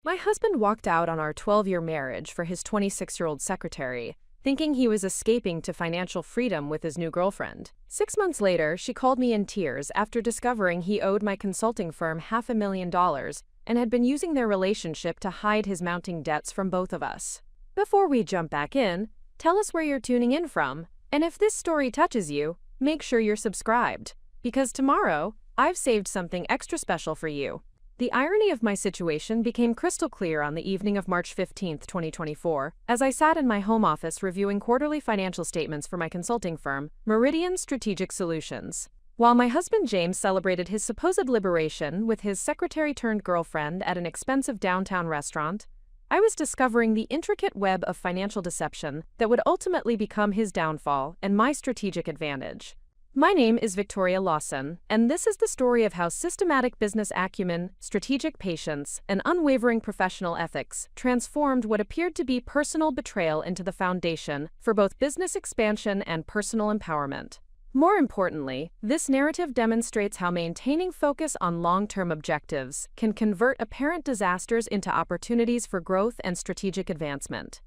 My husband walked out on our 12-year marriage for his 26-year-old secretary, thinking he was escaping to financial freedom with his new girlfriend. 6 months later, she called me in tears after discovering he owed my consulting firm $500,000 and had been using their relationship to hide his mounting debts from both of us. Before we jump back in, tell us where you're tuning in from, and if this story touches you, make sure you're subscribed, because tomorrow, I've saved something extra special for you. The irony of my situation became crystal clear on the evening of March 15, 2024, as I sat in my home office reviewing quarterly financial statements for my consulting firm, Meridian Strategic Solutions. While my husband James celebrated his supposed liberation with his secretary-turned-girlfriend at an expensive downtown restaurant, I was discovering the intricate web of financial deception that would ultimately become his downfall and my strategic advantage. My name is Victoria Lawson, and this is the story of how systematic business acumen, strategic patience, and unwavering professional ethics transformed what appeared to be personal betrayal into the foundation for both business expansion and personal empowerment. More importantly, this narrative demonstrates how maintaining focus on long-term objectives can convert apparent disasters into opportunities for growth and strategic advancement.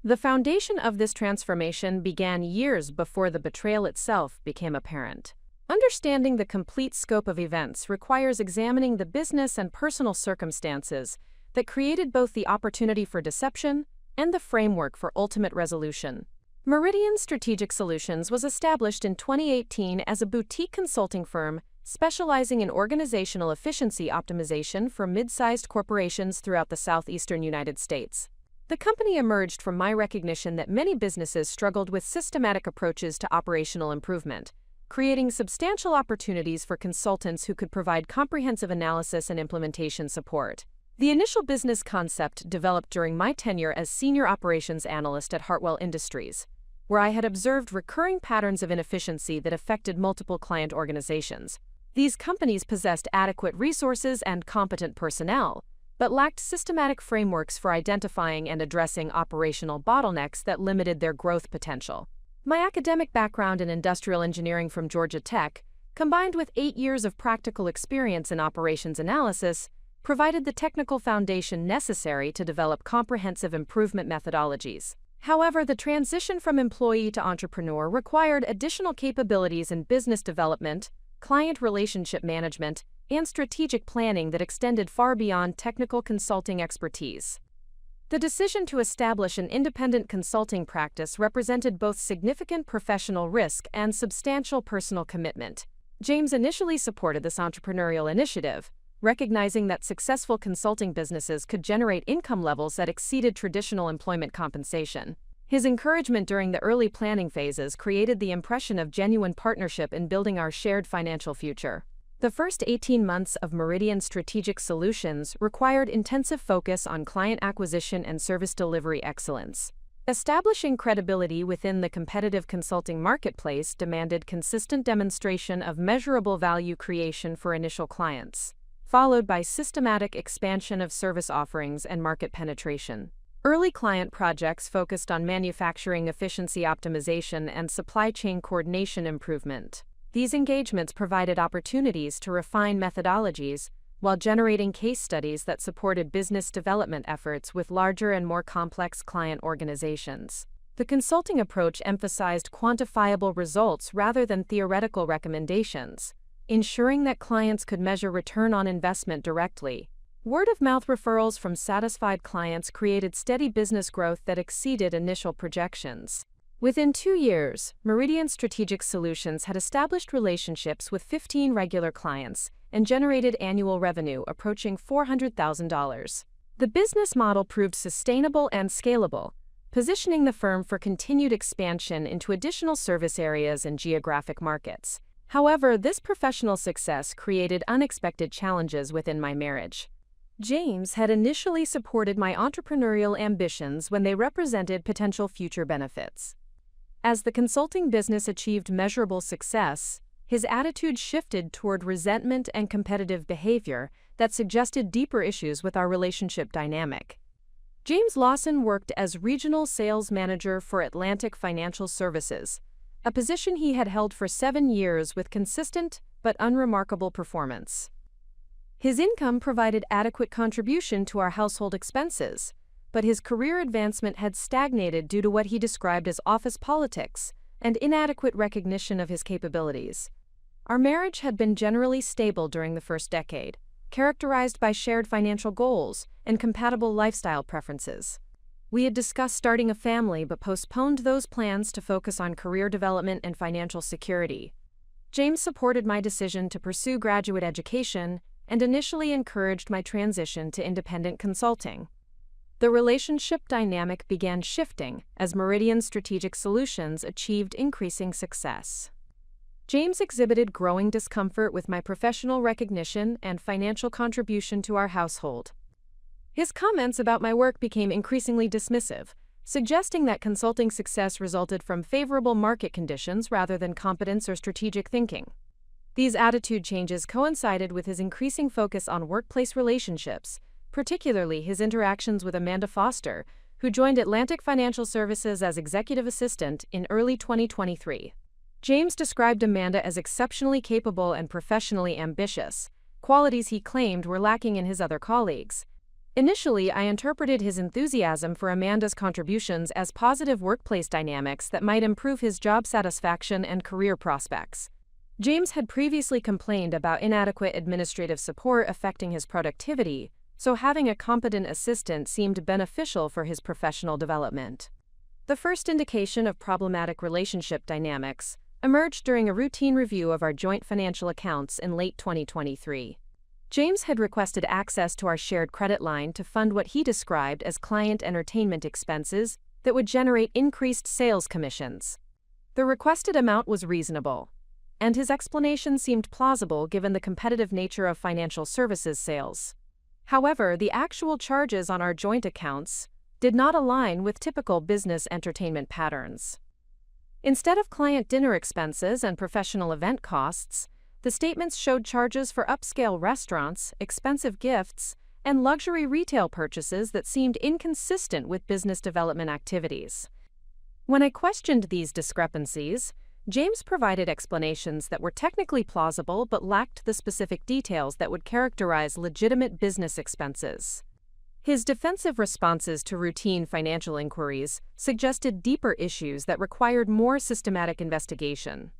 The foundation of this transformation began years before the betrayal itself became apparent. Understanding the complete scope of events requires examining the business and personal circumstances that created both the opportunity for deception and the framework for ultimate resolution. Meridian Strategic Solutions was established in 2018 as a boutique consulting firm specializing in organizational efficiency optimization for mid-sized corporations throughout the southeastern United States. The company emerged from my recognition that many businesses struggled with systematic approaches to operational improvement, creating substantial opportunities for consultants who could provide comprehensive analysis and implementation support. The initial business concept developed during my tenure as Senior Operations Analyst at Hartwell Industries, where I had observed recurring patterns of inefficiency that affected multiple client organizations. These companies possessed adequate resources and competent personnel, but lacked systematic frameworks for identifying and addressing operational bottlenecks that limited their growth potential. My academic background in industrial engineering from Georgia Tech, combined with 8 years of practical experience in operations analysis, provided the technical foundation necessary to develop comprehensive improvement methodologies. However, the transition from employee to entrepreneur required additional capabilities in business development, client relationship management, and strategic planning that extended far beyond technical consulting expertise. The decision to establish an independent consulting practice represented both significant professional risk and substantial personal commitment. James initially supported this entrepreneurial initiative, recognizing that successful consulting businesses could generate income levels that exceeded traditional employment compensation. His encouragement during the early planning phases created the impression of genuine partnership in building our shared financial future. The first 18 months of Meridian Strategic Solutions required intensive focus on client acquisition and service delivery excellence. Establishing credibility within the competitive consulting marketplace demanded consistent demonstration of measurable value creation for initial clients, followed by systematic expansion of service offerings and market penetration. Early client projects focused on manufacturing efficiency optimization and supply chain coordination improvement. These engagements provided opportunities to refine methodologies while generating case studies that supported business development efforts with larger and more complex client organizations. The consulting approach emphasized quantifiable results rather than theoretical recommendations, ensuring that clients could measure return on investment directly. Word-of-mouth referrals from satisfied clients created steady business growth that exceeded initial projections. Within 2 years, Meridian Strategic Solutions had established relationships with 15 regular clients and generated annual revenue approaching $400,000. The business model proved sustainable and scalable, positioning the firm for continued expansion into additional service areas and geographic markets. However, this professional success created unexpected challenges within my marriage. James had initially supported my entrepreneurial ambitions when they represented potential future benefits. As the consulting business achieved measurable success, his attitude shifted toward resentment and competitive behavior that suggested deeper issues with our relationship dynamic. James Lawson worked as regional sales manager for Atlantic Financial Services, a position he had held for 7 years with consistent but unremarkable performance. His income provided adequate contribution to our household expenses, but his career advancement had stagnated due to what he described as office politics and inadequate recognition of his capabilities. Our marriage had been generally stable during the first decade, characterized by shared financial goals and compatible lifestyle preferences. We had discussed starting a family but postponed those plans to focus on career development and financial security. James supported my decision to pursue graduate education and initially encouraged my transition to independent consulting. The relationship dynamic began shifting as Meridian Strategic Solutions achieved increasing success. James exhibited growing discomfort with my professional recognition and financial contribution to our household. His comments about my work became increasingly dismissive, suggesting that consulting success resulted from favorable market conditions rather than competence or strategic thinking. These attitude changes coincided with his increasing focus on workplace relationships, particularly his interactions with Amanda Foster, who joined Atlantic Financial Services as executive assistant in early 2023. James described Amanda as exceptionally capable and professionally ambitious, qualities he claimed were lacking in his other colleagues. Initially, I interpreted his enthusiasm for Amanda's contributions as positive workplace dynamics that might improve his job satisfaction and career prospects. James had previously complained about inadequate administrative support affecting his productivity, so having a competent assistant seemed beneficial for his professional development. The first indication of problematic relationship dynamics emerged during a routine review of our joint financial accounts in late 2023. James had requested access to our shared credit line to fund what he described as client entertainment expenses that would generate increased sales commissions. The requested amount was reasonable, and his explanation seemed plausible given the competitive nature of financial services sales. However, the actual charges on our joint accounts did not align with typical business entertainment patterns. Instead of client dinner expenses and professional event costs, the statements showed charges for upscale restaurants, expensive gifts, and luxury retail purchases that seemed inconsistent with business development activities. When I questioned these discrepancies, James provided explanations that were technically plausible but lacked the specific details that would characterize legitimate business expenses. His defensive responses to routine financial inquiries suggested deeper issues that required more systematic investigation.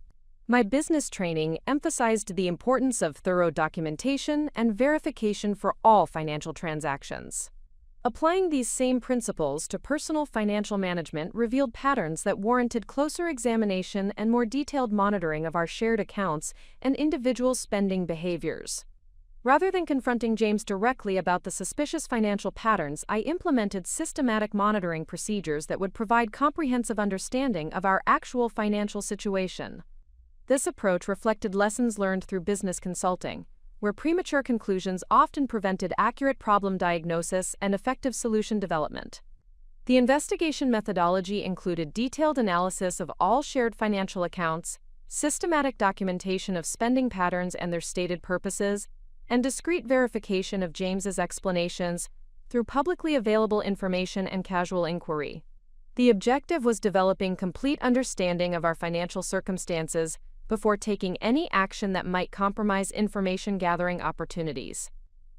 My business training emphasized the importance of thorough documentation and verification for all financial transactions. Applying these same principles to personal financial management revealed patterns that warranted closer examination and more detailed monitoring of our shared accounts and individual spending behaviors. Rather than confronting James directly about the suspicious financial patterns, I implemented systematic monitoring procedures that would provide comprehensive understanding of our actual financial situation. This approach reflected lessons learned through business consulting, where premature conclusions often prevented accurate problem diagnosis and effective solution development. The investigation methodology included detailed analysis of all shared financial accounts, systematic documentation of spending patterns and their stated purposes, and discrete verification of James's explanations through publicly available information and casual inquiry. The objective was developing complete understanding of our financial circumstances before taking any action that might compromise information-gathering opportunities.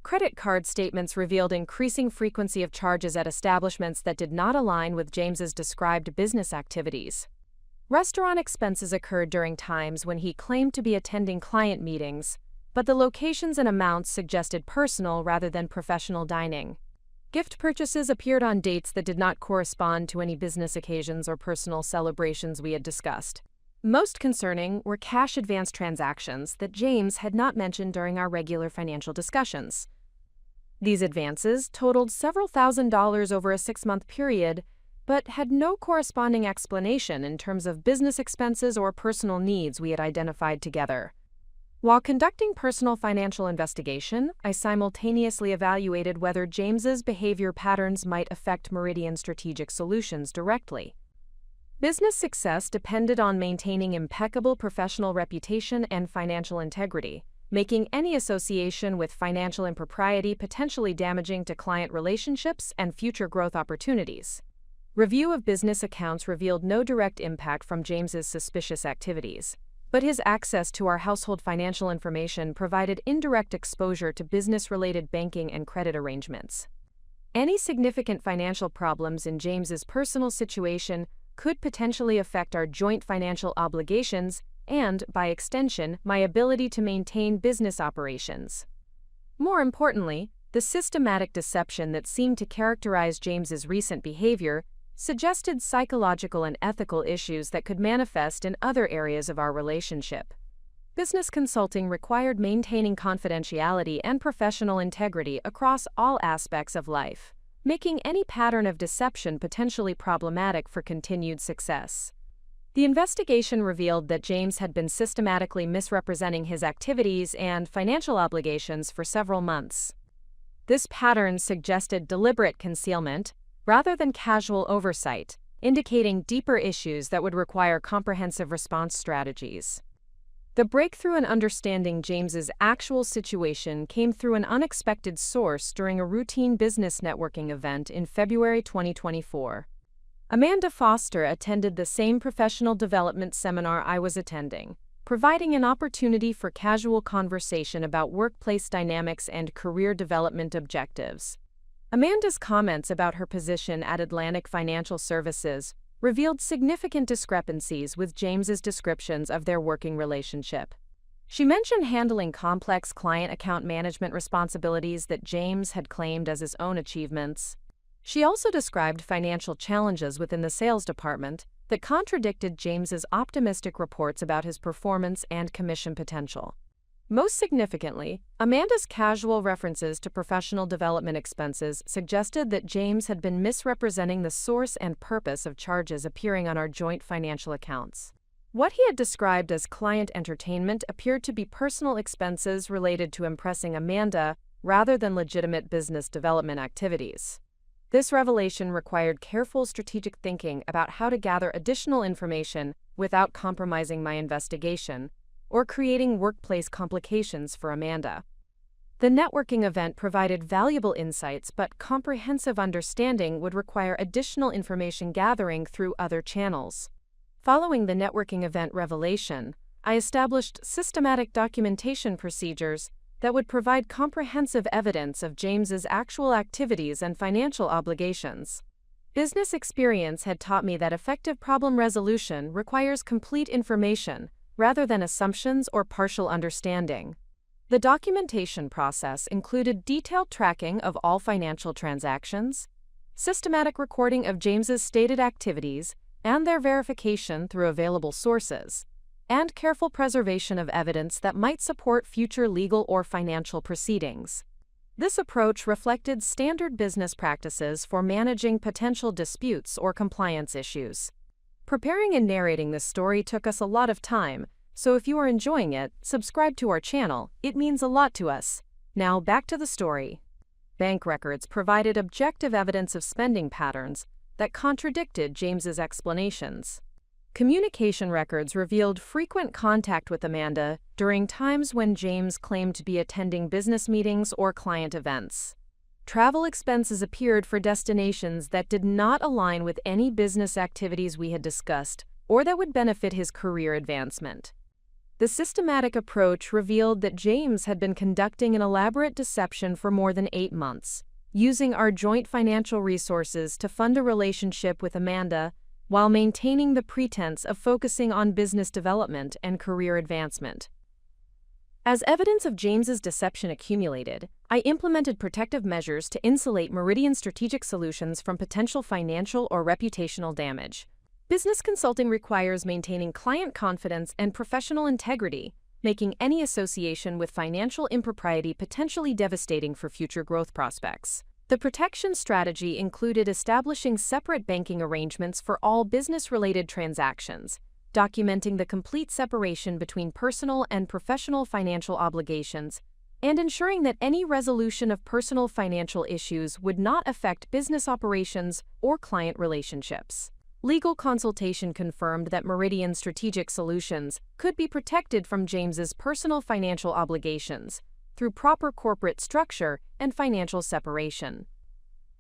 Credit card statements revealed increasing frequency of charges at establishments that did not align with James's described business activities. Restaurant expenses occurred during times when he claimed to be attending client meetings, but the locations and amounts suggested personal rather than professional dining. Gift purchases appeared on dates that did not correspond to any business occasions or personal celebrations we had discussed. Most concerning were cash advance transactions that James had not mentioned during our regular financial discussions. These advances totaled several $1,000s over a 6-month period, but had no corresponding explanation in terms of business expenses or personal needs we had identified together. While conducting personal financial investigation, I simultaneously evaluated whether James's behavior patterns might affect Meridian Strategic Solutions directly. Business success depended on maintaining impeccable professional reputation and financial integrity, making any association with financial impropriety potentially damaging to client relationships and future growth opportunities. Review of business accounts revealed no direct impact from James's suspicious activities. but his access to our household financial information provided indirect exposure to business-related banking and credit arrangements. Any significant financial problems in James's personal situation could potentially affect our joint financial obligations and, by extension, my ability to maintain business operations. More importantly, the systematic deception that seemed to characterize James's recent behavior suggested psychological and ethical issues that could manifest in other areas of our relationship. Business consulting required maintaining confidentiality and professional integrity across all aspects of life, making any pattern of deception potentially problematic for continued success. The investigation revealed that James had been systematically misrepresenting his activities and financial obligations for several months. This pattern suggested deliberate concealment rather than casual oversight, indicating deeper issues that would require comprehensive response strategies. The breakthrough in understanding James's actual situation came through an unexpected source during a routine business networking event in February 2024. Amanda Foster attended the same professional development seminar I was attending, providing an opportunity for casual conversation about workplace dynamics and career development objectives. Amanda's comments about her position at Atlantic Financial Services revealed significant discrepancies with James's descriptions of their working relationship. She mentioned handling complex client account management responsibilities that James had claimed as his own achievements. She also described financial challenges within the sales department that contradicted James's optimistic reports about his performance and commission potential. Most significantly, Amanda's casual references to professional development expenses suggested that James had been misrepresenting the source and purpose of charges appearing on our joint financial accounts. What he had described as client entertainment appeared to be personal expenses related to impressing Amanda rather than legitimate business development activities. This revelation required careful strategic thinking about how to gather additional information without compromising my investigation or creating workplace complications for Amanda. The networking event provided valuable insights, but comprehensive understanding would require additional information gathering through other channels. Following the networking event revelation, I established systematic documentation procedures that would provide comprehensive evidence of James's actual activities and financial obligations. Business experience had taught me that effective problem resolution requires complete information rather than assumptions or partial understanding. The documentation process included detailed tracking of all financial transactions, systematic recording of James's stated activities and their verification through available sources, and careful preservation of evidence that might support future legal or financial proceedings. This approach reflected standard business practices for managing potential disputes or compliance issues. Preparing and narrating this story took us a lot of time, so if you are enjoying it, subscribe to our channel. It means a lot to us. Now back to the story. Bank records provided objective evidence of spending patterns that contradicted James's explanations. Communication records revealed frequent contact with Amanda during times when James claimed to be attending business meetings or client events. Travel expenses appeared for destinations that did not align with any business activities we had discussed or that would benefit his career advancement. The systematic approach revealed that James had been conducting an elaborate deception for more than 8 months, using our joint financial resources to fund a relationship with Amanda while maintaining the pretense of focusing on business development and career advancement. As evidence of James's deception accumulated, I implemented protective measures to insulate Meridian Strategic Solutions from potential financial or reputational damage. Business consulting requires maintaining client confidence and professional integrity, making any association with financial impropriety potentially devastating for future growth prospects. The protection strategy included establishing separate banking arrangements for all business-related transactions, documenting the complete separation between personal and professional financial obligations, and ensuring that any resolution of personal financial issues would not affect business operations or client relationships. Legal consultation confirmed that Meridian Strategic Solutions could be protected from James's personal financial obligations through proper corporate structure and financial separation.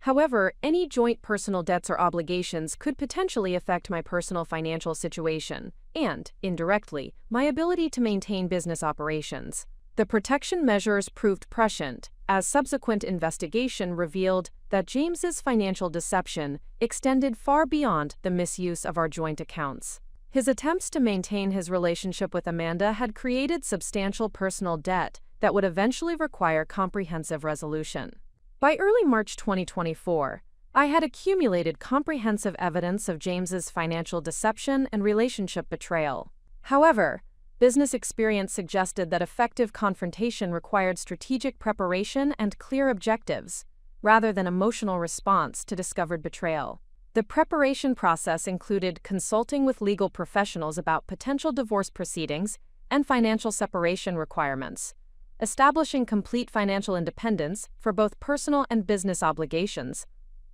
However, any joint personal debts or obligations could potentially affect my personal financial situation and, indirectly, my ability to maintain business operations. The protection measures proved prescient, as subsequent investigation revealed that James's financial deception extended far beyond the misuse of our joint accounts. His attempts to maintain his relationship with Amanda had created substantial personal debt that would eventually require comprehensive resolution. By early March 2024, I had accumulated comprehensive evidence of James's financial deception and relationship betrayal. However, business experience suggested that effective confrontation required strategic preparation and clear objectives, rather than emotional response to discovered betrayal. The preparation process included consulting with legal professionals about potential divorce proceedings and financial separation requirements, establishing complete financial independence for both personal and business obligations,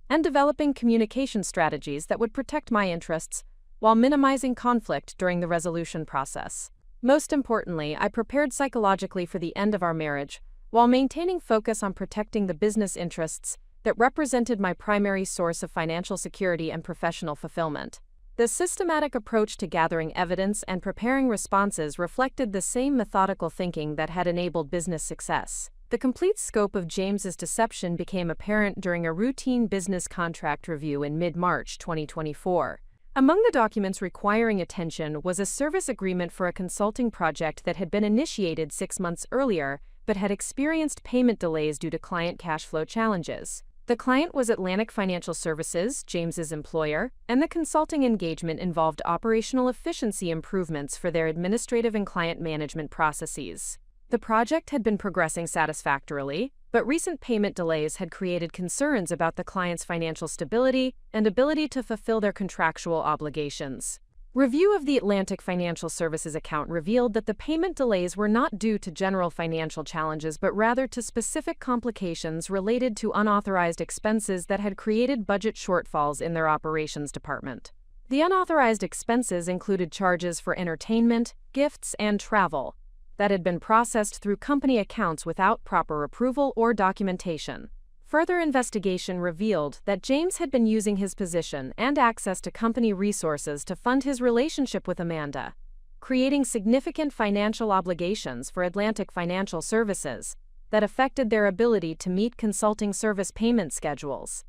and developing communication strategies that would protect my interests while minimizing conflict during the resolution process. Most importantly, I prepared psychologically for the end of our marriage while maintaining focus on protecting the business interests that represented my primary source of financial security and professional fulfillment. The systematic approach to gathering evidence and preparing responses reflected the same methodical thinking that had enabled business success. The complete scope of James's deception became apparent during a routine business contract review in mid-March 2024. Among the documents requiring attention was a service agreement for a consulting project that had been initiated 6 months earlier but had experienced payment delays due to client cash flow challenges. The client was Atlantic Financial Services, James's employer, and the consulting engagement involved operational efficiency improvements for their administrative and client management processes. The project had been progressing satisfactorily, but recent payment delays had created concerns about the client's financial stability and ability to fulfill their contractual obligations. Review of the Atlantic Financial Services account revealed that the payment delays were not due to general financial challenges but rather to specific complications related to unauthorized expenses that had created budget shortfalls in their operations department. The unauthorized expenses included charges for entertainment, gifts, and travel that had been processed through company accounts without proper approval or documentation. Further investigation revealed that James had been using his position and access to company resources to fund his relationship with Amanda, creating significant financial obligations for Atlantic Financial Services that affected their ability to meet consulting service payment schedules.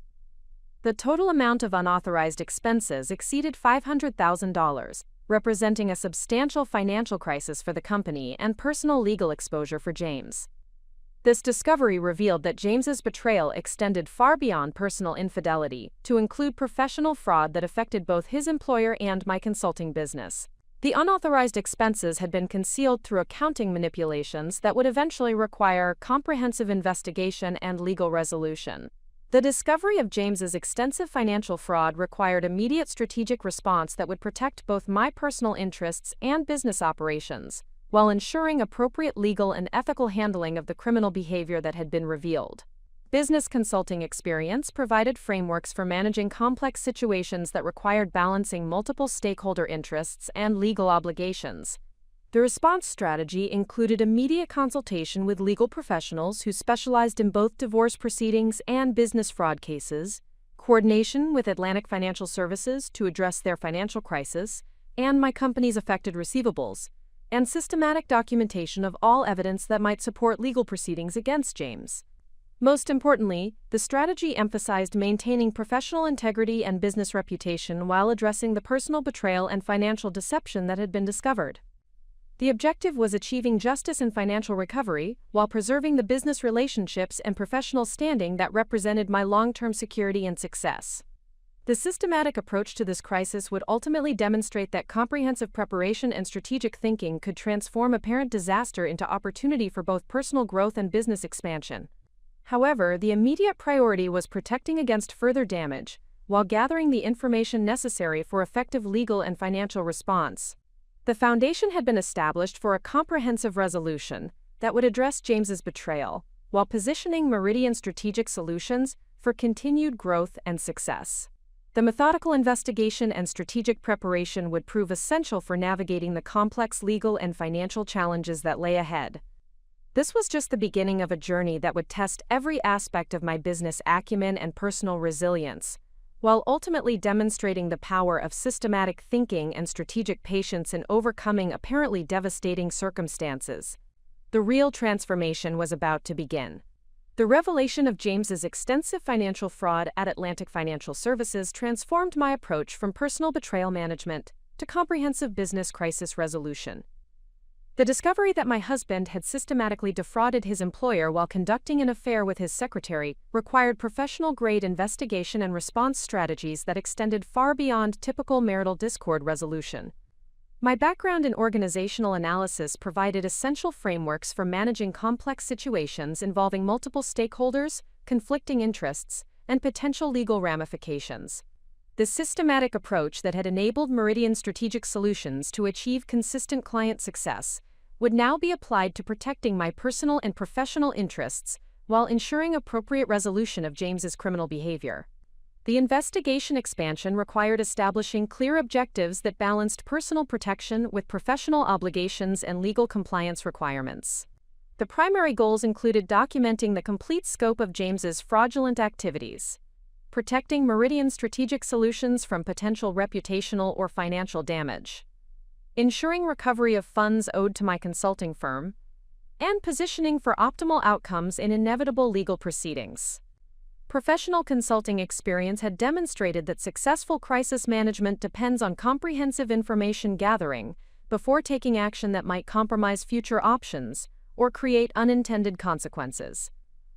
The total amount of unauthorized expenses exceeded $500,000, representing a substantial financial crisis for the company and personal legal exposure for James. This discovery revealed that James's betrayal extended far beyond personal infidelity to include professional fraud that affected both his employer and my consulting business. The unauthorized expenses had been concealed through accounting manipulations that would eventually require comprehensive investigation and legal resolution. The discovery of James's extensive financial fraud required immediate strategic response that would protect both my personal interests and business operations, while ensuring appropriate legal and ethical handling of the criminal behavior that had been revealed. Business consulting experience provided frameworks for managing complex situations that required balancing multiple stakeholder interests and legal obligations. The response strategy included immediate consultation with legal professionals who specialized in both divorce proceedings and business fraud cases, coordination with Atlantic Financial Services to address their financial crisis and my company's affected receivables, and systematic documentation of all evidence that might support legal proceedings against James. Most importantly, the strategy emphasized maintaining professional integrity and business reputation while addressing the personal betrayal and financial deception that had been discovered. The objective was achieving justice and financial recovery while preserving the business relationships and professional standing that represented my long-term security and success. The systematic approach to this crisis would ultimately demonstrate that comprehensive preparation and strategic thinking could transform apparent disaster into opportunity for both personal growth and business expansion. However, the immediate priority was protecting against further damage, while gathering the information necessary for effective legal and financial response. The foundation had been established for a comprehensive resolution that would address James's betrayal, while positioning Meridian Strategic Solutions for continued growth and success. The methodical investigation and strategic preparation would prove essential for navigating the complex legal and financial challenges that lay ahead. This was just the beginning of a journey that would test every aspect of my business acumen and personal resilience, while ultimately demonstrating the power of systematic thinking and strategic patience in overcoming apparently devastating circumstances. The real transformation was about to begin. The revelation of James's extensive financial fraud at Atlantic Financial Services transformed my approach from personal betrayal management to comprehensive business crisis resolution. The discovery that my husband had systematically defrauded his employer while conducting an affair with his secretary required professional-grade investigation and response strategies that extended far beyond typical marital discord resolution. My background in organizational analysis provided essential frameworks for managing complex situations involving multiple stakeholders, conflicting interests, and potential legal ramifications. The systematic approach that had enabled Meridian Strategic Solutions to achieve consistent client success would now be applied to protecting my personal and professional interests while ensuring appropriate resolution of James's criminal behavior. The investigation expansion required establishing clear objectives that balanced personal protection with professional obligations and legal compliance requirements. The primary goals included documenting the complete scope of James's fraudulent activities, protecting Meridian Strategic Solutions from potential reputational or financial damage, ensuring recovery of funds owed to my consulting firm, and positioning for optimal outcomes in inevitable legal proceedings. Professional consulting experience had demonstrated that successful crisis management depends on comprehensive information gathering before taking action that might compromise future options or create unintended consequences.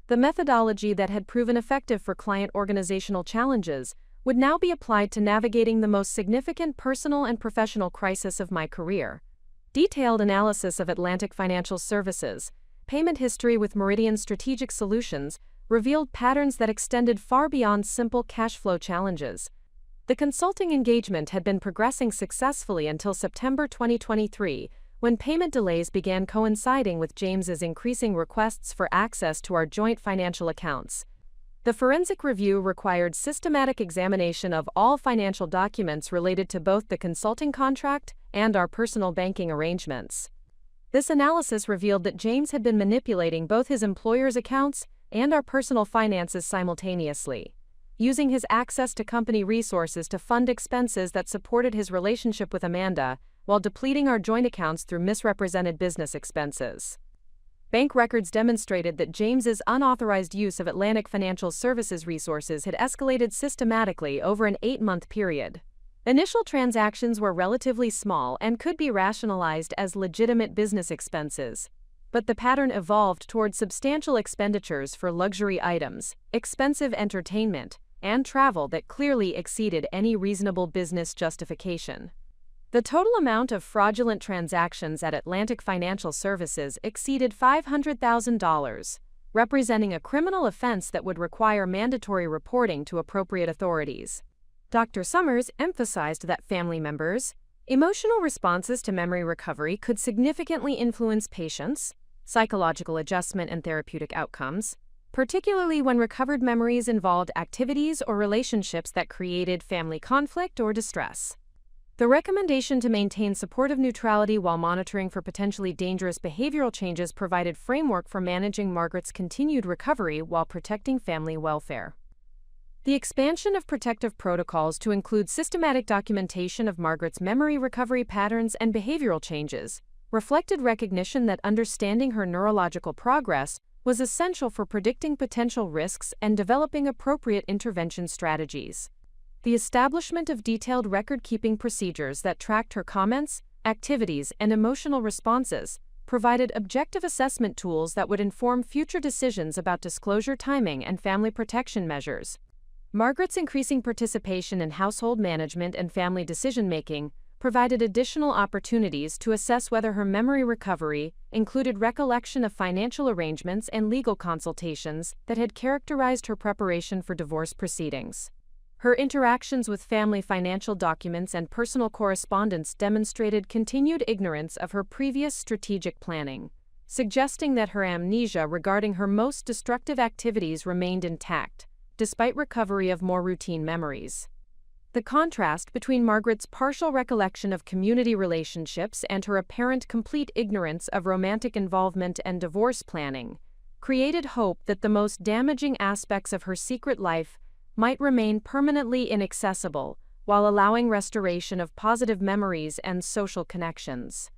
The methodology that had proven effective for client organizational challenges would now be applied to navigating the most significant personal and professional crisis of my career. Detailed analysis of Atlantic Financial Services, payment history with Meridian Strategic Solutions, revealed patterns that extended far beyond simple cash flow challenges. The consulting engagement had been progressing successfully until September 2023, when payment delays began coinciding with James's increasing requests for access to our joint financial accounts. The forensic review required systematic examination of all financial documents related to both the consulting contract and our personal banking arrangements. This analysis revealed that James had been manipulating both his employer's accounts and our personal finances simultaneously, using his access to company resources to fund expenses that supported his relationship with Amanda, while depleting our joint accounts through misrepresented business expenses. Bank records demonstrated that James's unauthorized use of Atlantic Financial Services resources had escalated systematically over an 8-month period. Initial transactions were relatively small and could be rationalized as legitimate business expenses, but the pattern evolved toward substantial expenditures for luxury items, expensive entertainment, and travel that clearly exceeded any reasonable business justification. The total amount of fraudulent transactions at Atlantic Financial Services exceeded $500,000, representing a criminal offense that would require mandatory reporting to appropriate authorities. Dr. Summers emphasized that family members' emotional responses to memory recovery could significantly influence patients' psychological adjustment and therapeutic outcomes, particularly when recovered memories involved activities or relationships that created family conflict or distress. The recommendation to maintain supportive neutrality while monitoring for potentially dangerous behavioral changes provided framework for managing Margaret's continued recovery while protecting family welfare. The expansion of protective protocols to include systematic documentation of Margaret's memory recovery patterns and behavioral changes reflected recognition that understanding her neurological progress was essential for predicting potential risks and developing appropriate intervention strategies. The establishment of detailed record-keeping procedures that tracked her comments, activities, and emotional responses provided objective assessment tools that would inform future decisions about disclosure timing and family protection measures. Margaret's increasing participation in household management and family decision-making provided additional opportunities to assess whether her memory recovery included recollection of financial arrangements and legal consultations that had characterized her preparation for divorce proceedings. Her interactions with family financial documents and personal correspondence demonstrated continued ignorance of her previous strategic planning, suggesting that her amnesia regarding her most destructive activities remained intact, despite recovery of more routine memories. The contrast between Margaret's partial recollection of community relationships and her apparent complete ignorance of romantic involvement and divorce planning created hope that the most damaging aspects of her secret life might remain permanently inaccessible, while allowing restoration of positive memories and social connections.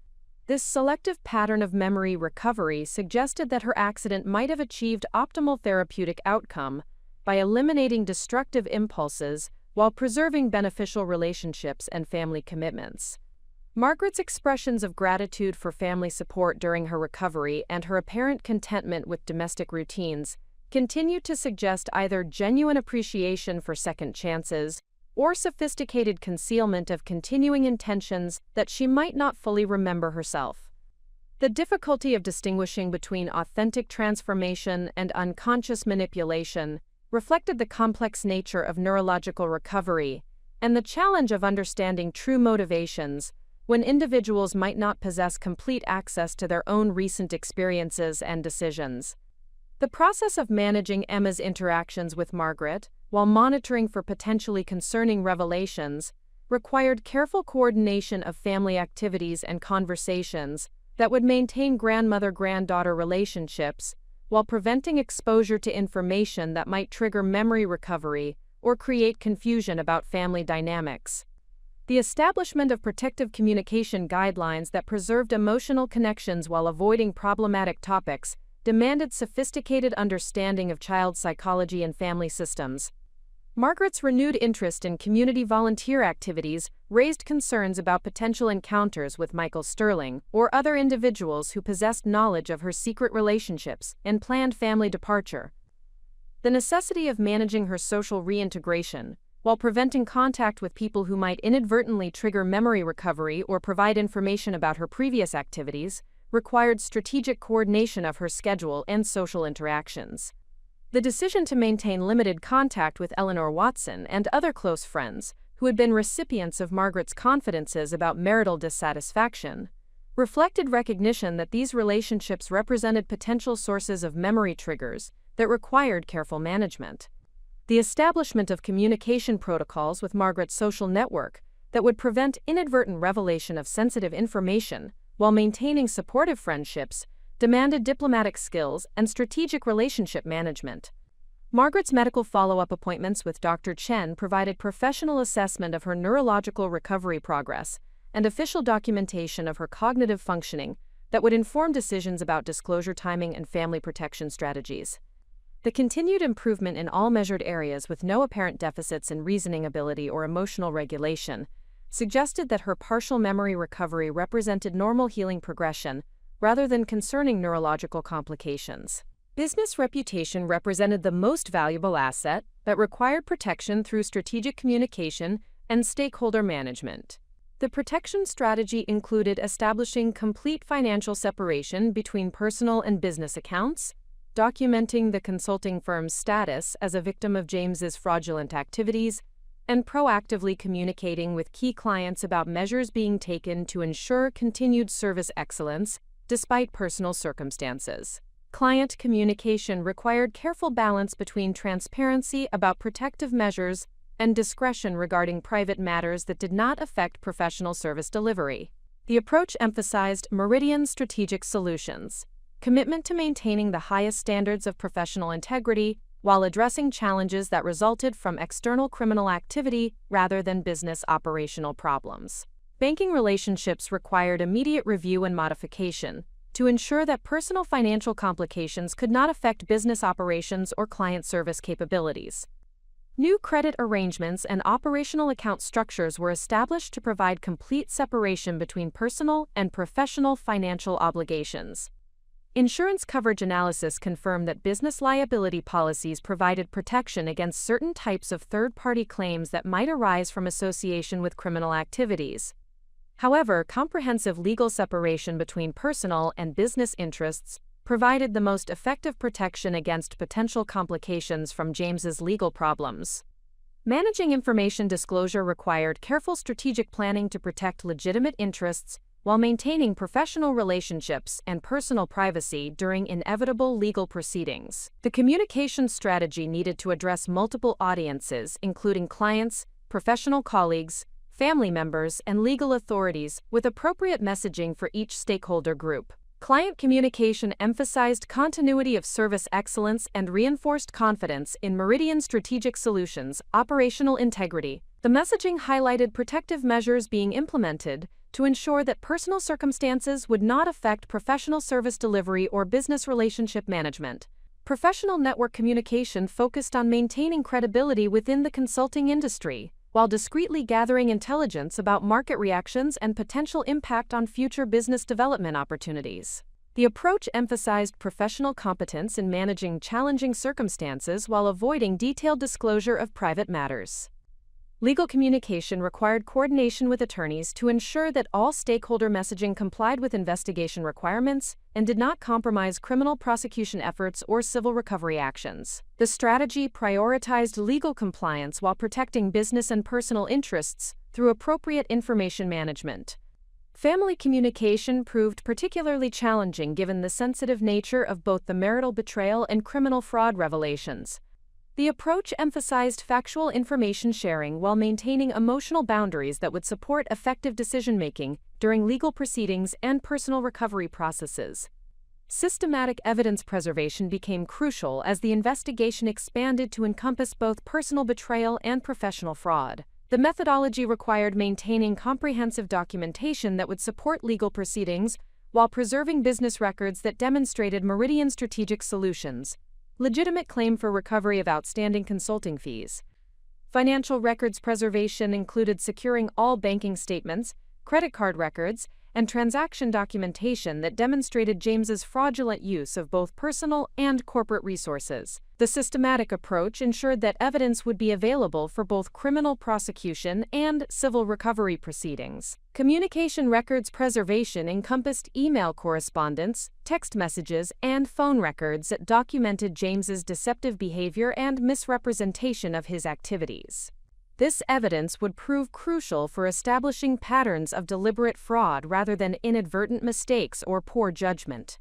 This selective pattern of memory recovery suggested that her accident might have achieved optimal therapeutic outcome by eliminating destructive impulses while preserving beneficial relationships and family commitments. Margaret's expressions of gratitude for family support during her recovery and her apparent contentment with domestic routines continue to suggest either genuine appreciation for second chances or sophisticated concealment of continuing intentions that she might not fully remember herself. The difficulty of distinguishing between authentic transformation and unconscious manipulation reflected the complex nature of neurological recovery and the challenge of understanding true motivations when individuals might not possess complete access to their own recent experiences and decisions. The process of managing Emma's interactions with Margaret, while monitoring for potentially concerning revelations, required careful coordination of family activities and conversations that would maintain grandmother-granddaughter relationships while preventing exposure to information that might trigger memory recovery or create confusion about family dynamics. The establishment of protective communication guidelines that preserved emotional connections while avoiding problematic topics demanded sophisticated understanding of child psychology and family systems. Margaret's renewed interest in community volunteer activities raised concerns about potential encounters with Michael Sterling or other individuals who possessed knowledge of her secret relationships and planned family departure. The necessity of managing her social reintegration, while preventing contact with people who might inadvertently trigger memory recovery or provide information about her previous activities, required strategic coordination of her schedule and social interactions. The decision to maintain limited contact with Eleanor Watson and other close friends, who had been recipients of Margaret's confidences about marital dissatisfaction, reflected recognition that these relationships represented potential sources of memory triggers that required careful management. The establishment of communication protocols with Margaret's social network that would prevent inadvertent revelation of sensitive information while maintaining supportive friendships demanded diplomatic skills and strategic relationship management. Margaret's medical follow-up appointments with Dr. Chen provided professional assessment of her neurological recovery progress and official documentation of her cognitive functioning that would inform decisions about disclosure timing and family protection strategies. The continued improvement in all measured areas with no apparent deficits in reasoning ability or emotional regulation suggested that her partial memory recovery represented normal healing progression rather than concerning neurological complications. Business reputation represented the most valuable asset that required protection through strategic communication and stakeholder management. The protection strategy included establishing complete financial separation between personal and business accounts, documenting the consulting firm's status as a victim of James's fraudulent activities, and proactively communicating with key clients about measures being taken to ensure continued service excellence despite personal circumstances. Client communication required careful balance between transparency about protective measures and discretion regarding private matters that did not affect professional service delivery. The approach emphasized Meridian strategic solutions, commitment to maintaining the highest standards of professional integrity while addressing challenges that resulted from external criminal activity rather than business operational problems. Banking relationships required immediate review and modification to ensure that personal financial complications could not affect business operations or client service capabilities. New credit arrangements and operational account structures were established to provide complete separation between personal and professional financial obligations. Insurance coverage analysis confirmed that business liability policies provided protection against certain types of third-party claims that might arise from association with criminal activities. However, comprehensive legal separation between personal and business interests provided the most effective protection against potential complications from James's legal problems. Managing information disclosure required careful strategic planning to protect legitimate interests while maintaining professional relationships and personal privacy during inevitable legal proceedings. The communication strategy needed to address multiple audiences, including clients, professional colleagues, family members, and legal authorities, with appropriate messaging for each stakeholder group. Client communication emphasized continuity of service excellence and reinforced confidence in Meridian Strategic Solutions' operational integrity. The messaging highlighted protective measures being implemented to ensure that personal circumstances would not affect professional service delivery or business relationship management. Professional network communication focused on maintaining credibility within the consulting industry, while discreetly gathering intelligence about market reactions and potential impact on future business development opportunities. The approach emphasized professional competence in managing challenging circumstances while avoiding detailed disclosure of private matters. Legal communication required coordination with attorneys to ensure that all stakeholder messaging complied with investigation requirements and did not compromise criminal prosecution efforts or civil recovery actions. The strategy prioritized legal compliance while protecting business and personal interests through appropriate information management. Family communication proved particularly challenging given the sensitive nature of both the marital betrayal and criminal fraud revelations. The approach emphasized factual information sharing while maintaining emotional boundaries that would support effective decision-making during legal proceedings and personal recovery processes. Systematic evidence preservation became crucial as the investigation expanded to encompass both personal betrayal and professional fraud. The methodology required maintaining comprehensive documentation that would support legal proceedings while preserving business records that demonstrated Meridian Strategic Solutions' legitimate claim for recovery of outstanding consulting fees. Financial records preservation included securing all banking statements, credit card records, and transaction documentation that demonstrated James's fraudulent use of both personal and corporate resources. The systematic approach ensured that evidence would be available for both criminal prosecution and civil recovery proceedings. Communication records preservation encompassed email correspondence, text messages, and phone records that documented James's deceptive behavior and misrepresentation of his activities. This evidence would prove crucial for establishing patterns of deliberate fraud rather than inadvertent mistakes or poor judgment.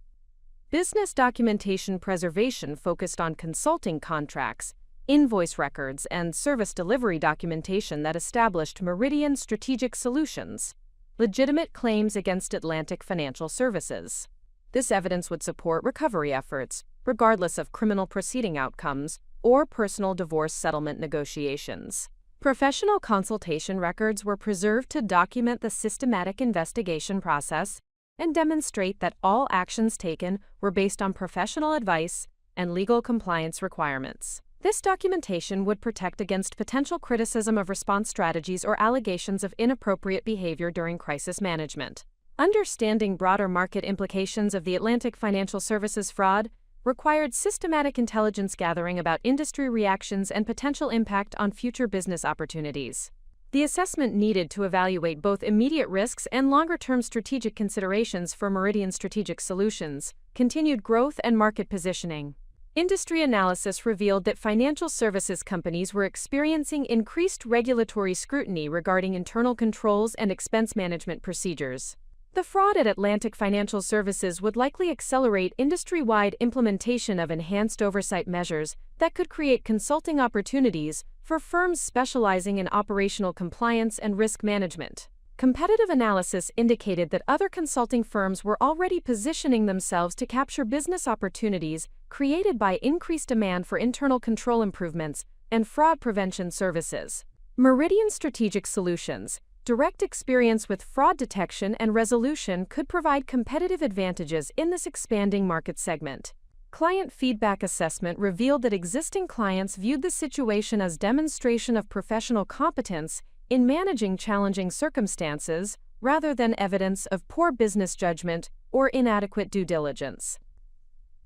Business documentation preservation focused on consulting contracts, invoice records, and service delivery documentation that established Meridian Strategic Solutions' legitimate claims against Atlantic Financial Services. This evidence would support recovery efforts, regardless of criminal proceeding outcomes or personal divorce settlement negotiations. Professional consultation records were preserved to document the systematic investigation process and demonstrate that all actions taken were based on professional advice and legal compliance requirements. This documentation would protect against potential criticism of response strategies or allegations of inappropriate behavior during crisis management. Understanding broader market implications of the Atlantic Financial Services fraud required systematic intelligence gathering about industry reactions and potential impact on future business opportunities. The assessment needed to evaluate both immediate risks and longer-term strategic considerations for Meridian Strategic Solutions, continued growth and market positioning. Industry analysis revealed that financial services companies were experiencing increased regulatory scrutiny regarding internal controls and expense management procedures. The fraud at Atlantic Financial Services would likely accelerate industry-wide implementation of enhanced oversight measures that could create consulting opportunities for firms specializing in operational compliance and risk management. Competitive analysis indicated that other consulting firms were already positioning themselves to capture business opportunities created by increased demand for internal control improvements and fraud prevention services. Meridian Strategic Solutions' direct experience with fraud detection and resolution could provide competitive advantages in this expanding market segment. Client feedback assessment revealed that existing clients viewed the situation as demonstration of professional competence in managing challenging circumstances rather than evidence of poor business judgment or inadequate due diligence.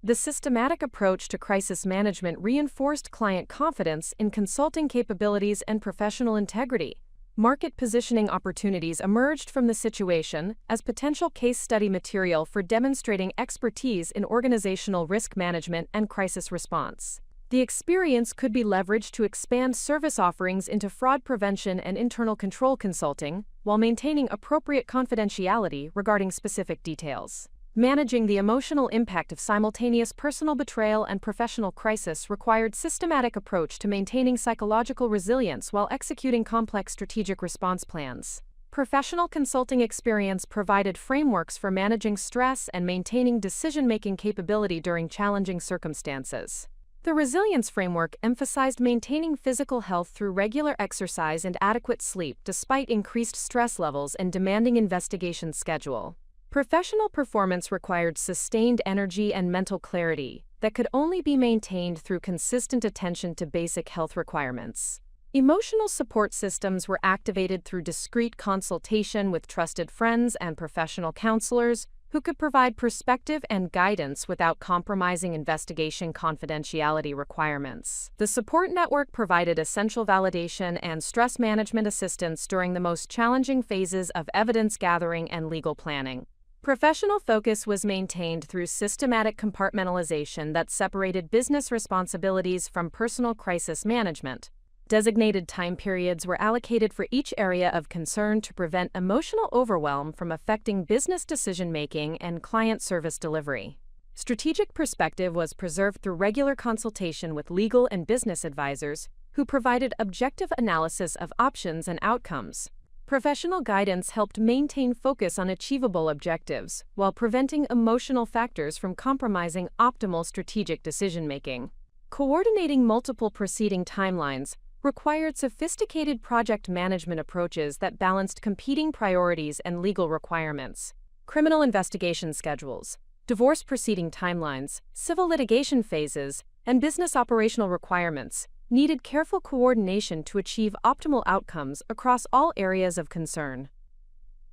The systematic approach to crisis management reinforced client confidence in consulting capabilities and professional integrity. Market positioning opportunities emerged from the situation as potential case study material for demonstrating expertise in organizational risk management and crisis response. The experience could be leveraged to expand service offerings into fraud prevention and internal control consulting, while maintaining appropriate confidentiality regarding specific details. Managing the emotional impact of simultaneous personal betrayal and professional crisis required systematic approach to maintaining psychological resilience while executing complex strategic response plans. Professional consulting experience provided frameworks for managing stress and maintaining decision-making capability during challenging circumstances. The resilience framework emphasized maintaining physical health through regular exercise and adequate sleep despite increased stress levels and demanding investigation schedule. Professional performance required sustained energy and mental clarity that could only be maintained through consistent attention to basic health requirements. Emotional support systems were activated through discreet consultation with trusted friends and professional counselors who could provide perspective and guidance without compromising investigation confidentiality requirements. The support network provided essential validation and stress management assistance during the most challenging phases of evidence gathering and legal planning. Professional focus was maintained through systematic compartmentalization that separated business responsibilities from personal crisis management. Designated time periods were allocated for each area of concern to prevent emotional overwhelm from affecting business decision-making and client service delivery. Strategic perspective was preserved through regular consultation with legal and business advisors who provided objective analysis of options and outcomes. Professional guidance helped maintain focus on achievable objectives while preventing emotional factors from compromising optimal strategic decision-making. Coordinating multiple proceeding timelines required sophisticated project management approaches that balanced competing priorities and legal requirements. Criminal investigation schedules, divorce proceeding timelines, civil litigation phases, and business operational requirements needed careful coordination to achieve optimal outcomes across all areas of concern.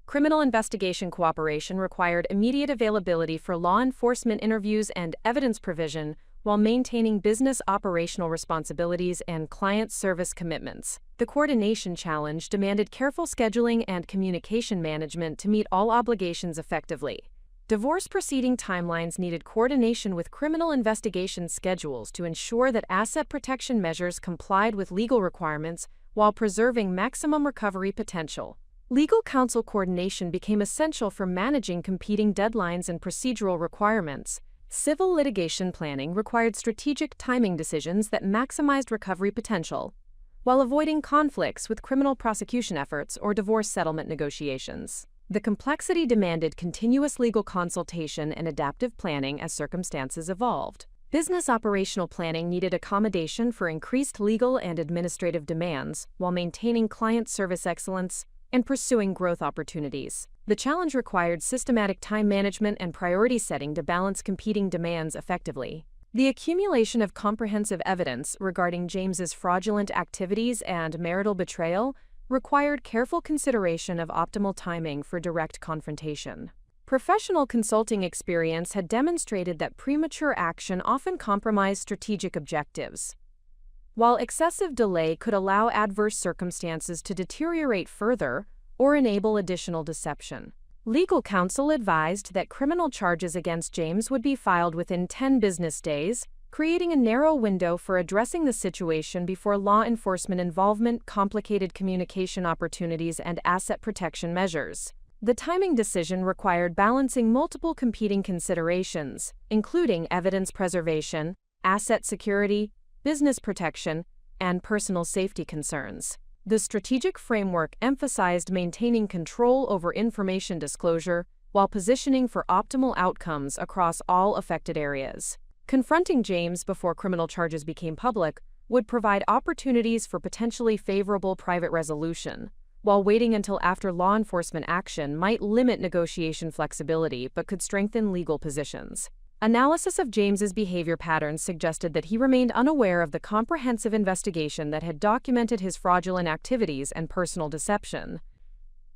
Criminal investigation cooperation required immediate availability for law enforcement interviews and evidence provision while maintaining business operational responsibilities and client service commitments. The coordination challenge demanded careful scheduling and communication management to meet all obligations effectively. Divorce proceeding timelines needed coordination with criminal investigation schedules to ensure that asset protection measures complied with legal requirements while preserving maximum recovery potential. Legal counsel coordination became essential for managing competing deadlines and procedural requirements. Civil litigation planning required strategic timing decisions that maximized recovery potential, while avoiding conflicts with criminal prosecution efforts or divorce settlement negotiations. The complexity demanded continuous legal consultation and adaptive planning as circumstances evolved. Business operational planning needed accommodation for increased legal and administrative demands while maintaining client service excellence and pursuing growth opportunities. The challenge required systematic time management and priority setting to balance competing demands effectively. The accumulation of comprehensive evidence regarding James's fraudulent activities and marital betrayal required careful consideration of optimal timing for direct confrontation. Professional consulting experience had demonstrated that premature action often compromised strategic objectives, while excessive delay could allow adverse circumstances to deteriorate further or enable additional deception. Legal counsel advised that criminal charges against James would be filed within 10 business days, creating a narrow window for addressing the situation before law enforcement involvement complicated communication opportunities and asset protection measures. The timing decision required balancing multiple competing considerations, including evidence preservation, asset security, business protection, and personal safety concerns. The strategic framework emphasized maintaining control over information disclosure while positioning for optimal outcomes across all affected areas. Confronting James before criminal charges became public would provide opportunities for potentially favorable private resolution, while waiting until after law enforcement action might limit negotiation flexibility but could strengthen legal positions. Analysis of James's behavior patterns suggested that he remained unaware of the comprehensive investigation that had documented his fraudulent activities and personal deception.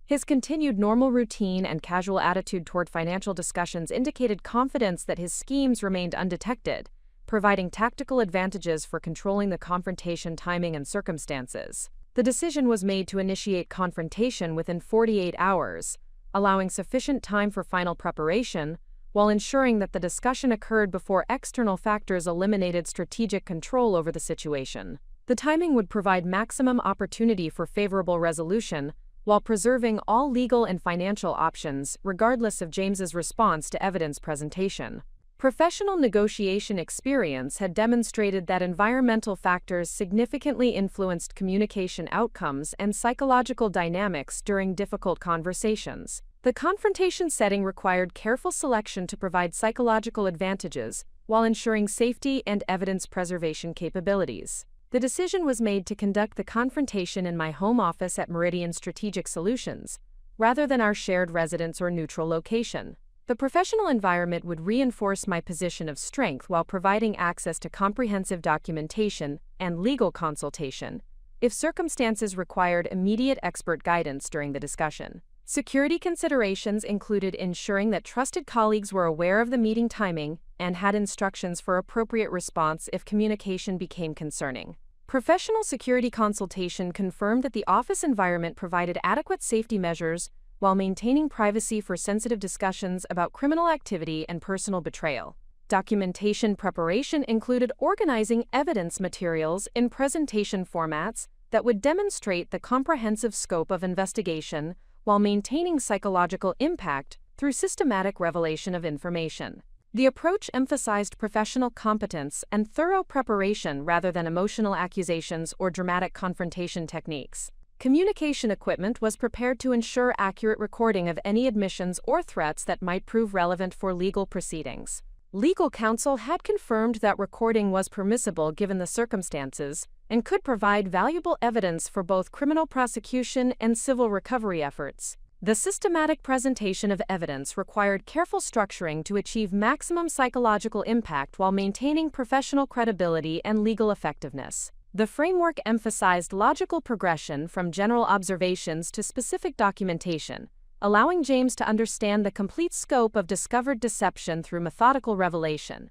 His continued normal routine and casual attitude toward financial discussions indicated confidence that his schemes remained undetected, providing tactical advantages for controlling the confrontation timing and circumstances. The decision was made to initiate confrontation within 48 hours, allowing sufficient time for final preparation, while ensuring that the discussion occurred before external factors eliminated strategic control over the situation. The timing would provide maximum opportunity for favorable resolution, while preserving all legal and financial options regardless of James's response to evidence presentation. Professional negotiation experience had demonstrated that environmental factors significantly influenced communication outcomes and psychological dynamics during difficult conversations. The confrontation setting required careful selection to provide psychological advantages while ensuring safety and evidence preservation capabilities. The decision was made to conduct the confrontation in my home office at Meridian Strategic Solutions, rather than our shared residence or neutral location. The professional environment would reinforce my position of strength while providing access to comprehensive documentation and legal consultation, if circumstances required immediate expert guidance during the discussion. Security considerations included ensuring that trusted colleagues were aware of the meeting timing and had instructions for appropriate response if communication became concerning. Professional security consultation confirmed that the office environment provided adequate safety measures while maintaining privacy for sensitive discussions about criminal activity and personal betrayal. Documentation preparation included organizing evidence materials in presentation formats that would demonstrate the comprehensive scope of investigation while maintaining psychological impact through systematic revelation of information. The approach emphasized professional competence and thorough preparation rather than emotional accusations or dramatic confrontation techniques. Communication equipment was prepared to ensure accurate recording of any admissions or threats that might prove relevant for legal proceedings. Legal counsel had confirmed that recording was permissible given the circumstances and could provide valuable evidence for both criminal prosecution and civil recovery efforts. The systematic presentation of evidence required careful structuring to achieve maximum psychological impact while maintaining professional credibility and legal effectiveness. The framework emphasized logical progression from general observations to specific documentation, allowing James to understand the complete scope of discovered deception through methodical revelation.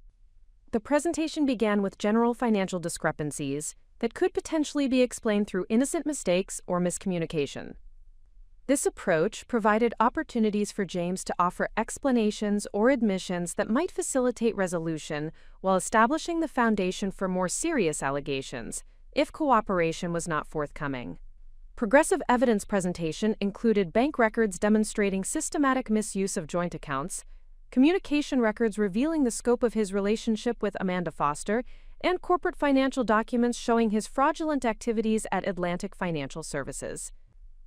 The presentation began with general financial discrepancies that could potentially be explained through innocent mistakes or miscommunication. This approach provided opportunities for James to offer explanations or admissions that might facilitate resolution while establishing the foundation for more serious allegations if cooperation was not forthcoming. Progressive evidence presentation included bank records demonstrating systematic misuse of joint accounts, communication records revealing the scope of his relationship with Amanda Foster, and corporate financial documents showing his fraudulent activities at Atlantic Financial Services.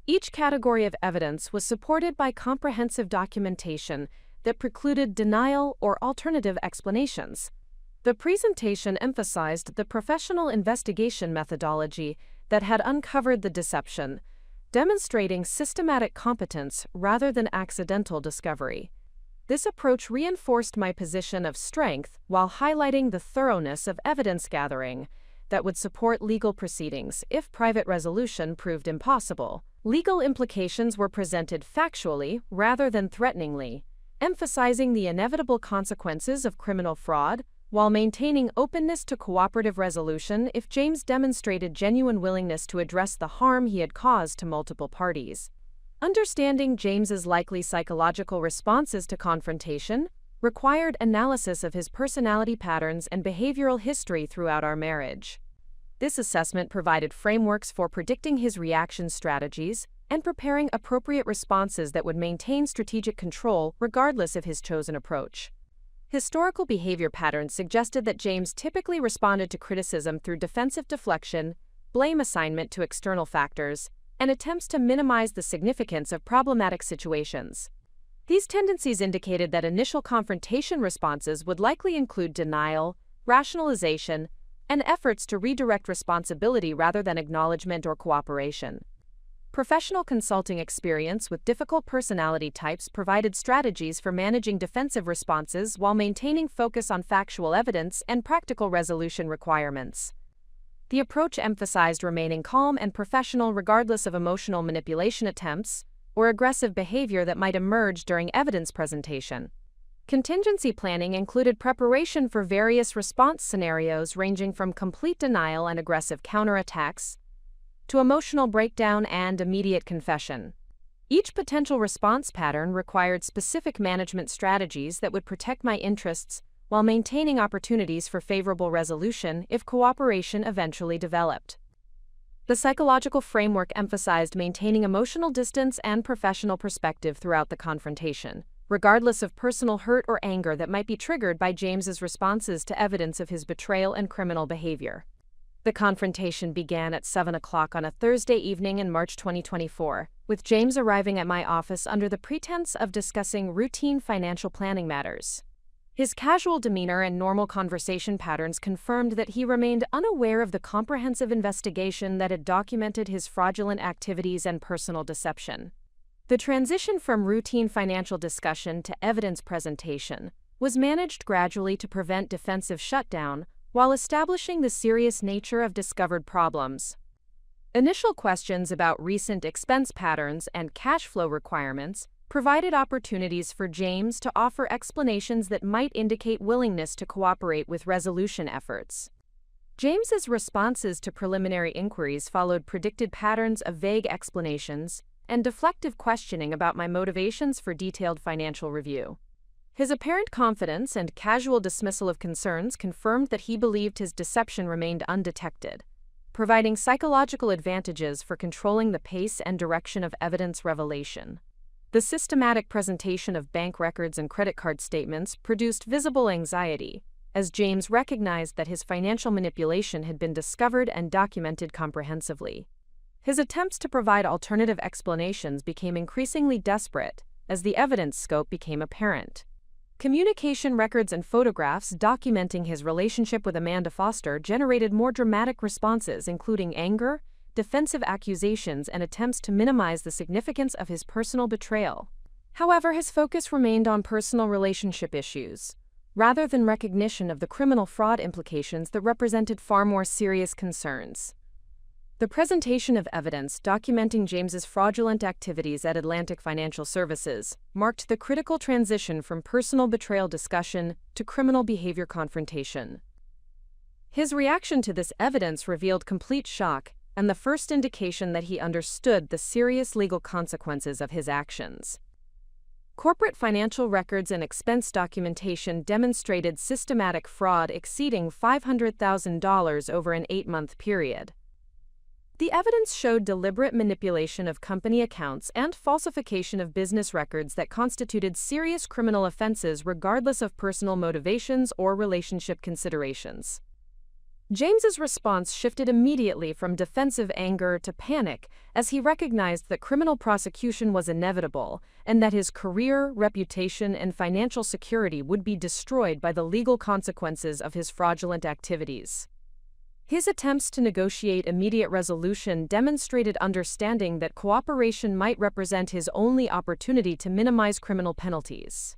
Each category of evidence was supported by comprehensive documentation that precluded denial or alternative explanations. The presentation emphasized the professional investigation methodology that had uncovered the deception, demonstrating systematic competence rather than accidental discovery. This approach reinforced my position of strength while highlighting the thoroughness of evidence gathering that would support legal proceedings if private resolution proved impossible. Legal implications were presented factually rather than threateningly, emphasizing the inevitable consequences of criminal fraud, while maintaining openness to cooperative resolution if James demonstrated genuine willingness to address the harm he had caused to multiple parties. Understanding James's likely psychological responses to confrontation required analysis of his personality patterns and behavioral history throughout our marriage. This assessment provided frameworks for predicting his reaction strategies and preparing appropriate responses that would maintain strategic control regardless of his chosen approach. Historical behavior patterns suggested that James typically responded to criticism through defensive deflection, blame assignment to external factors, and attempts to minimize the significance of problematic situations. These tendencies indicated that initial confrontation responses would likely include denial, rationalization, and efforts to redirect responsibility rather than acknowledgement or cooperation. Professional consulting experience with difficult personality types provided strategies for managing defensive responses while maintaining focus on factual evidence and practical resolution requirements. The approach emphasized remaining calm and professional regardless of emotional manipulation attempts or aggressive behavior that might emerge during evidence presentation. Contingency planning included preparation for various response scenarios ranging from complete denial and aggressive counterattacks to emotional breakdown and immediate confession. Each potential response pattern required specific management strategies that would protect my interests while maintaining opportunities for favorable resolution if cooperation eventually developed. The psychological framework emphasized maintaining emotional distance and professional perspective throughout the confrontation, regardless of personal hurt or anger that might be triggered by James's responses to evidence of his betrayal and criminal behavior. The confrontation began at 7 o'clock on a Thursday evening in March 2024, with James arriving at my office under the pretense of discussing routine financial planning matters. His casual demeanor and normal conversation patterns confirmed that he remained unaware of the comprehensive investigation that had documented his fraudulent activities and personal deception. The transition from routine financial discussion to evidence presentation was managed gradually to prevent defensive shutdown while establishing the serious nature of discovered problems. Initial questions about recent expense patterns and cash flow requirements provided opportunities for James to offer explanations that might indicate willingness to cooperate with resolution efforts. James's responses to preliminary inquiries followed predicted patterns of vague explanations and deflective questioning about my motivations for detailed financial review. His apparent confidence and casual dismissal of concerns confirmed that he believed his deception remained undetected, providing psychological advantages for controlling the pace and direction of evidence revelation. The systematic presentation of bank records and credit card statements produced visible anxiety, as James recognized that his financial manipulation had been discovered and documented comprehensively. His attempts to provide alternative explanations became increasingly desperate as the evidence scope became apparent. Communication records and photographs documenting his relationship with Amanda Foster generated more dramatic responses, including anger, defensive accusations, and attempts to minimize the significance of his personal betrayal. However, his focus remained on personal relationship issues, rather than recognition of the criminal fraud implications that represented far more serious concerns. The presentation of evidence documenting James's fraudulent activities at Atlantic Financial Services marked the critical transition from personal betrayal discussion to criminal behavior confrontation. His reaction to this evidence revealed complete shock and the first indication that he understood the serious legal consequences of his actions. Corporate financial records and expense documentation demonstrated systematic fraud exceeding $500,000 over an 8-month period. The evidence showed deliberate manipulation of company accounts and falsification of business records that constituted serious criminal offenses regardless of personal motivations or relationship considerations. James's response shifted immediately from defensive anger to panic as he recognized that criminal prosecution was inevitable and that his career, reputation, and financial security would be destroyed by the legal consequences of his fraudulent activities. His attempts to negotiate immediate resolution demonstrated understanding that cooperation might represent his only opportunity to minimize criminal penalties.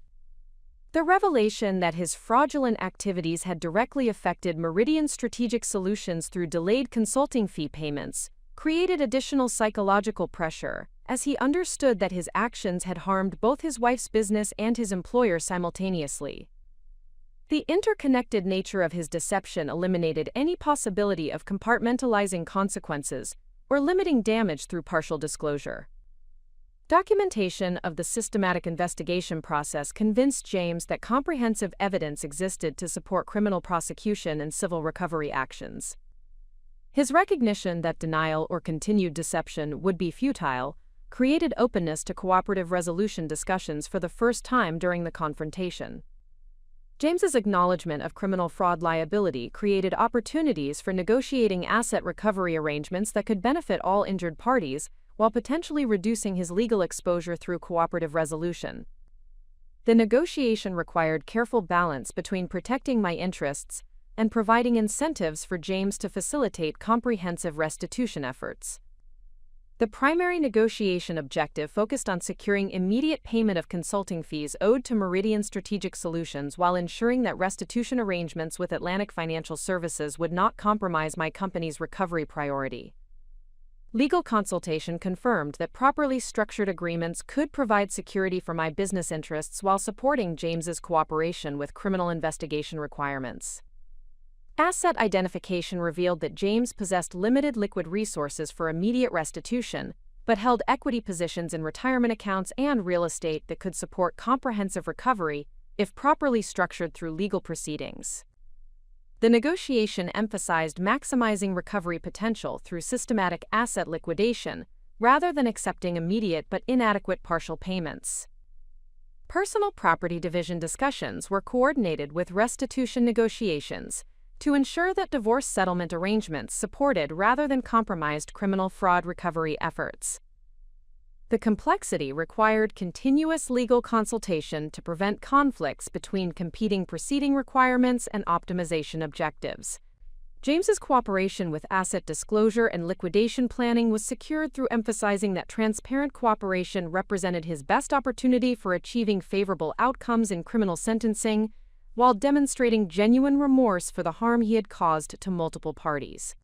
The revelation that his fraudulent activities had directly affected Meridian Strategic Solutions through delayed consulting fee payments created additional psychological pressure, as he understood that his actions had harmed both his wife's business and his employer simultaneously. The interconnected nature of his deception eliminated any possibility of compartmentalizing consequences or limiting damage through partial disclosure. Documentation of the systematic investigation process convinced James that comprehensive evidence existed to support criminal prosecution and civil recovery actions. His recognition that denial or continued deception would be futile created openness to cooperative resolution discussions for the first time during the confrontation. James's acknowledgement of criminal fraud liability created opportunities for negotiating asset recovery arrangements that could benefit all injured parties, while potentially reducing his legal exposure through cooperative resolution. The negotiation required careful balance between protecting my interests and providing incentives for James to facilitate comprehensive restitution efforts. The primary negotiation objective focused on securing immediate payment of consulting fees owed to Meridian Strategic Solutions while ensuring that restitution arrangements with Atlantic Financial Services would not compromise my company's recovery priority. Legal consultation confirmed that properly structured agreements could provide security for my business interests while supporting James's cooperation with criminal investigation requirements. Asset identification revealed that James possessed limited liquid resources for immediate restitution, but held equity positions in retirement accounts and real estate that could support comprehensive recovery if properly structured through legal proceedings. The negotiation emphasized maximizing recovery potential through systematic asset liquidation, rather than accepting immediate but inadequate partial payments. Personal property division discussions were coordinated with restitution negotiations to ensure that divorce settlement arrangements supported rather than compromised criminal fraud recovery efforts. The complexity required continuous legal consultation to prevent conflicts between competing proceeding requirements and optimization objectives. James's cooperation with asset disclosure and liquidation planning was secured through emphasizing that transparent cooperation represented his best opportunity for achieving favorable outcomes in criminal sentencing, while demonstrating genuine remorse for the harm he had caused to multiple parties.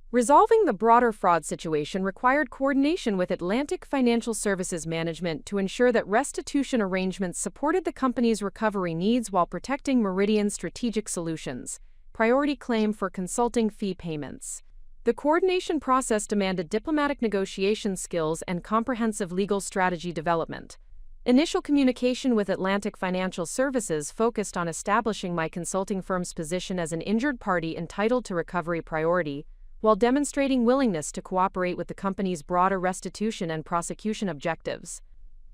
Resolving the broader fraud situation required coordination with Atlantic Financial Services Management to ensure that restitution arrangements supported the company's recovery needs while protecting Meridian Strategic Solutions' priority claim for consulting fee payments. The coordination process demanded diplomatic negotiation skills and comprehensive legal strategy development. Initial communication with Atlantic Financial Services focused on establishing my consulting firm's position as an injured party entitled to recovery priority, while demonstrating willingness to cooperate with the company's broader restitution and prosecution objectives.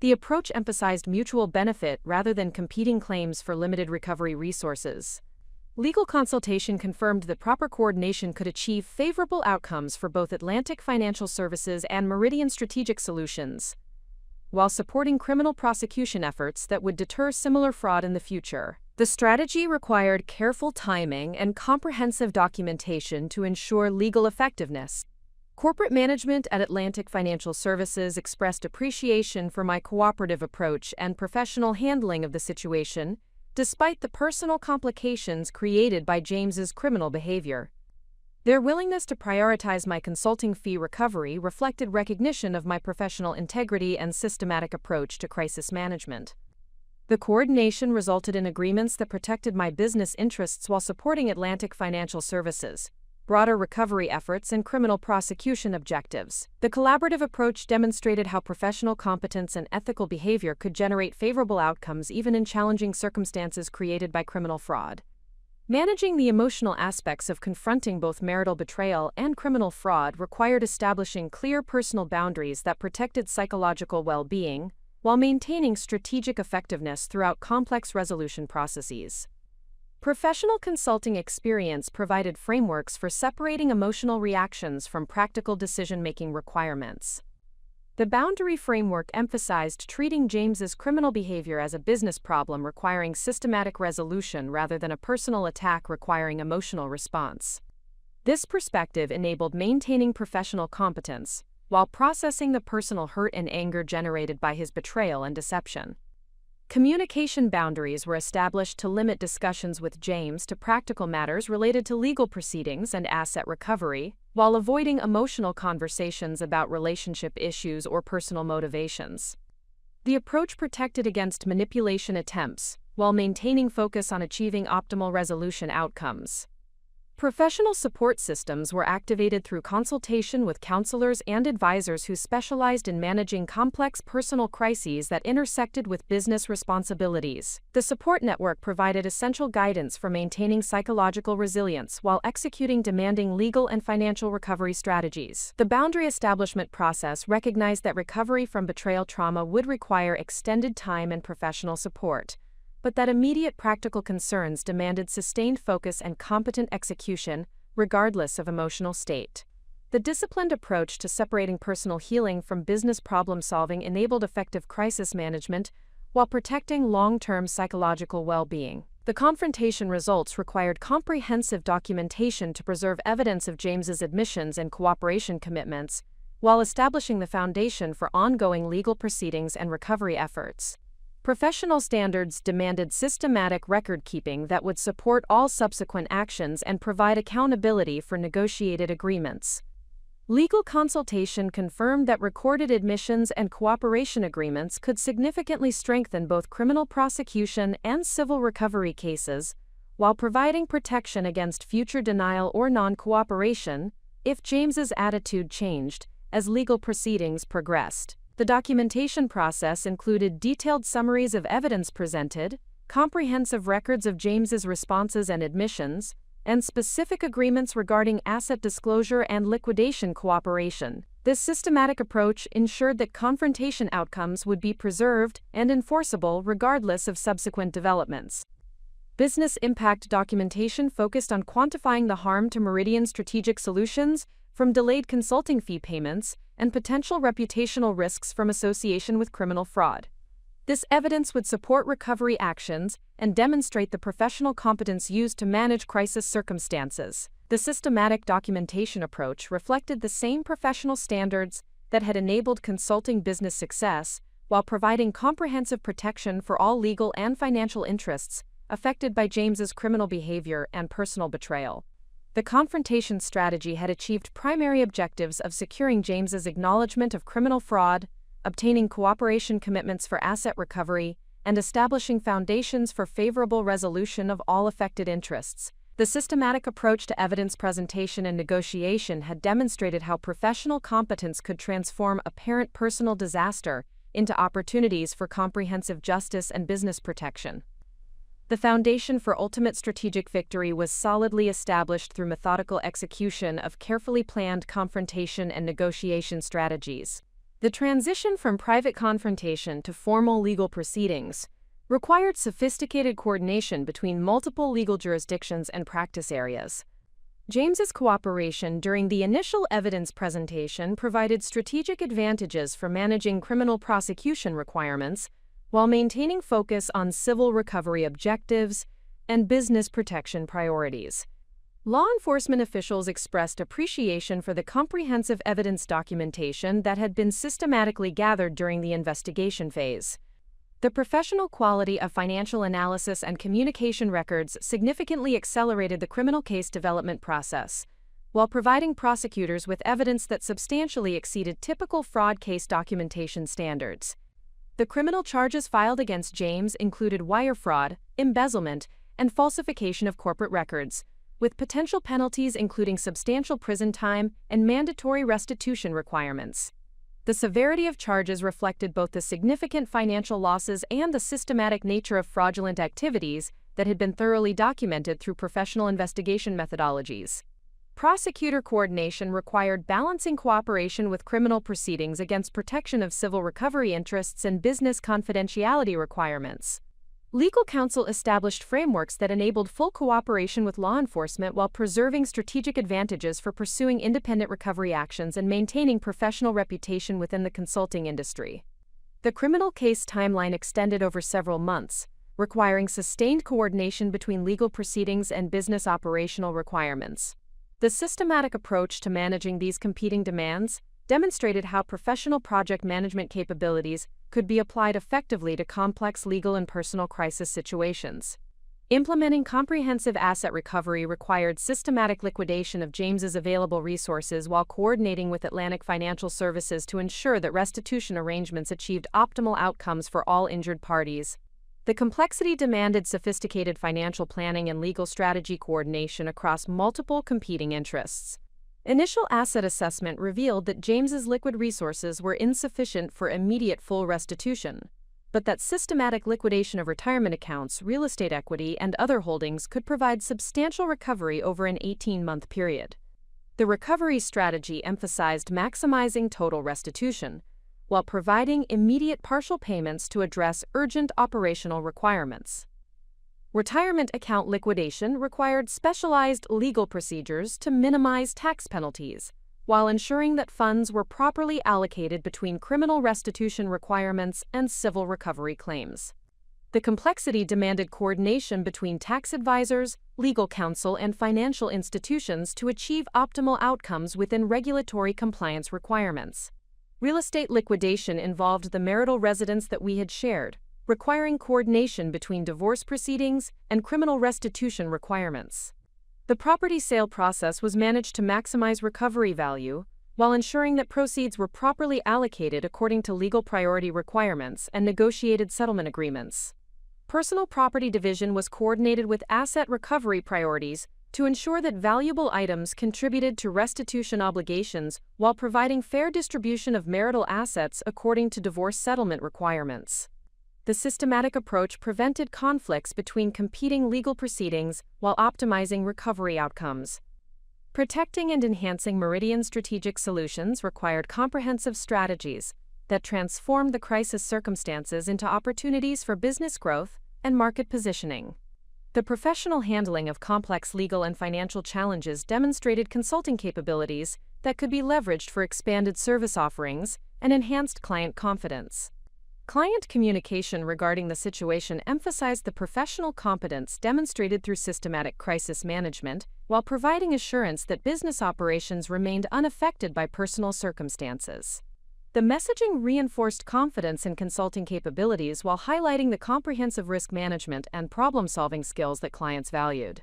The approach emphasized mutual benefit rather than competing claims for limited recovery resources. Legal consultation confirmed that proper coordination could achieve favorable outcomes for both Atlantic Financial Services and Meridian Strategic Solutions, while supporting criminal prosecution efforts that would deter similar fraud in the future. The strategy required careful timing and comprehensive documentation to ensure legal effectiveness. Corporate management at Atlantic Financial Services expressed appreciation for my cooperative approach and professional handling of the situation, despite the personal complications created by James's criminal behavior. Their willingness to prioritize my consulting fee recovery reflected recognition of my professional integrity and systematic approach to crisis management. The coordination resulted in agreements that protected my business interests while supporting Atlantic Financial Services' broader recovery efforts and criminal prosecution objectives. The collaborative approach demonstrated how professional competence and ethical behavior could generate favorable outcomes even in challenging circumstances created by criminal fraud. Managing the emotional aspects of confronting both marital betrayal and criminal fraud required establishing clear personal boundaries that protected psychological well-being, while maintaining strategic effectiveness throughout complex resolution processes. Professional consulting experience provided frameworks for separating emotional reactions from practical decision-making requirements. The boundary framework emphasized treating James's criminal behavior as a business problem requiring systematic resolution rather than a personal attack requiring emotional response. This perspective enabled maintaining professional competence, while processing the personal hurt and anger generated by his betrayal and deception. Communication boundaries were established to limit discussions with James to practical matters related to legal proceedings and asset recovery, while avoiding emotional conversations about relationship issues or personal motivations. The approach protected against manipulation attempts, while maintaining focus on achieving optimal resolution outcomes. Professional support systems were activated through consultation with counselors and advisors who specialized in managing complex personal crises that intersected with business responsibilities. The support network provided essential guidance for maintaining psychological resilience while executing demanding legal and financial recovery strategies. The boundary establishment process recognized that recovery from betrayal trauma would require extended time and professional support, but that immediate practical concerns demanded sustained focus and competent execution, regardless of emotional state. The disciplined approach to separating personal healing from business problem-solving enabled effective crisis management while protecting long-term psychological well-being. The confrontation results required comprehensive documentation to preserve evidence of James's admissions and cooperation commitments, while establishing the foundation for ongoing legal proceedings and recovery efforts. Professional standards demanded systematic record-keeping that would support all subsequent actions and provide accountability for negotiated agreements. Legal consultation confirmed that recorded admissions and cooperation agreements could significantly strengthen both criminal prosecution and civil recovery cases, while providing protection against future denial or non-cooperation if James's attitude changed as legal proceedings progressed. The documentation process included detailed summaries of evidence presented, comprehensive records of James's responses and admissions, and specific agreements regarding asset disclosure and liquidation cooperation. This systematic approach ensured that confrontation outcomes would be preserved and enforceable regardless of subsequent developments. Business impact documentation focused on quantifying the harm to Meridian Strategic Solutions from delayed consulting fee payments and potential reputational risks from association with criminal fraud. This evidence would support recovery actions and demonstrate the professional competence used to manage crisis circumstances. The systematic documentation approach reflected the same professional standards that had enabled consulting business success, while providing comprehensive protection for all legal and financial interests affected by James's criminal behavior and personal betrayal. The confrontation strategy had achieved primary objectives of securing James's acknowledgement of criminal fraud, obtaining cooperation commitments for asset recovery, and establishing foundations for favorable resolution of all affected interests. The systematic approach to evidence presentation and negotiation had demonstrated how professional competence could transform apparent personal disaster into opportunities for comprehensive justice and business protection. The foundation for ultimate strategic victory was solidly established through methodical execution of carefully planned confrontation and negotiation strategies. The transition from private confrontation to formal legal proceedings required sophisticated coordination between multiple legal jurisdictions and practice areas. James's cooperation during the initial evidence presentation provided strategic advantages for managing criminal prosecution requirements while maintaining focus on civil recovery objectives and business protection priorities. Law enforcement officials expressed appreciation for the comprehensive evidence documentation that had been systematically gathered during the investigation phase. The professional quality of financial analysis and communication records significantly accelerated the criminal case development process, while providing prosecutors with evidence that substantially exceeded typical fraud case documentation standards. The criminal charges filed against James included wire fraud, embezzlement, and falsification of corporate records, with potential penalties including substantial prison time and mandatory restitution requirements. The severity of charges reflected both the significant financial losses and the systematic nature of fraudulent activities that had been thoroughly documented through professional investigation methodologies. Prosecutor coordination required balancing cooperation with criminal proceedings against protection of civil recovery interests and business confidentiality requirements. Legal counsel established frameworks that enabled full cooperation with law enforcement while preserving strategic advantages for pursuing independent recovery actions and maintaining professional reputation within the consulting industry. The criminal case timeline extended over several months, requiring sustained coordination between legal proceedings and business operational requirements. The systematic approach to managing these competing demands demonstrated how professional project management capabilities could be applied effectively to complex legal and personal crisis situations. Implementing comprehensive asset recovery required systematic liquidation of James's available resources while coordinating with Atlantic Financial Services to ensure that restitution arrangements achieved optimal outcomes for all injured parties. The complexity demanded sophisticated financial planning and legal strategy coordination across multiple competing interests. Initial asset assessment revealed that James's liquid resources were insufficient for immediate full restitution, but that systematic liquidation of retirement accounts, real estate equity, and other holdings could provide substantial recovery over an 18-month period. The recovery strategy emphasized maximizing total restitution, while providing immediate partial payments to address urgent operational requirements. Retirement account liquidation required specialized legal procedures to minimize tax penalties, while ensuring that funds were properly allocated between criminal restitution requirements and civil recovery claims. The complexity demanded coordination between tax advisors, legal counsel, and financial institutions to achieve optimal outcomes within regulatory compliance requirements. Real estate liquidation involved the marital residence that we had shared, requiring coordination between divorce proceedings and criminal restitution requirements. The property sale process was managed to maximize recovery value, while ensuring that proceeds were properly allocated according to legal priority requirements and negotiated settlement agreements. Personal property division was coordinated with asset recovery priorities to ensure that valuable items contributed to restitution obligations while providing fair distribution of marital assets according to divorce settlement requirements. The systematic approach prevented conflicts between competing legal proceedings while optimizing recovery outcomes. Protecting and enhancing Meridian strategic solutions required comprehensive strategies that transformed the crisis circumstances into opportunities for business growth and market positioning. The professional handling of complex legal and financial challenges demonstrated consulting capabilities that could be leveraged for expanded service offerings and enhanced client confidence. Client communication regarding the situation emphasized the professional competence demonstrated through systematic crisis management while providing assurance that business operations remained unaffected by personal circumstances. The messaging reinforced confidence in consulting capabilities while highlighting the comprehensive risk management and problem-solving skills that clients valued.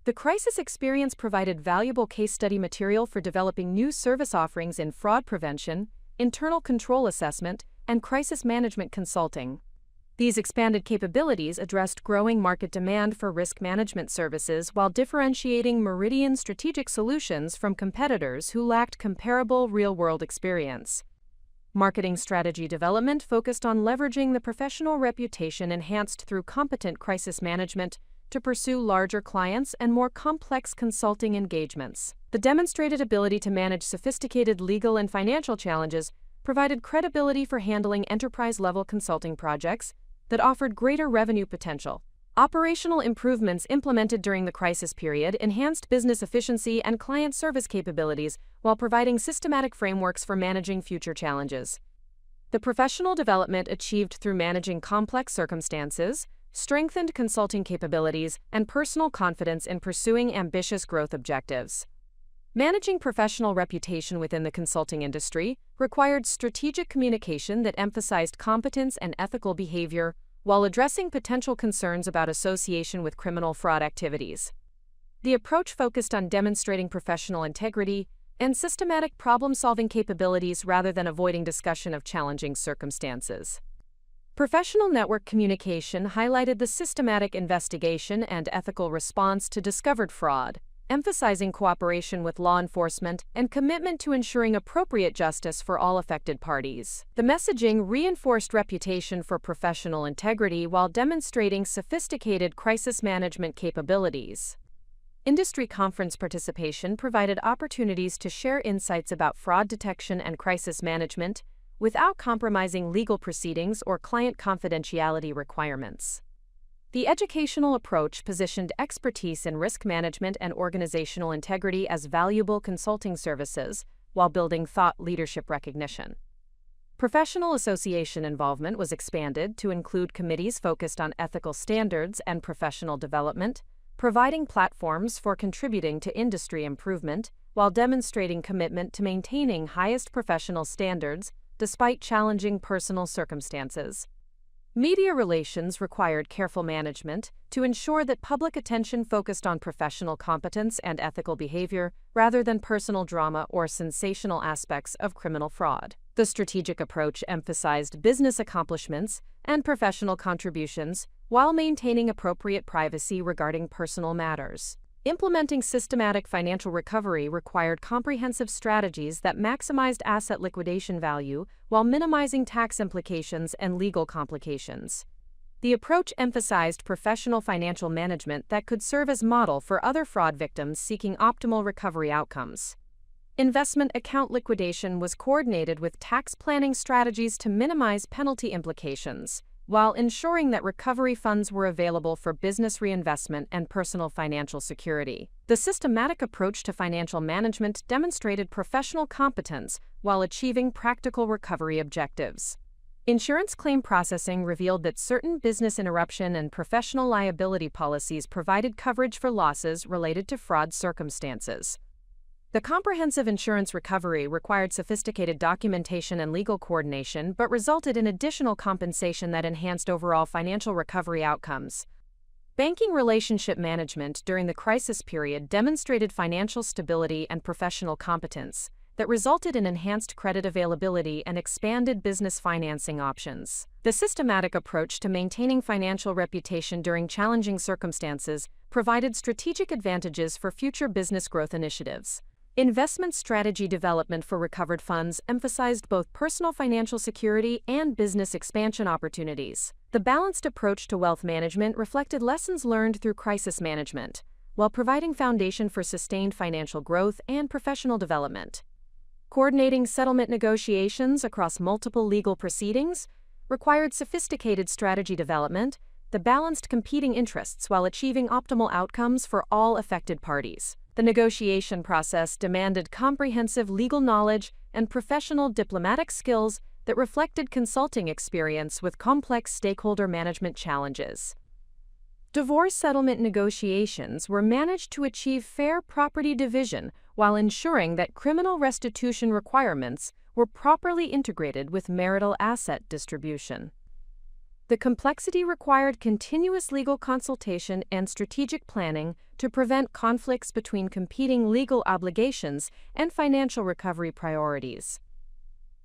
The crisis experience provided valuable case study material for developing new service offerings in fraud prevention, internal control assessment, and crisis management consulting. These expanded capabilities addressed growing market demand for risk management services while differentiating Meridian strategic solutions from competitors who lacked comparable real-world experience. Marketing strategy development focused on leveraging the professional reputation enhanced through competent crisis management to pursue larger clients and more complex consulting engagements. The demonstrated ability to manage sophisticated legal and financial challenges provided credibility for handling enterprise-level consulting projects that offered greater revenue potential. Operational improvements implemented during the crisis period enhanced business efficiency and client service capabilities while providing systematic frameworks for managing future challenges. The professional development achieved through managing complex circumstances strengthened consulting capabilities and personal confidence in pursuing ambitious growth objectives. Managing professional reputation within the consulting industry required strategic communication that emphasized competence and ethical behavior while addressing potential concerns about association with criminal fraud activities. The approach focused on demonstrating professional integrity and systematic problem-solving capabilities rather than avoiding discussion of challenging circumstances. Professional network communication highlighted the systematic investigation and ethical response to discovered fraud, emphasizing cooperation with law enforcement and commitment to ensuring appropriate justice for all affected parties. The messaging reinforced reputation for professional integrity while demonstrating sophisticated crisis management capabilities. Industry conference participation provided opportunities to share insights about fraud detection and crisis management without compromising legal proceedings or client confidentiality requirements. The educational approach positioned expertise in risk management and organizational integrity as valuable consulting services while building thought leadership recognition. Professional association involvement was expanded to include committees focused on ethical standards and professional development, providing platforms for contributing to industry improvement while demonstrating commitment to maintaining highest professional standards despite challenging personal circumstances. Media relations required careful management to ensure that public attention focused on professional competence and ethical behavior rather than personal drama or sensational aspects of criminal fraud. The strategic approach emphasized business accomplishments and professional contributions while maintaining appropriate privacy regarding personal matters. Implementing systematic financial recovery required comprehensive strategies that maximized asset liquidation value while minimizing tax implications and legal complications. The approach emphasized professional financial management that could serve as model for other fraud victims seeking optimal recovery outcomes. Investment account liquidation was coordinated with tax planning strategies to minimize penalty implications, while ensuring that recovery funds were available for business reinvestment and personal financial security. The systematic approach to financial management demonstrated professional competence while achieving practical recovery objectives. Insurance claim processing revealed that certain business interruption and professional liability policies provided coverage for losses related to fraud circumstances. The comprehensive insurance recovery required sophisticated documentation and legal coordination but resulted in additional compensation that enhanced overall financial recovery outcomes. Banking relationship management during the crisis period demonstrated financial stability and professional competence that resulted in enhanced credit availability and expanded business financing options. The systematic approach to maintaining financial reputation during challenging circumstances provided strategic advantages for future business growth initiatives. Investment strategy development for recovered funds emphasized both personal financial security and business expansion opportunities. The balanced approach to wealth management reflected lessons learned through crisis management, while providing foundation for sustained financial growth and professional development. Coordinating settlement negotiations across multiple legal proceedings required sophisticated strategy development that balanced competing interests while achieving optimal outcomes for all affected parties. The negotiation process demanded comprehensive legal knowledge and professional diplomatic skills that reflected consulting experience with complex stakeholder management challenges. Divorce settlement negotiations were managed to achieve fair property division while ensuring that criminal restitution requirements were properly integrated with marital asset distribution. The complexity required continuous legal consultation and strategic planning to prevent conflicts between competing legal obligations and financial recovery priorities.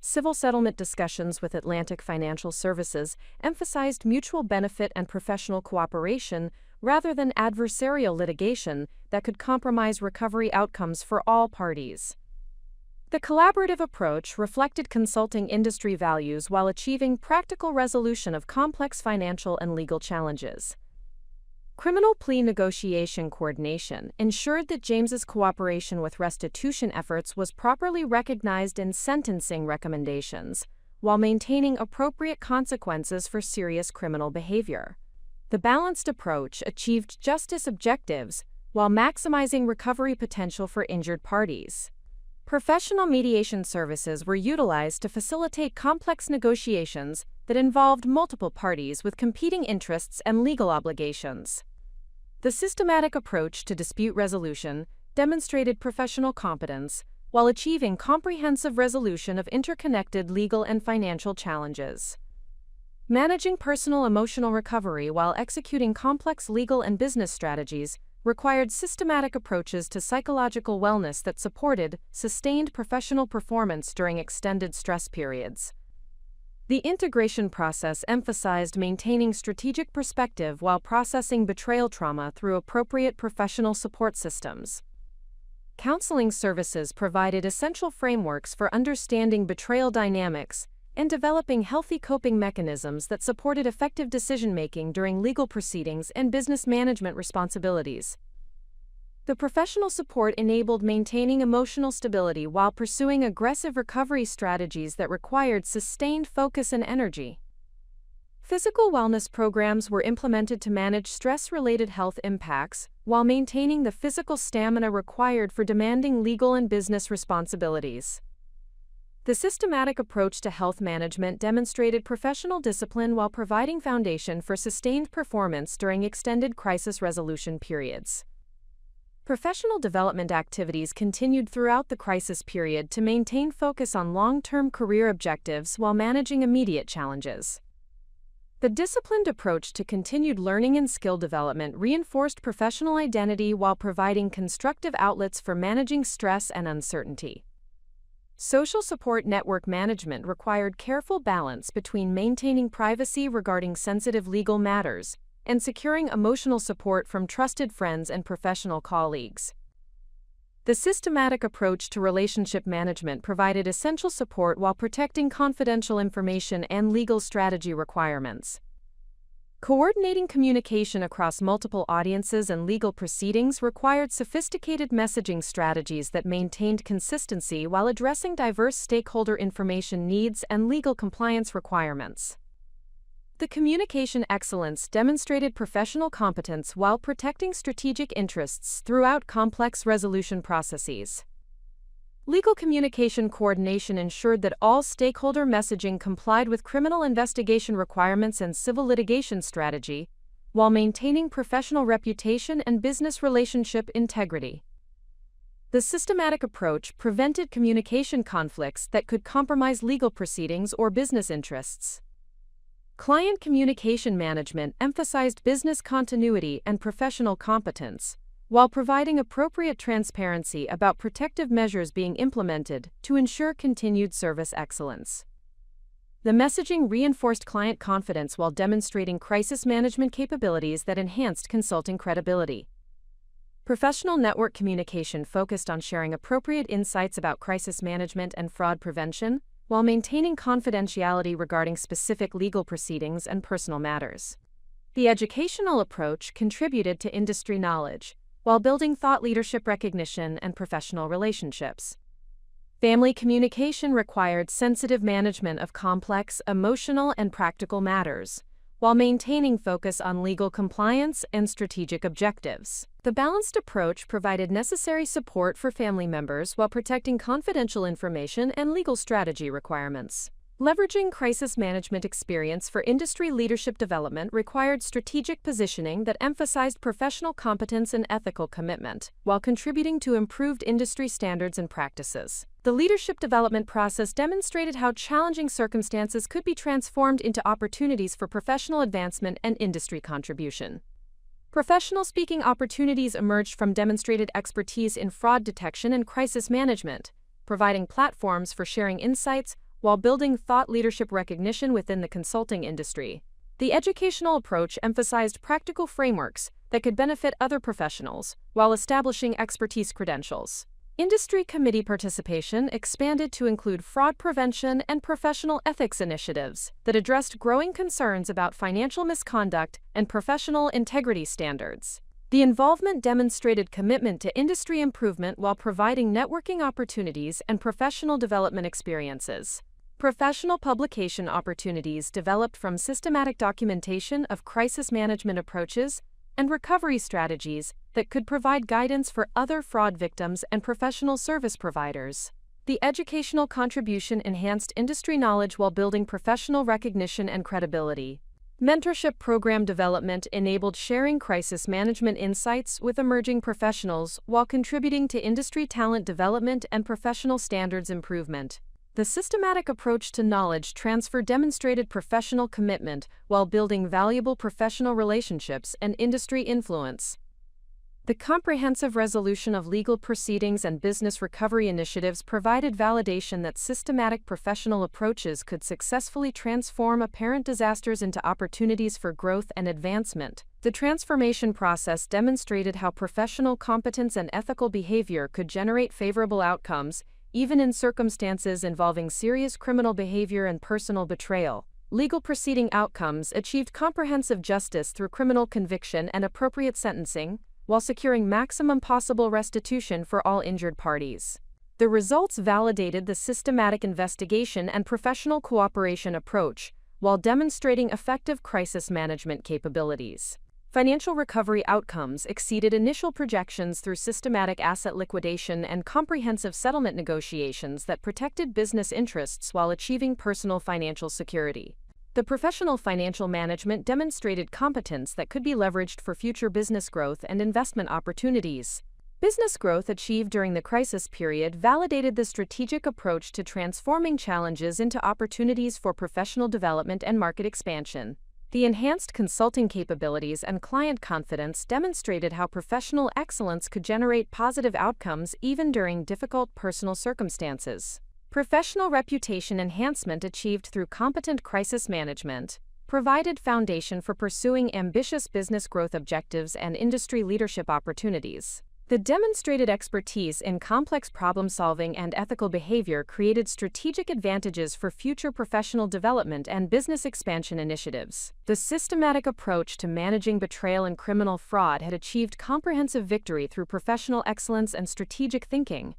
Civil settlement discussions with Atlantic Financial Services emphasized mutual benefit and professional cooperation rather than adversarial litigation that could compromise recovery outcomes for all parties. The collaborative approach reflected consulting industry values while achieving practical resolution of complex financial and legal challenges. Criminal plea negotiation coordination ensured that James's cooperation with restitution efforts was properly recognized in sentencing recommendations, while maintaining appropriate consequences for serious criminal behavior. The balanced approach achieved justice objectives while maximizing recovery potential for injured parties. Professional mediation services were utilized to facilitate complex negotiations that involved multiple parties with competing interests and legal obligations. The systematic approach to dispute resolution demonstrated professional competence while achieving comprehensive resolution of interconnected legal and financial challenges. Managing personal emotional recovery while executing complex legal and business strategies required systematic approaches to psychological wellness that supported sustained professional performance during extended stress periods. The integration process emphasized maintaining strategic perspective while processing betrayal trauma through appropriate professional support systems. Counseling services provided essential frameworks for understanding betrayal dynamics and developing healthy coping mechanisms that supported effective decision-making during legal proceedings and business management responsibilities. The professional support enabled maintaining emotional stability while pursuing aggressive recovery strategies that required sustained focus and energy. Physical wellness programs were implemented to manage stress-related health impacts while maintaining the physical stamina required for demanding legal and business responsibilities. The systematic approach to health management demonstrated professional discipline while providing foundation for sustained performance during extended crisis resolution periods. Professional development activities continued throughout the crisis period to maintain focus on long-term career objectives while managing immediate challenges. The disciplined approach to continued learning and skill development reinforced professional identity while providing constructive outlets for managing stress and uncertainty. Social support network management required careful balance between maintaining privacy regarding sensitive legal matters and securing emotional support from trusted friends and professional colleagues. The systematic approach to relationship management provided essential support while protecting confidential information and legal strategy requirements. Coordinating communication across multiple audiences and legal proceedings required sophisticated messaging strategies that maintained consistency while addressing diverse stakeholder information needs and legal compliance requirements. The communication excellence demonstrated professional competence while protecting strategic interests throughout complex resolution processes. Legal communication coordination ensured that all stakeholder messaging complied with criminal investigation requirements and civil litigation strategy, while maintaining professional reputation and business relationship integrity. The systematic approach prevented communication conflicts that could compromise legal proceedings or business interests. Client communication management emphasized business continuity and professional competence, while providing appropriate transparency about protective measures being implemented to ensure continued service excellence. The messaging reinforced client confidence while demonstrating crisis management capabilities that enhanced consulting credibility. Professional network communication focused on sharing appropriate insights about crisis management and fraud prevention, while maintaining confidentiality regarding specific legal proceedings and personal matters. The educational approach contributed to industry knowledge, while building thought leadership recognition and professional relationships. Family communication required sensitive management of complex, emotional, and practical matters, while maintaining focus on legal compliance and strategic objectives. The balanced approach provided necessary support for family members while protecting confidential information and legal strategy requirements. Leveraging crisis management experience for industry leadership development required strategic positioning that emphasized professional competence and ethical commitment, while contributing to improved industry standards and practices. The leadership development process demonstrated how challenging circumstances could be transformed into opportunities for professional advancement and industry contribution. Professional speaking opportunities emerged from demonstrated expertise in fraud detection and crisis management, providing platforms for sharing insights while building thought leadership recognition within the consulting industry. The educational approach emphasized practical frameworks that could benefit other professionals while establishing expertise credentials. Industry committee participation expanded to include fraud prevention and professional ethics initiatives that addressed growing concerns about financial misconduct and professional integrity standards. The involvement demonstrated commitment to industry improvement while providing networking opportunities and professional development experiences. Professional publication opportunities developed from systematic documentation of crisis management approaches and recovery strategies that could provide guidance for other fraud victims and professional service providers. The educational contribution enhanced industry knowledge while building professional recognition and credibility. Mentorship program development enabled sharing crisis management insights with emerging professionals while contributing to industry talent development and professional standards improvement. The systematic approach to knowledge transfer demonstrated professional commitment while building valuable professional relationships and industry influence. The comprehensive resolution of legal proceedings and business recovery initiatives provided validation that systematic professional approaches could successfully transform apparent disasters into opportunities for growth and advancement. The transformation process demonstrated how professional competence and ethical behavior could generate favorable outcomes, even in circumstances involving serious criminal behavior and personal betrayal. Legal proceeding outcomes achieved comprehensive justice through criminal conviction and appropriate sentencing, while securing maximum possible restitution for all injured parties. The results validated the systematic investigation and professional cooperation approach, while demonstrating effective crisis management capabilities. Financial recovery outcomes exceeded initial projections through systematic asset liquidation and comprehensive settlement negotiations that protected business interests while achieving personal financial security. The professional financial management demonstrated competence that could be leveraged for future business growth and investment opportunities. Business growth achieved during the crisis period validated the strategic approach to transforming challenges into opportunities for professional development and market expansion. The enhanced consulting capabilities and client confidence demonstrated how professional excellence could generate positive outcomes even during difficult personal circumstances. Professional reputation enhancement achieved through competent crisis management provided foundation for pursuing ambitious business growth objectives and industry leadership opportunities. The demonstrated expertise in complex problem-solving and ethical behavior created strategic advantages for future professional development and business expansion initiatives. The systematic approach to managing betrayal and criminal fraud had achieved comprehensive victory through professional excellence and strategic thinking,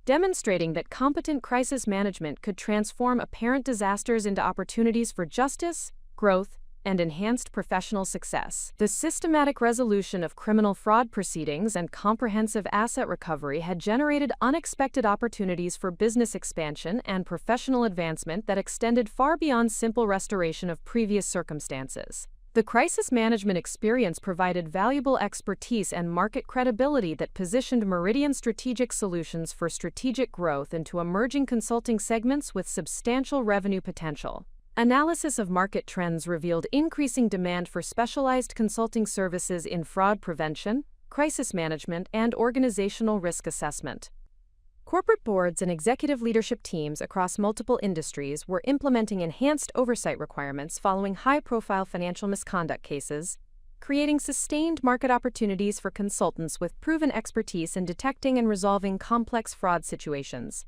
demonstrating that competent crisis management could transform apparent disasters into opportunities for justice, growth, and enhanced professional success. The systematic resolution of criminal fraud proceedings and comprehensive asset recovery had generated unexpected opportunities for business expansion and professional advancement that extended far beyond simple restoration of previous circumstances. The crisis management experience provided valuable expertise and market credibility that positioned Meridian Strategic Solutions for strategic growth into emerging consulting segments with substantial revenue potential. Analysis of market trends revealed increasing demand for specialized consulting services in fraud prevention, crisis management, and organizational risk assessment. Corporate boards and executive leadership teams across multiple industries were implementing enhanced oversight requirements following high-profile financial misconduct cases, creating sustained market opportunities for consultants with proven expertise in detecting and resolving complex fraud situations.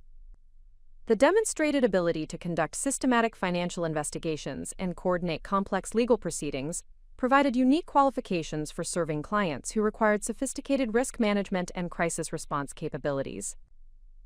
The demonstrated ability to conduct systematic financial investigations and coordinate complex legal proceedings provided unique qualifications for serving clients who required sophisticated risk management and crisis response capabilities.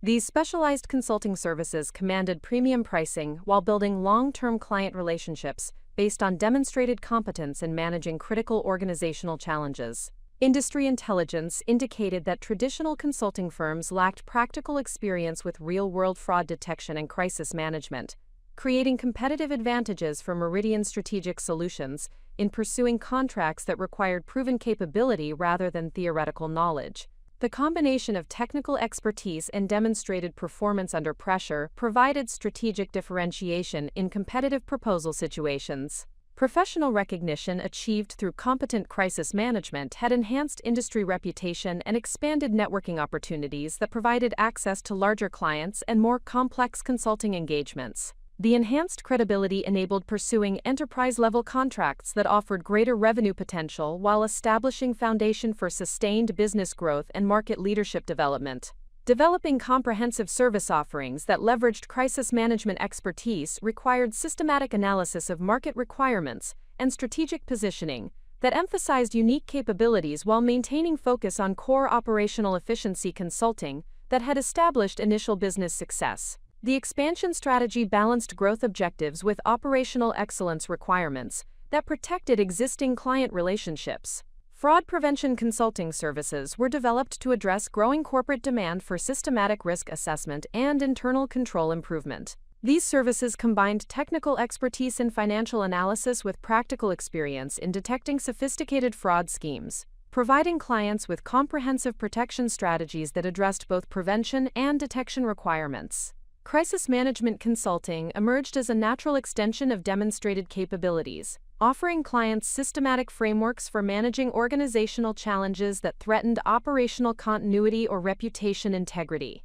These specialized consulting services commanded premium pricing while building long-term client relationships based on demonstrated competence in managing critical organizational challenges. Industry intelligence indicated that traditional consulting firms lacked practical experience with real-world fraud detection and crisis management, creating competitive advantages for Meridian Strategic Solutions in pursuing contracts that required proven capability rather than theoretical knowledge. The combination of technical expertise and demonstrated performance under pressure provided strategic differentiation in competitive proposal situations. Professional recognition achieved through competent crisis management had enhanced industry reputation and expanded networking opportunities that provided access to larger clients and more complex consulting engagements. The enhanced credibility enabled pursuing enterprise-level contracts that offered greater revenue potential while establishing foundation for sustained business growth and market leadership development. Developing comprehensive service offerings that leveraged crisis management expertise required systematic analysis of market requirements and strategic positioning that emphasized unique capabilities while maintaining focus on core operational efficiency consulting that had established initial business success. The expansion strategy balanced growth objectives with operational excellence requirements that protected existing client relationships. Fraud prevention consulting services were developed to address growing corporate demand for systematic risk assessment and internal control improvement. These services combined technical expertise in financial analysis with practical experience in detecting sophisticated fraud schemes, providing clients with comprehensive protection strategies that addressed both prevention and detection requirements. Crisis management consulting emerged as a natural extension of demonstrated capabilities, offering clients systematic frameworks for managing organizational challenges that threatened operational continuity or reputation integrity.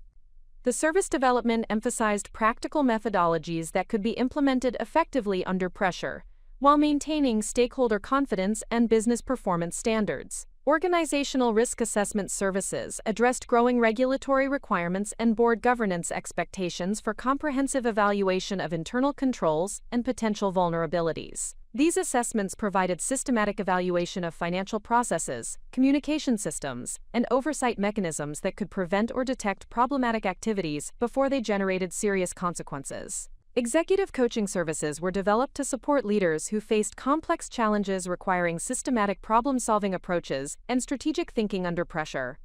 The service development emphasized practical methodologies that could be implemented effectively under pressure, while maintaining stakeholder confidence and business performance standards. Organizational risk assessment services addressed growing regulatory requirements and board governance expectations for comprehensive evaluation of internal controls and potential vulnerabilities. These assessments provided systematic evaluation of financial processes, communication systems, and oversight mechanisms that could prevent or detect problematic activities before they generated serious consequences. Executive coaching services were developed to support leaders who faced complex challenges requiring systematic problem-solving approaches and strategic thinking under pressure.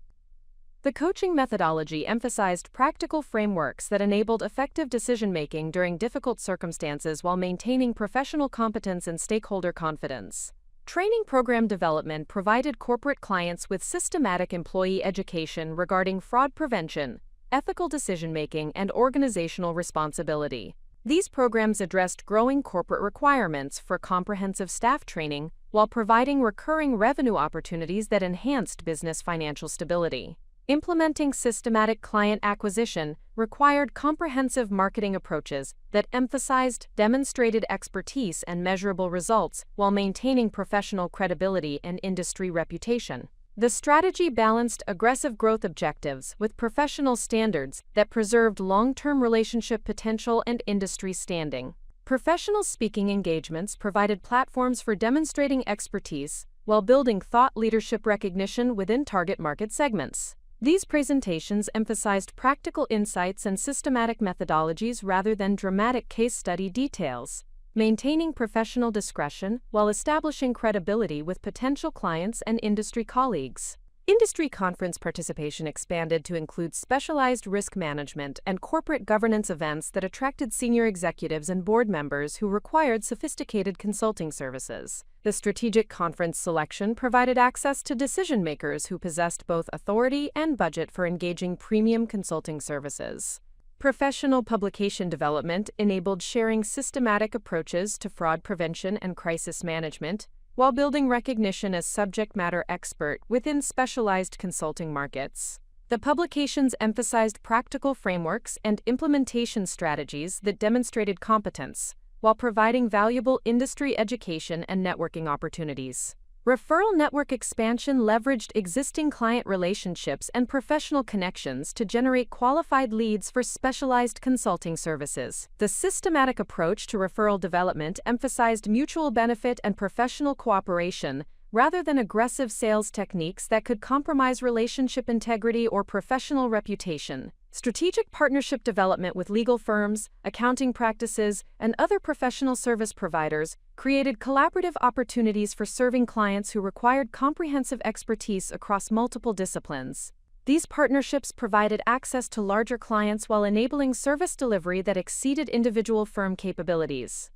The coaching methodology emphasized practical frameworks that enabled effective decision-making during difficult circumstances while maintaining professional competence and stakeholder confidence. Training program development provided corporate clients with systematic employee education regarding fraud prevention, ethical decision-making, and organizational responsibility. These programs addressed growing corporate requirements for comprehensive staff training while providing recurring revenue opportunities that enhanced business financial stability. Implementing systematic client acquisition required comprehensive marketing approaches that emphasized demonstrated expertise and measurable results while maintaining professional credibility and industry reputation. The strategy balanced aggressive growth objectives with professional standards that preserved long-term relationship potential and industry standing. Professional speaking engagements provided platforms for demonstrating expertise while building thought leadership recognition within target market segments. These presentations emphasized practical insights and systematic methodologies rather than dramatic case study details, maintaining professional discretion while establishing credibility with potential clients and industry colleagues. Industry conference participation expanded to include specialized risk management and corporate governance events that attracted senior executives and board members who required sophisticated consulting services. The strategic conference selection provided access to decision-makers who possessed both authority and budget for engaging premium consulting services. Professional publication development enabled sharing systematic approaches to fraud prevention and crisis management, while building recognition as subject matter expert within specialized consulting markets. The publications emphasized practical frameworks and implementation strategies that demonstrated competence, while providing valuable industry education and networking opportunities. Referral network expansion leveraged existing client relationships and professional connections to generate qualified leads for specialized consulting services. The systematic approach to referral development emphasized mutual benefit and professional cooperation, rather than aggressive sales techniques that could compromise relationship integrity or professional reputation. Strategic partnership development with legal firms, accounting practices, and other professional service providers created collaborative opportunities for serving clients who required comprehensive expertise across multiple disciplines. These partnerships provided access to larger clients while enabling service delivery that exceeded individual firm capabilities.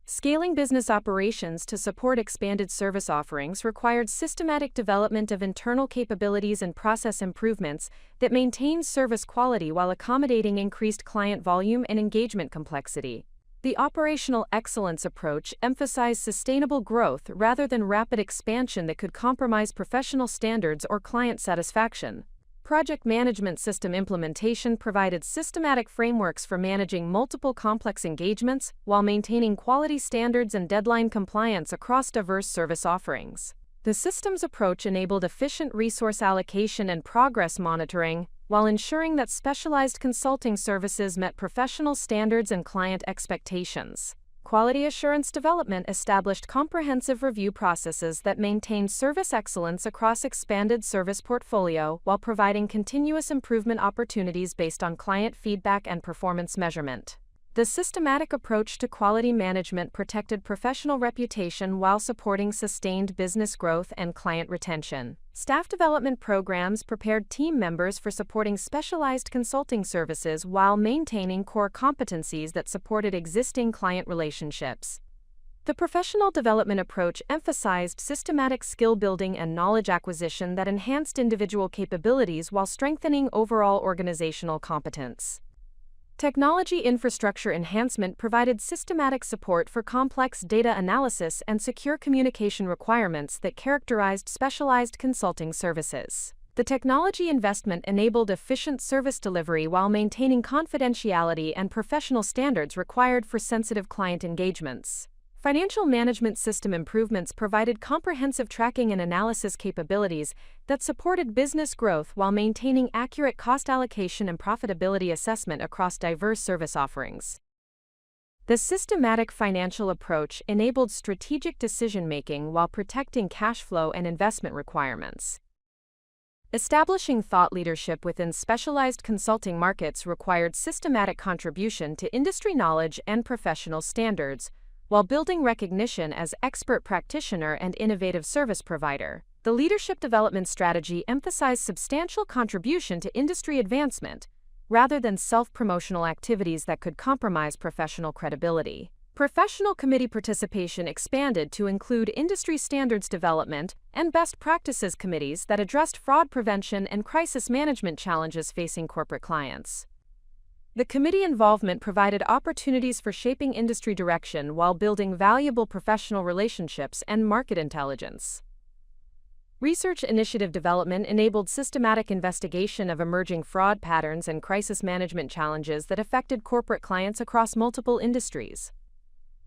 Scaling business operations to support expanded service offerings required systematic development of internal capabilities and process improvements that maintained service quality while accommodating increased client volume and engagement complexity. The operational excellence approach emphasized sustainable growth rather than rapid expansion that could compromise professional standards or client satisfaction. Project management system implementation provided systematic frameworks for managing multiple complex engagements while maintaining quality standards and deadline compliance across diverse service offerings. The systems approach enabled efficient resource allocation and progress monitoring, while ensuring that specialized consulting services met professional standards and client expectations. Quality assurance development established comprehensive review processes that maintained service excellence across expanded service portfolio while providing continuous improvement opportunities based on client feedback and performance measurement. The systematic approach to quality management protected professional reputation while supporting sustained business growth and client retention. Staff development programs prepared team members for supporting specialized consulting services while maintaining core competencies that supported existing client relationships. The professional development approach emphasized systematic skill building and knowledge acquisition that enhanced individual capabilities while strengthening overall organizational competence. Technology infrastructure enhancement provided systematic support for complex data analysis and secure communication requirements that characterized specialized consulting services. The technology investment enabled efficient service delivery while maintaining confidentiality and professional standards required for sensitive client engagements. Financial management system improvements provided comprehensive tracking and analysis capabilities that supported business growth while maintaining accurate cost allocation and profitability assessment across diverse service offerings. The systematic financial approach enabled strategic decision-making while protecting cash flow and investment requirements. Establishing thought leadership within specialized consulting markets required systematic contribution to industry knowledge and professional standards, while building recognition as expert practitioner and innovative service provider. The leadership development strategy emphasized substantial contribution to industry advancement, rather than self-promotional activities that could compromise professional credibility. Professional committee participation expanded to include industry standards development and best practices committees that addressed fraud prevention and crisis management challenges facing corporate clients. The committee involvement provided opportunities for shaping industry direction while building valuable professional relationships and market intelligence. Research initiative development enabled systematic investigation of emerging fraud patterns and crisis management challenges that affected corporate clients across multiple industries.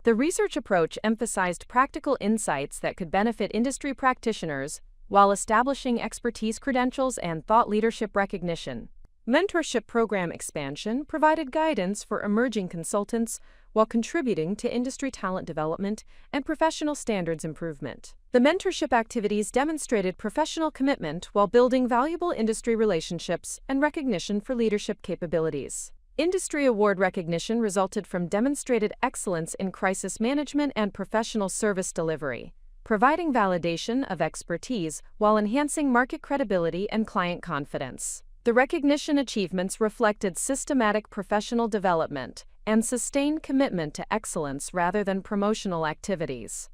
The research approach emphasized practical insights that could benefit industry practitioners while establishing expertise credentials and thought leadership recognition. Mentorship program expansion provided guidance for emerging consultants while contributing to industry talent development and professional standards improvement. The mentorship activities demonstrated professional commitment while building valuable industry relationships and recognition for leadership capabilities. Industry award recognition resulted from demonstrated excellence in crisis management and professional service delivery, providing validation of expertise while enhancing market credibility and client confidence. The recognition achievements reflected systematic professional development and sustained commitment to excellence rather than promotional activities.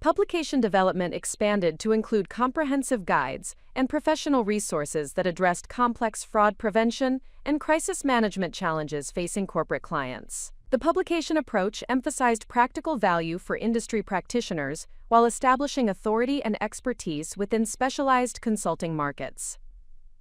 Publication development expanded to include comprehensive guides and professional resources that addressed complex fraud prevention and crisis management challenges facing corporate clients. The publication approach emphasized practical value for industry practitioners while establishing authority and expertise within specialized consulting markets.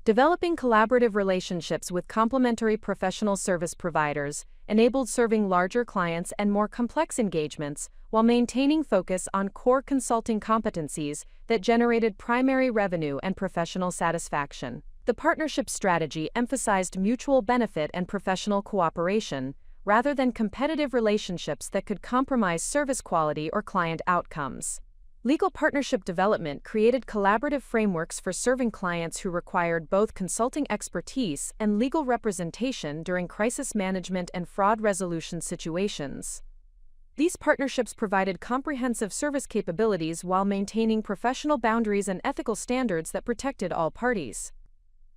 Developing collaborative relationships with complementary professional service providers enabled serving larger clients and more complex engagements while maintaining focus on core consulting competencies that generated primary revenue and professional satisfaction. The partnership strategy emphasized mutual benefit and professional cooperation, rather than competitive relationships that could compromise service quality or client outcomes. Legal partnership development created collaborative frameworks for serving clients who required both consulting expertise and legal representation during crisis management and fraud resolution situations. These partnerships provided comprehensive service capabilities while maintaining professional boundaries and ethical standards that protected all parties.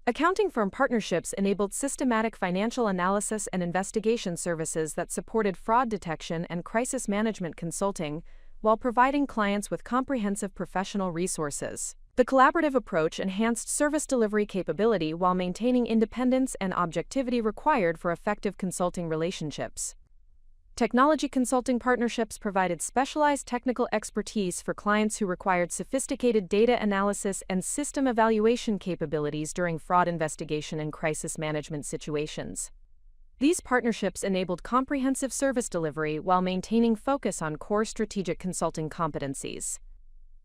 Accounting firm partnerships enabled systematic financial analysis and investigation services that supported fraud detection and crisis management consulting, while providing clients with comprehensive professional resources. The collaborative approach enhanced service delivery capability while maintaining independence and objectivity required for effective consulting relationships. Technology consulting partnerships provided specialized technical expertise for clients who required sophisticated data analysis and system evaluation capabilities during fraud investigation and crisis management situations. These partnerships enabled comprehensive service delivery while maintaining focus on core strategic consulting competencies.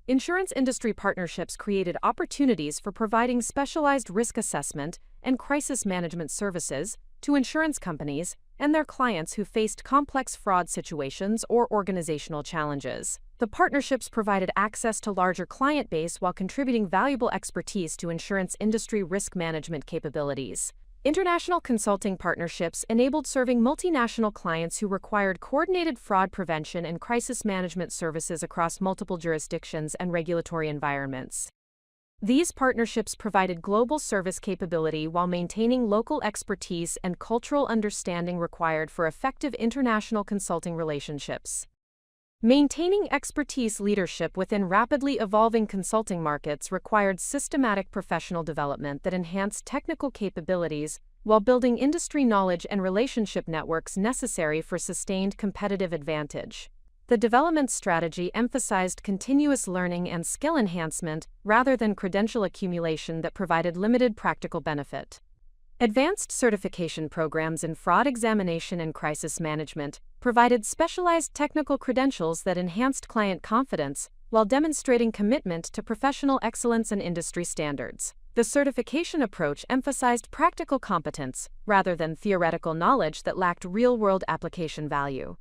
Insurance industry partnerships created opportunities for providing specialized risk assessment and crisis management services to insurance companies and their clients who faced complex fraud situations or organizational challenges. The partnerships provided access to larger client base while contributing valuable expertise to insurance industry risk management capabilities. International consulting partnerships enabled serving multinational clients who required coordinated fraud prevention and crisis management services across multiple jurisdictions and regulatory environments. These partnerships provided global service capability while maintaining local expertise and cultural understanding required for effective international consulting relationships. Maintaining expertise leadership within rapidly evolving consulting markets required systematic professional development that enhanced technical capabilities while building industry knowledge and relationship networks necessary for sustained competitive advantage. The development strategy emphasized continuous learning and skill enhancement rather than credential accumulation that provided limited practical benefit. Advanced certification programs in fraud examination and crisis management provided specialized technical credentials that enhanced client confidence while demonstrating commitment to professional excellence and industry standards. The certification approach emphasized practical competence rather than theoretical knowledge that lacked real-world application value.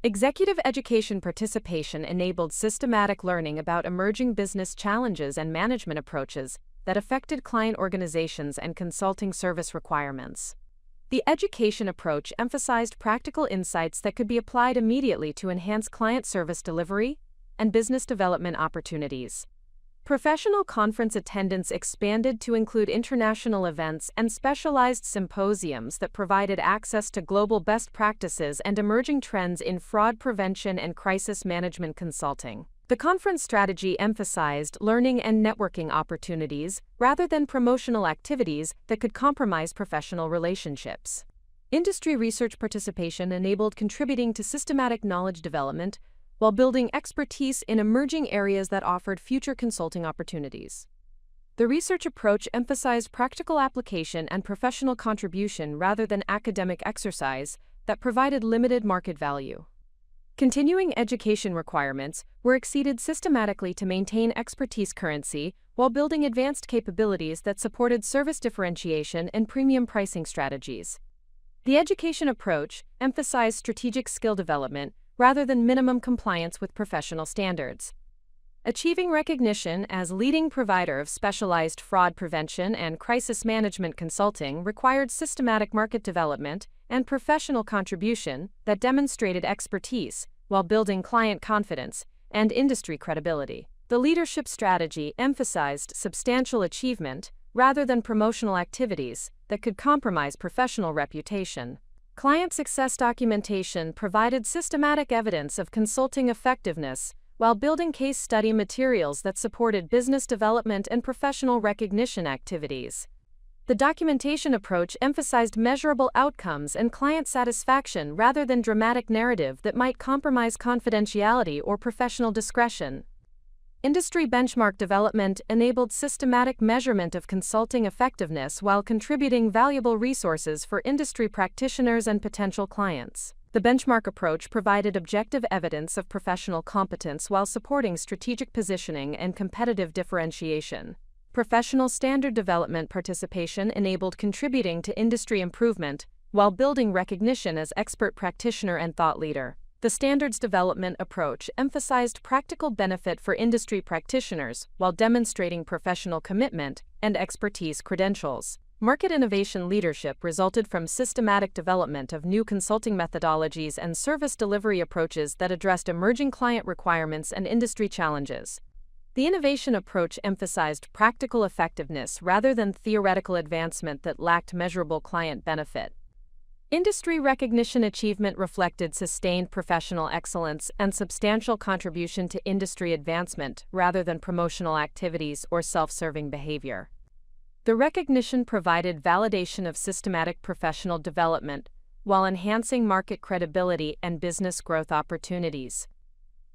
Executive education participation enabled systematic learning about emerging business challenges and management approaches that affected client organizations and consulting service requirements. The education approach emphasized practical insights that could be applied immediately to enhance client service delivery and business development opportunities. Professional conference attendance expanded to include international events and specialized symposiums that provided access to global best practices and emerging trends in fraud prevention and crisis management consulting. The conference strategy emphasized learning and networking opportunities rather than promotional activities that could compromise professional relationships. Industry research participation enabled contributing to systematic knowledge development while building expertise in emerging areas that offered future consulting opportunities. The research approach emphasized practical application and professional contribution rather than academic exercise that provided limited market value. Continuing education requirements were exceeded systematically to maintain expertise currency while building advanced capabilities that supported service differentiation and premium pricing strategies. The education approach emphasized strategic skill development rather than minimum compliance with professional standards. Achieving recognition as leading provider of specialized fraud prevention and crisis management consulting required systematic market development and professional contribution that demonstrated expertise while building client confidence and industry credibility. The leadership strategy emphasized substantial achievement rather than promotional activities that could compromise professional reputation. Client success documentation provided systematic evidence of consulting effectiveness while building case study materials that supported business development and professional recognition activities. The documentation approach emphasized measurable outcomes and client satisfaction rather than dramatic narrative that might compromise confidentiality or professional discretion. Industry benchmark development enabled systematic measurement of consulting effectiveness while contributing valuable resources for industry practitioners and potential clients. The benchmark approach provided objective evidence of professional competence while supporting strategic positioning and competitive differentiation. Professional standard development participation enabled contributing to industry improvement while building recognition as expert practitioner and thought leader. The standards development approach emphasized practical benefit for industry practitioners while demonstrating professional commitment and expertise credentials. Market innovation leadership resulted from systematic development of new consulting methodologies and service delivery approaches that addressed emerging client requirements and industry challenges. The innovation approach emphasized practical effectiveness rather than theoretical advancement that lacked measurable client benefit. Industry recognition achievement reflected sustained professional excellence and substantial contribution to industry advancement rather than promotional activities or self-serving behavior. The recognition provided validation of systematic professional development while enhancing market credibility and business growth opportunities.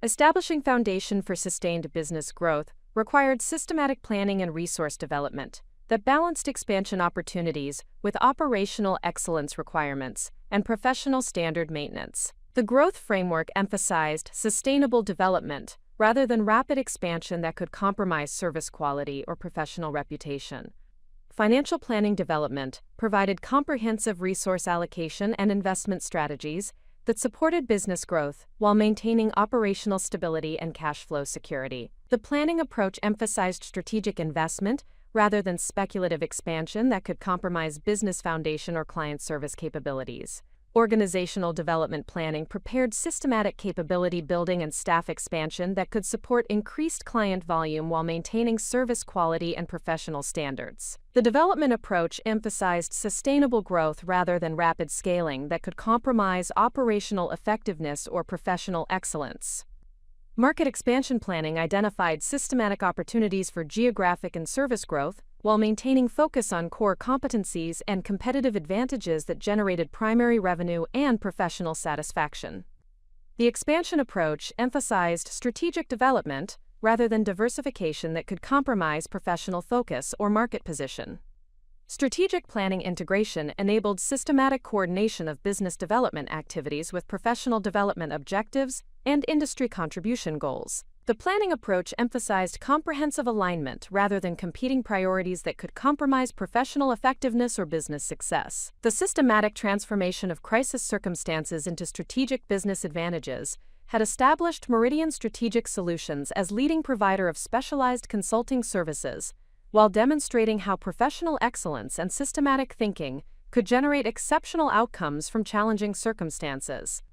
Establishing foundation for sustained business growth required systematic planning and resource development that balanced expansion opportunities with operational excellence requirements and professional standard maintenance. The growth framework emphasized sustainable development rather than rapid expansion that could compromise service quality or professional reputation. Financial planning development provided comprehensive resource allocation and investment strategies that supported business growth while maintaining operational stability and cash flow security. The planning approach emphasized strategic investment rather than speculative expansion that could compromise business foundation or client service capabilities. Organizational development planning prepared systematic capability building and staff expansion that could support increased client volume while maintaining service quality and professional standards. The development approach emphasized sustainable growth rather than rapid scaling that could compromise operational effectiveness or professional excellence. Market expansion planning identified systematic opportunities for geographic and service growth while maintaining focus on core competencies and competitive advantages that generated primary revenue and professional satisfaction. The expansion approach emphasized strategic development rather than diversification that could compromise professional focus or market position. Strategic planning integration enabled systematic coordination of business development activities with professional development objectives and industry contribution goals. The planning approach emphasized comprehensive alignment rather than competing priorities that could compromise professional effectiveness or business success. The systematic transformation of crisis circumstances into strategic business advantages had established Meridian Strategic Solutions as leading provider of specialized consulting services, while demonstrating how professional excellence and systematic thinking could generate exceptional outcomes from challenging circumstances.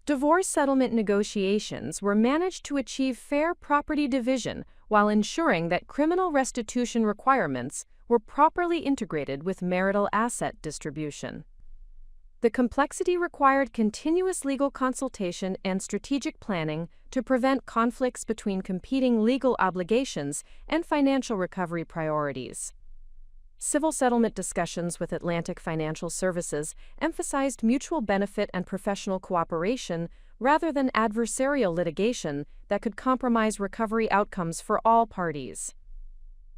Divorce settlement negotiations were managed to achieve fair property division while ensuring that criminal restitution requirements were properly integrated with marital asset distribution. The complexity required continuous legal consultation and strategic planning to prevent conflicts between competing legal obligations and financial recovery priorities. Civil settlement discussions with Atlantic Financial Services emphasized mutual benefit and professional cooperation rather than adversarial litigation that could compromise recovery outcomes for all parties.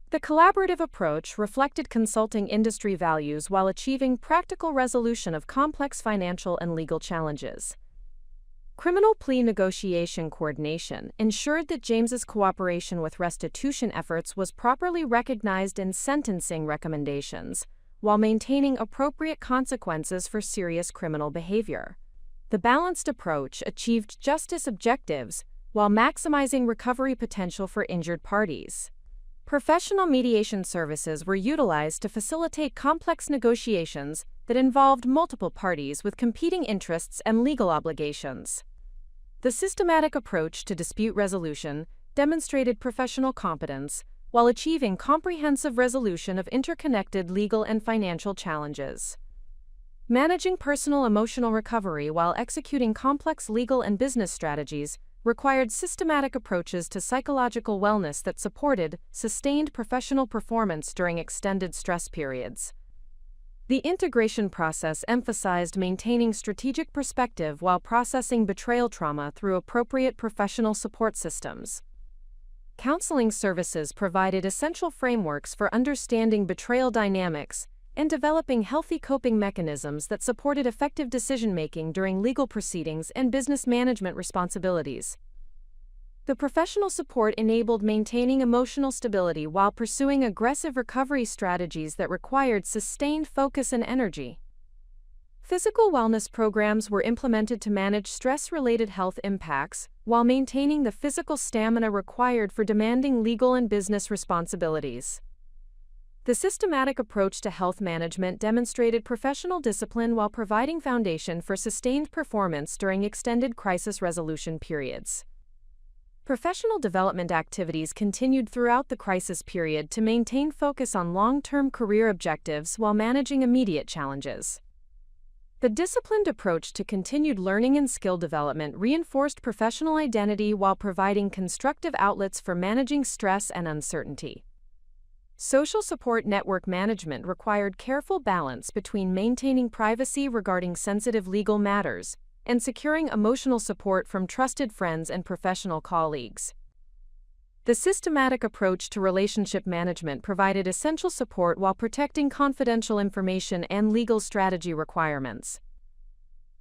The collaborative approach reflected consulting industry values while achieving practical resolution of complex financial and legal challenges. Criminal plea negotiation coordination ensured that James's cooperation with restitution efforts was properly recognized in sentencing recommendations, while maintaining appropriate consequences for serious criminal behavior. The balanced approach achieved justice objectives while maximizing recovery potential for injured parties. Professional mediation services were utilized to facilitate complex negotiations that involved multiple parties with competing interests and legal obligations. The systematic approach to dispute resolution demonstrated professional competence while achieving comprehensive resolution of interconnected legal and financial challenges. Managing personal emotional recovery while executing complex legal and business strategies required systematic approaches to psychological wellness that supported sustained professional performance during extended stress periods. The integration process emphasized maintaining strategic perspective while processing betrayal trauma through appropriate professional support systems. counseling services provided essential frameworks for understanding betrayal dynamics and developing healthy coping mechanisms that supported effective decision-making during legal proceedings and business management responsibilities. The professional support enabled maintaining emotional stability while pursuing aggressive recovery strategies that required sustained focus and energy. Physical wellness programs were implemented to manage stress-related health impacts while maintaining the physical stamina required for demanding legal and business responsibilities. The systematic approach to health management demonstrated professional discipline while providing foundation for sustained performance during extended crisis resolution periods. Professional development activities continued throughout the crisis period to maintain focus on long-term career objectives while managing immediate challenges. The disciplined approach to continued learning and skill development reinforced professional identity while providing constructive outlets for managing stress and uncertainty. Social support network management required careful balance between maintaining privacy regarding sensitive legal matters and securing emotional support from trusted friends and professional colleagues. The systematic approach to relationship management provided essential support while protecting confidential information and legal strategy requirements.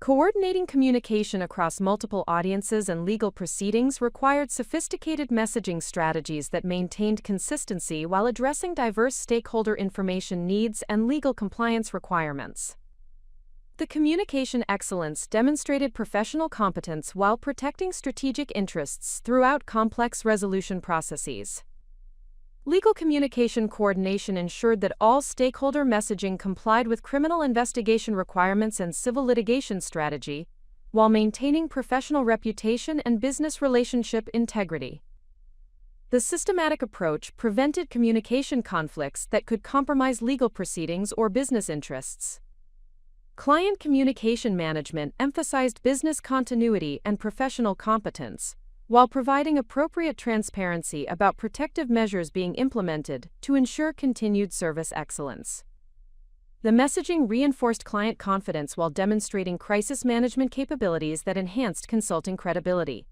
Coordinating communication across multiple audiences and legal proceedings required sophisticated messaging strategies that maintained consistency while addressing diverse stakeholder information needs and legal compliance requirements. The communication excellence demonstrated professional competence while protecting strategic interests throughout complex resolution processes. Legal communication coordination ensured that all stakeholder messaging complied with criminal investigation requirements and civil litigation strategy, while maintaining professional reputation and business relationship integrity. The systematic approach prevented communication conflicts that could compromise legal proceedings or business interests. Client communication management emphasized business continuity and professional competence, while providing appropriate transparency about protective measures being implemented to ensure continued service excellence. The messaging reinforced client confidence while demonstrating crisis management capabilities that enhanced consulting credibility.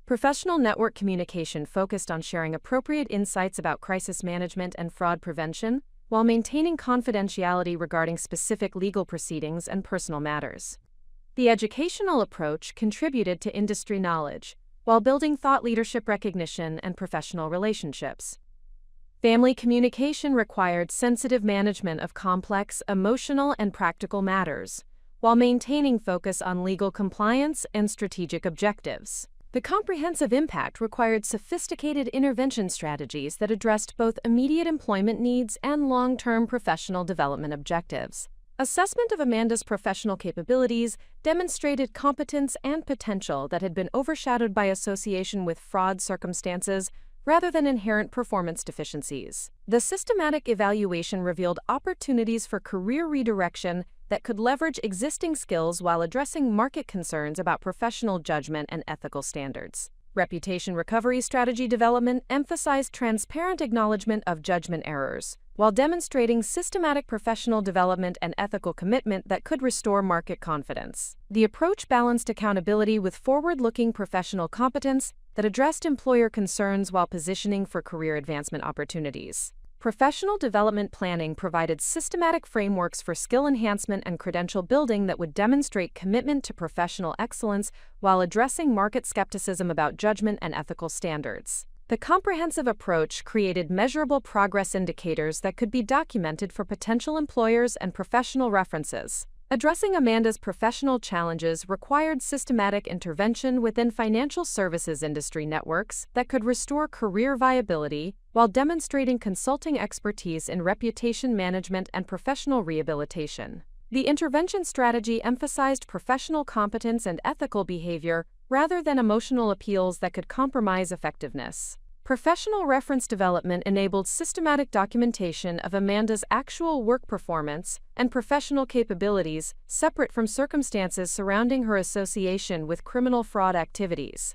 Professional network communication focused on sharing appropriate insights about crisis management and fraud prevention, while maintaining confidentiality regarding specific legal proceedings and personal matters. The educational approach contributed to industry knowledge, while building thought leadership recognition and professional relationships. Family communication required sensitive management of complex, emotional, and practical matters, while maintaining focus on legal compliance and strategic objectives. The comprehensive impact required sophisticated intervention strategies that addressed both immediate employment needs and long-term professional development objectives. Assessment of Amanda's professional capabilities demonstrated competence and potential that had been overshadowed by association with fraud circumstances rather than inherent performance deficiencies. The systematic evaluation revealed opportunities for career redirection that could leverage existing skills while addressing market concerns about professional judgment and ethical standards. Reputation recovery strategy development emphasized transparent acknowledgement of judgment errors, while demonstrating systematic professional development and ethical commitment that could restore market confidence. The approach balanced accountability with forward-looking professional competence that addressed employer concerns while positioning for career advancement opportunities. Professional development planning provided systematic frameworks for skill enhancement and credential building that would demonstrate commitment to professional excellence while addressing market skepticism about judgment and ethical standards. The comprehensive approach created measurable progress indicators that could be documented for potential employers and professional references. Addressing Amanda's professional challenges required systematic intervention within financial services industry networks that could restore career viability while demonstrating consulting expertise in reputation management and professional rehabilitation. The intervention strategy emphasized professional competence and ethical behavior rather than emotional appeals that could compromise effectiveness. Professional reference development enabled systematic documentation of Amanda's actual work performance and professional capabilities separate from circumstances surrounding her association with criminal fraud activities.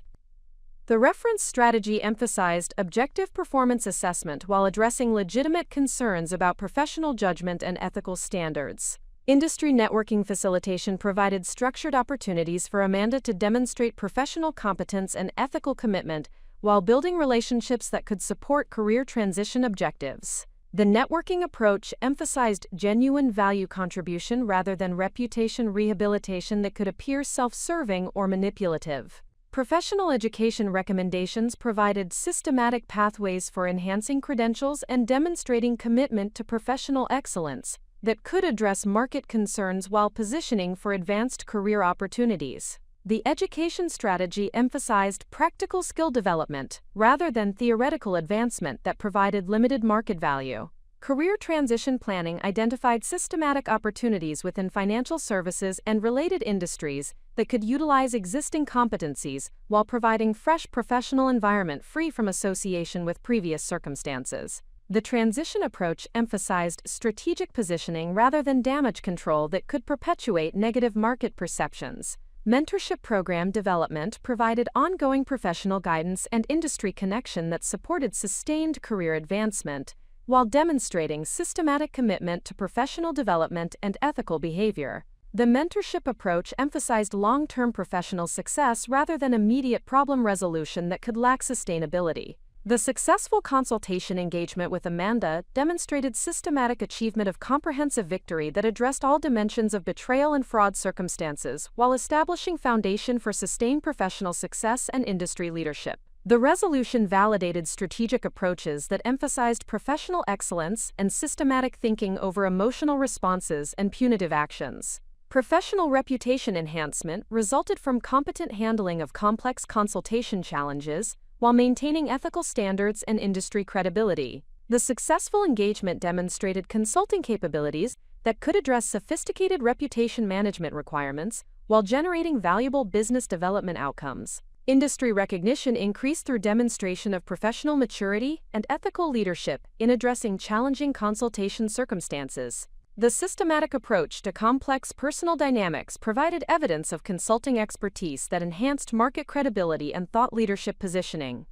The reference strategy emphasized objective performance assessment while addressing legitimate concerns about professional judgment and ethical standards. Industry networking facilitation provided structured opportunities for Amanda to demonstrate professional competence and ethical commitment while building relationships that could support career transition objectives. The networking approach emphasized genuine value contribution rather than reputation rehabilitation that could appear self-serving or manipulative. Professional education recommendations provided systematic pathways for enhancing credentials and demonstrating commitment to professional excellence that could address market concerns while positioning for advanced career opportunities. The education strategy emphasized practical skill development rather than theoretical advancement that provided limited market value. Career transition planning identified systematic opportunities within financial services and related industries that could utilize existing competencies while providing fresh professional environment free from association with previous circumstances. The transition approach emphasized strategic positioning rather than damage control that could perpetuate negative market perceptions. Mentorship program development provided ongoing professional guidance and industry connection that supported sustained career advancement, while demonstrating systematic commitment to professional development and ethical behavior. The mentorship approach emphasized long-term professional success rather than immediate problem resolution that could lack sustainability. The successful consultation engagement with Amanda demonstrated systematic achievement of comprehensive victory that addressed all dimensions of betrayal and fraud circumstances while establishing foundation for sustained professional success and industry leadership. The resolution validated strategic approaches that emphasized professional excellence and systematic thinking over emotional responses and punitive actions. Professional reputation enhancement resulted from competent handling of complex consultation challenges, while maintaining ethical standards and industry credibility. The successful engagement demonstrated consulting capabilities that could address sophisticated reputation management requirements while generating valuable business development outcomes. Industry recognition increased through demonstration of professional maturity and ethical leadership in addressing challenging consultation circumstances. The systematic approach to complex personal dynamics provided evidence of consulting expertise that enhanced market credibility and thought leadership positioning.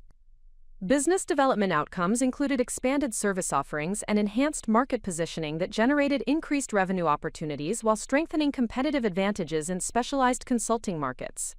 Business development outcomes included expanded service offerings and enhanced market positioning that generated increased revenue opportunities while strengthening competitive advantages in specialized consulting markets.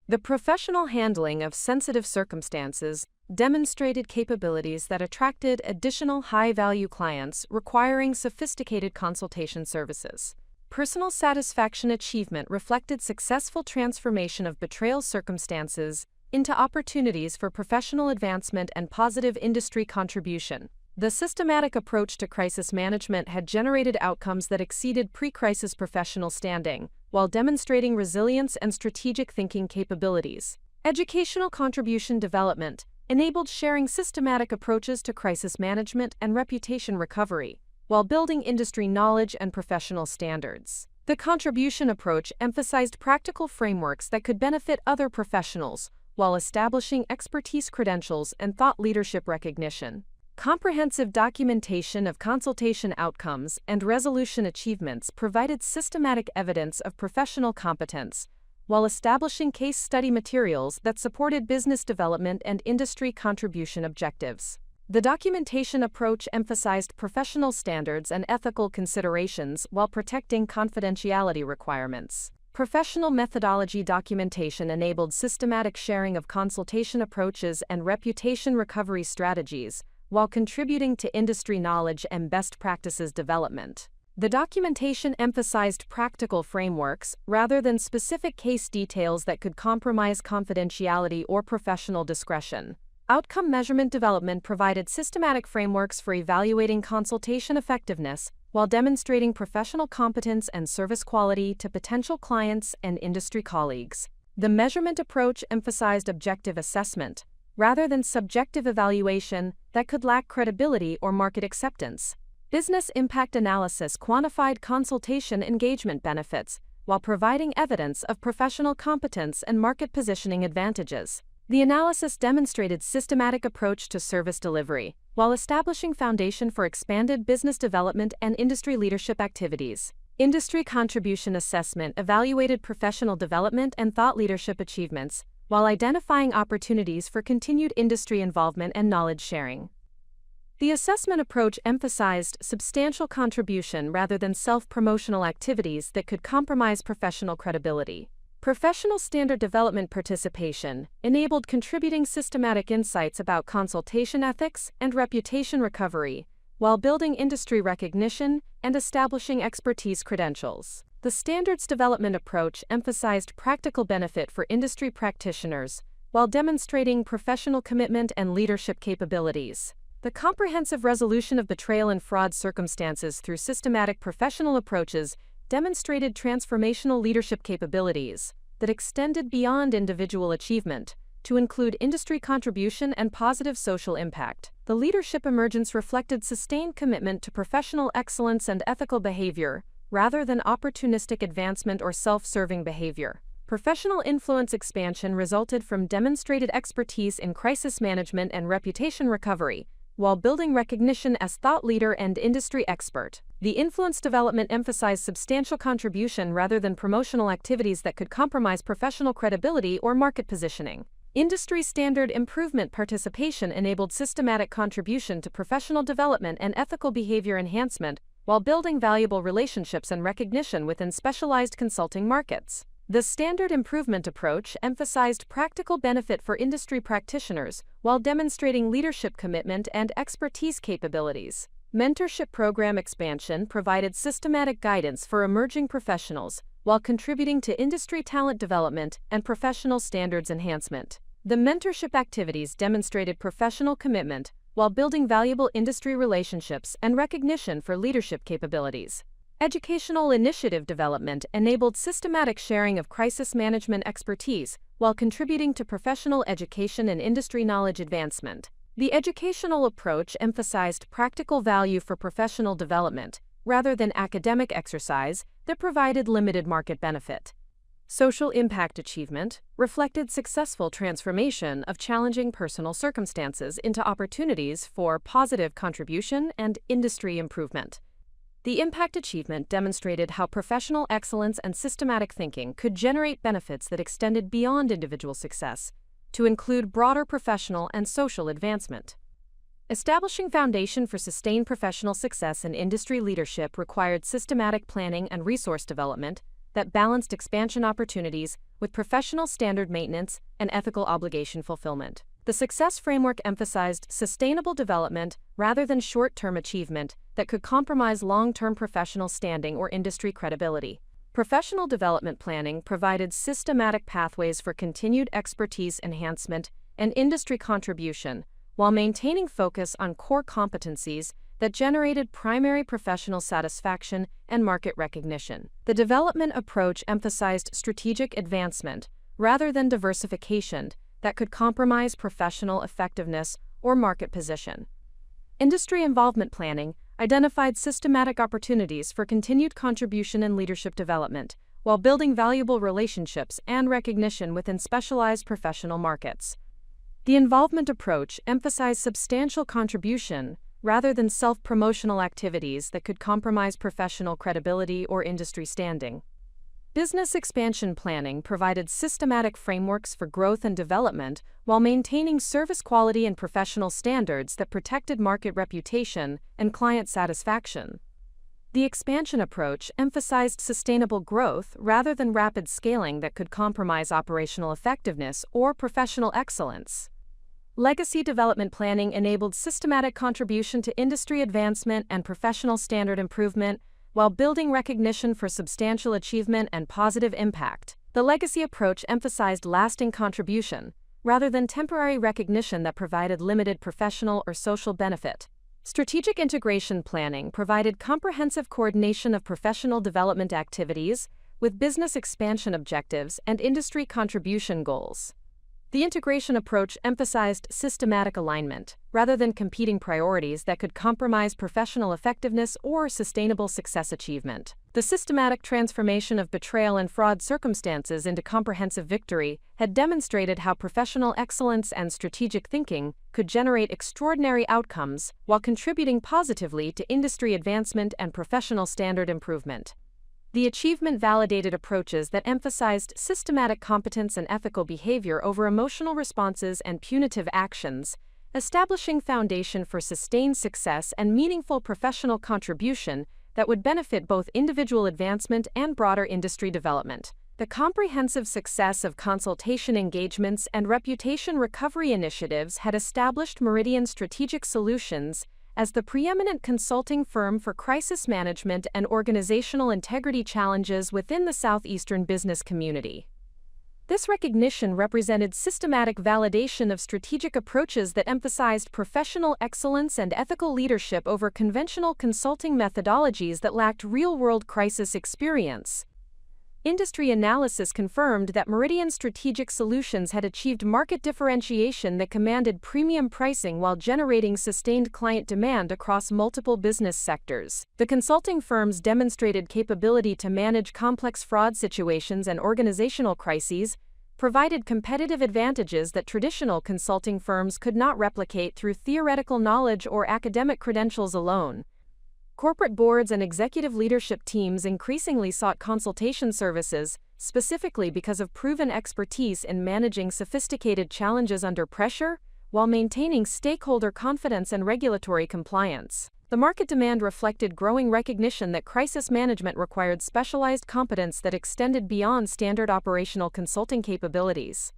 The professional handling of sensitive circumstances demonstrated capabilities that attracted additional high-value clients requiring sophisticated consultation services. Personal satisfaction achievement reflected successful transformation of betrayal circumstances into opportunities for professional advancement and positive industry contribution. The systematic approach to crisis management had generated outcomes that exceeded pre-crisis professional standing, while demonstrating resilience and strategic thinking capabilities. Educational contribution development enabled sharing systematic approaches to crisis management and reputation recovery, while building industry knowledge and professional standards. The contribution approach emphasized practical frameworks that could benefit other professionals, while establishing expertise credentials and thought leadership recognition. Comprehensive documentation of consultation outcomes and resolution achievements provided systematic evidence of professional competence, while establishing case study materials that supported business development and industry contribution objectives. The documentation approach emphasized professional standards and ethical considerations while protecting confidentiality requirements. Professional methodology documentation enabled systematic sharing of consultation approaches and reputation recovery strategies, while contributing to industry knowledge and best practices development. The documentation emphasized practical frameworks rather than specific case details that could compromise confidentiality or professional discretion. Outcome measurement development provided systematic frameworks for evaluating consultation effectiveness while demonstrating professional competence and service quality to potential clients and industry colleagues. The measurement approach emphasized objective assessment rather than subjective evaluation that could lack credibility or market acceptance. Business impact analysis quantified consultation engagement benefits while providing evidence of professional competence and market positioning advantages. The analysis demonstrated systematic approach to service delivery while establishing foundation for expanded business development and industry leadership activities. Industry contribution assessment evaluated professional development and thought leadership achievements while identifying opportunities for continued industry involvement and knowledge sharing. The assessment approach emphasized substantial contribution rather than self-promotional activities that could compromise professional credibility. Professional standard development participation enabled contributing systematic insights about consultation ethics and reputation recovery, while building industry recognition and establishing expertise credentials. The standards development approach emphasized practical benefit for industry practitioners, while demonstrating professional commitment and leadership capabilities. The comprehensive resolution of betrayal and fraud circumstances through systematic professional approaches demonstrated transformational leadership capabilities that extended beyond individual achievement to include industry contribution and positive social impact. The leadership emergence reflected sustained commitment to professional excellence and ethical behavior, rather than opportunistic advancement or self-serving behavior. Professional influence expansion resulted from demonstrated expertise in crisis management and reputation recovery, while building recognition as thought leader and industry expert. The influence development emphasized substantial contribution rather than promotional activities that could compromise professional credibility or market positioning. Industry standard improvement participation enabled systematic contribution to professional development and ethical behavior enhancement, while building valuable relationships and recognition within specialized consulting markets. The standard improvement approach emphasized practical benefit for industry practitioners while demonstrating leadership commitment and expertise capabilities. Mentorship program expansion provided systematic guidance for emerging professionals while contributing to industry talent development and professional standards enhancement. The mentorship activities demonstrated professional commitment while building valuable industry relationships and recognition for leadership capabilities. Educational initiative development enabled systematic sharing of crisis management expertise while contributing to professional education and industry knowledge advancement. The educational approach emphasized practical value for professional development rather than academic exercise that provided limited market benefit. Social impact achievement reflected successful transformation of challenging personal circumstances into opportunities for positive contribution and industry improvement. The impact achievement demonstrated how professional excellence and systematic thinking could generate benefits that extended beyond individual success, to include broader professional and social advancement. Establishing foundation for sustained professional success in industry leadership required systematic planning and resource development that balanced expansion opportunities with professional standard maintenance and ethical obligation fulfillment. The success framework emphasized sustainable development rather than short-term achievement that could compromise long-term professional standing or industry credibility. Professional development planning provided systematic pathways for continued expertise enhancement and industry contribution, while maintaining focus on core competencies that generated primary professional satisfaction and market recognition. The development approach emphasized strategic advancement rather than diversification that could compromise professional effectiveness or market position. Industry involvement planning identified systematic opportunities for continued contribution and leadership development, while building valuable relationships and recognition within specialized professional markets. The involvement approach emphasized substantial contribution rather than self-promotional activities that could compromise professional credibility or industry standing. Business expansion planning provided systematic frameworks for growth and development while maintaining service quality and professional standards that protected market reputation and client satisfaction. The expansion approach emphasized sustainable growth rather than rapid scaling that could compromise operational effectiveness or professional excellence. Legacy development planning enabled systematic contribution to industry advancement and professional standard improvement, while building recognition for substantial achievement and positive impact. The legacy approach emphasized lasting contribution, rather than temporary recognition that provided limited professional or social benefit. Strategic integration planning provided comprehensive coordination of professional development activities with business expansion objectives and industry contribution goals. The integration approach emphasized systematic alignment, rather than competing priorities that could compromise professional effectiveness or sustainable success achievement. The systematic transformation of betrayal and fraud circumstances into comprehensive victory had demonstrated how professional excellence and strategic thinking could generate extraordinary outcomes while contributing positively to industry advancement and professional standard improvement. The achievement validated approaches that emphasized systematic competence and ethical behavior over emotional responses and punitive actions, establishing foundation for sustained success and meaningful professional contribution that would benefit both individual advancement and broader industry development. The The comprehensive success of consultation engagements and reputation recovery initiatives had established Meridian Strategic Solutions as the preeminent consulting firm for crisis management and organizational integrity challenges within the southeastern business community. This recognition represented systematic validation of strategic approaches that emphasized professional excellence and ethical leadership over conventional consulting methodologies that lacked real-world crisis experience. Industry analysis confirmed that Meridian Strategic Solutions had achieved market differentiation that commanded premium pricing while generating sustained client demand across multiple business sectors. The consulting firms demonstrated capability to manage complex fraud situations and organizational crises, provided competitive advantages that traditional consulting firms could not replicate through theoretical knowledge or academic credentials alone. Corporate boards and executive leadership teams increasingly sought consultation services, specifically because of proven expertise in managing sophisticated challenges under pressure, while maintaining stakeholder confidence and regulatory compliance. The market demand reflected growing recognition that crisis management required specialized competence that extended beyond standard operational consulting capabilities.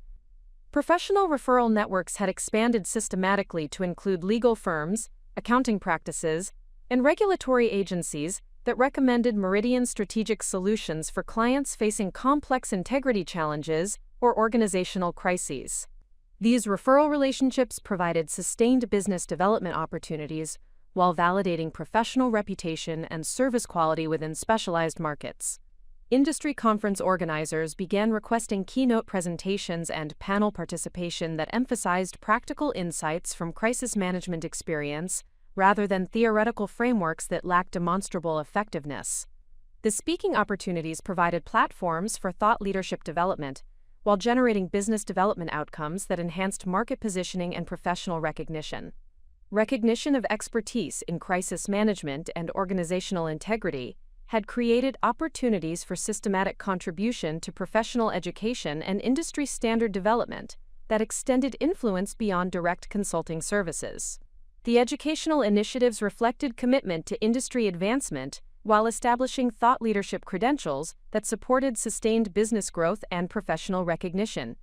Professional referral networks had expanded systematically to include legal firms, accounting practices, and regulatory agencies that recommended Meridian Strategic Solutions for clients facing complex integrity challenges or organizational crises. These referral relationships provided sustained business development opportunities while validating professional reputation and service quality within specialized markets. Industry conference organizers began requesting keynote presentations and panel participation that emphasized practical insights from crisis management experience rather than theoretical frameworks that lacked demonstrable effectiveness. The speaking opportunities provided platforms for thought leadership development, while generating business development outcomes that enhanced market positioning and professional recognition. Recognition of expertise in crisis management and organizational integrity had created opportunities for systematic contribution to professional education and industry standard development that extended influence beyond direct consulting services. The educational initiatives reflected commitment to industry advancement while establishing thought leadership credentials that supported sustained business growth and professional recognition.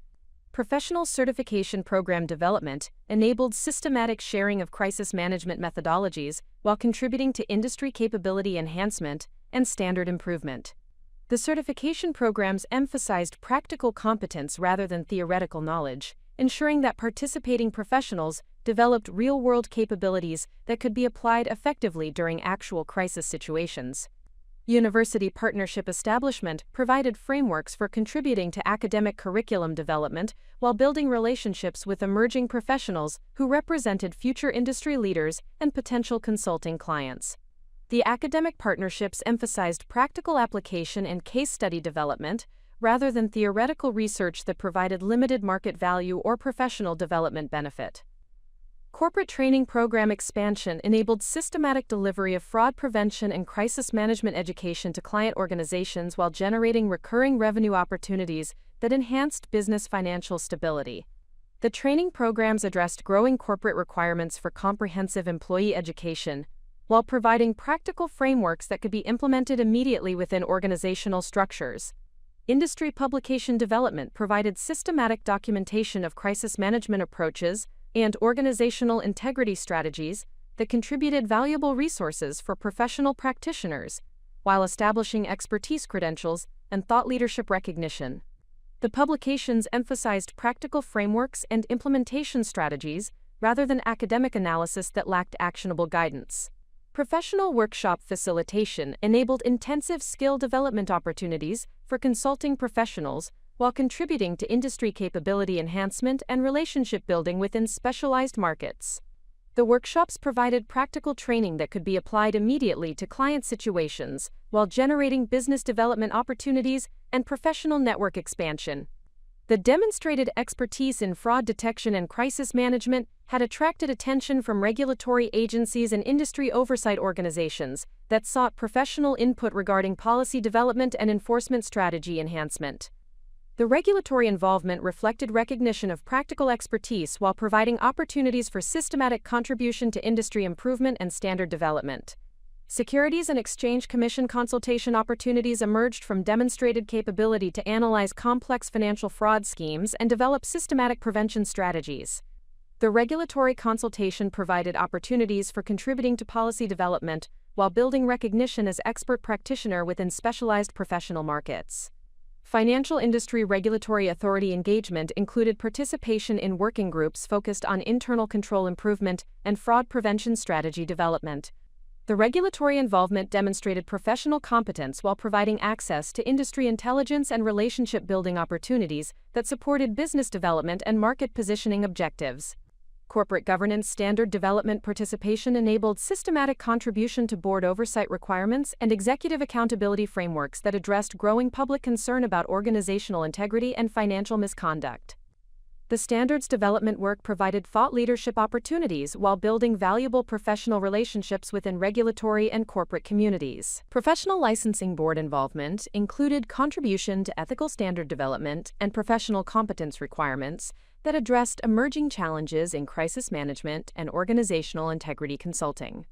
Professional certification program development enabled systematic sharing of crisis management methodologies while contributing to industry capability enhancement and standard improvement. The certification programs emphasized practical competence rather than theoretical knowledge, ensuring that participating professionals developed real-world capabilities that could be applied effectively during actual crisis situations. University partnership establishment provided frameworks for contributing to academic curriculum development while building relationships with emerging professionals who represented future industry leaders and potential consulting clients. The academic partnerships emphasized practical application and case study development rather than theoretical research that provided limited market value or professional development benefit. Corporate training program expansion enabled systematic delivery of fraud prevention and crisis management education to client organizations while generating recurring revenue opportunities that enhanced business financial stability. The training programs addressed growing corporate requirements for comprehensive employee education, while providing practical frameworks that could be implemented immediately within organizational structures. Industry publication development provided systematic documentation of crisis management approaches and organizational integrity strategies that contributed valuable resources for professional practitioners, while establishing expertise credentials and thought leadership recognition. The publications emphasized practical frameworks and implementation strategies rather than academic analysis that lacked actionable guidance. Professional workshop facilitation enabled intensive skill development opportunities for consulting professionals while contributing to industry capability enhancement and relationship building within specialized markets. The workshops provided practical training that could be applied immediately to client situations while generating business development opportunities and professional network expansion. The demonstrated expertise in fraud detection and crisis management had attracted attention from regulatory agencies and industry oversight organizations that sought professional input regarding policy development and enforcement strategy enhancement. The regulatory involvement reflected recognition of practical expertise while providing opportunities for systematic contribution to industry improvement and standard development. Securities and Exchange Commission consultation opportunities emerged from demonstrated capability to analyze complex financial fraud schemes and develop systematic prevention strategies. The regulatory consultation provided opportunities for contributing to policy development while building recognition as expert practitioner within specialized professional markets. Financial industry regulatory authority engagement included participation in working groups focused on internal control improvement and fraud prevention strategy development. The regulatory involvement demonstrated professional competence while providing access to industry intelligence and relationship-building opportunities that supported business development and market positioning objectives. Corporate governance standard development participation enabled systematic contribution to board oversight requirements and executive accountability frameworks that addressed growing public concern about organizational integrity and financial misconduct. The standards development work provided thought leadership opportunities while building valuable professional relationships within regulatory and corporate communities. Professional licensing board involvement included contribution to ethical standard development and professional competence requirements that addressed emerging challenges in crisis management and organizational integrity consulting.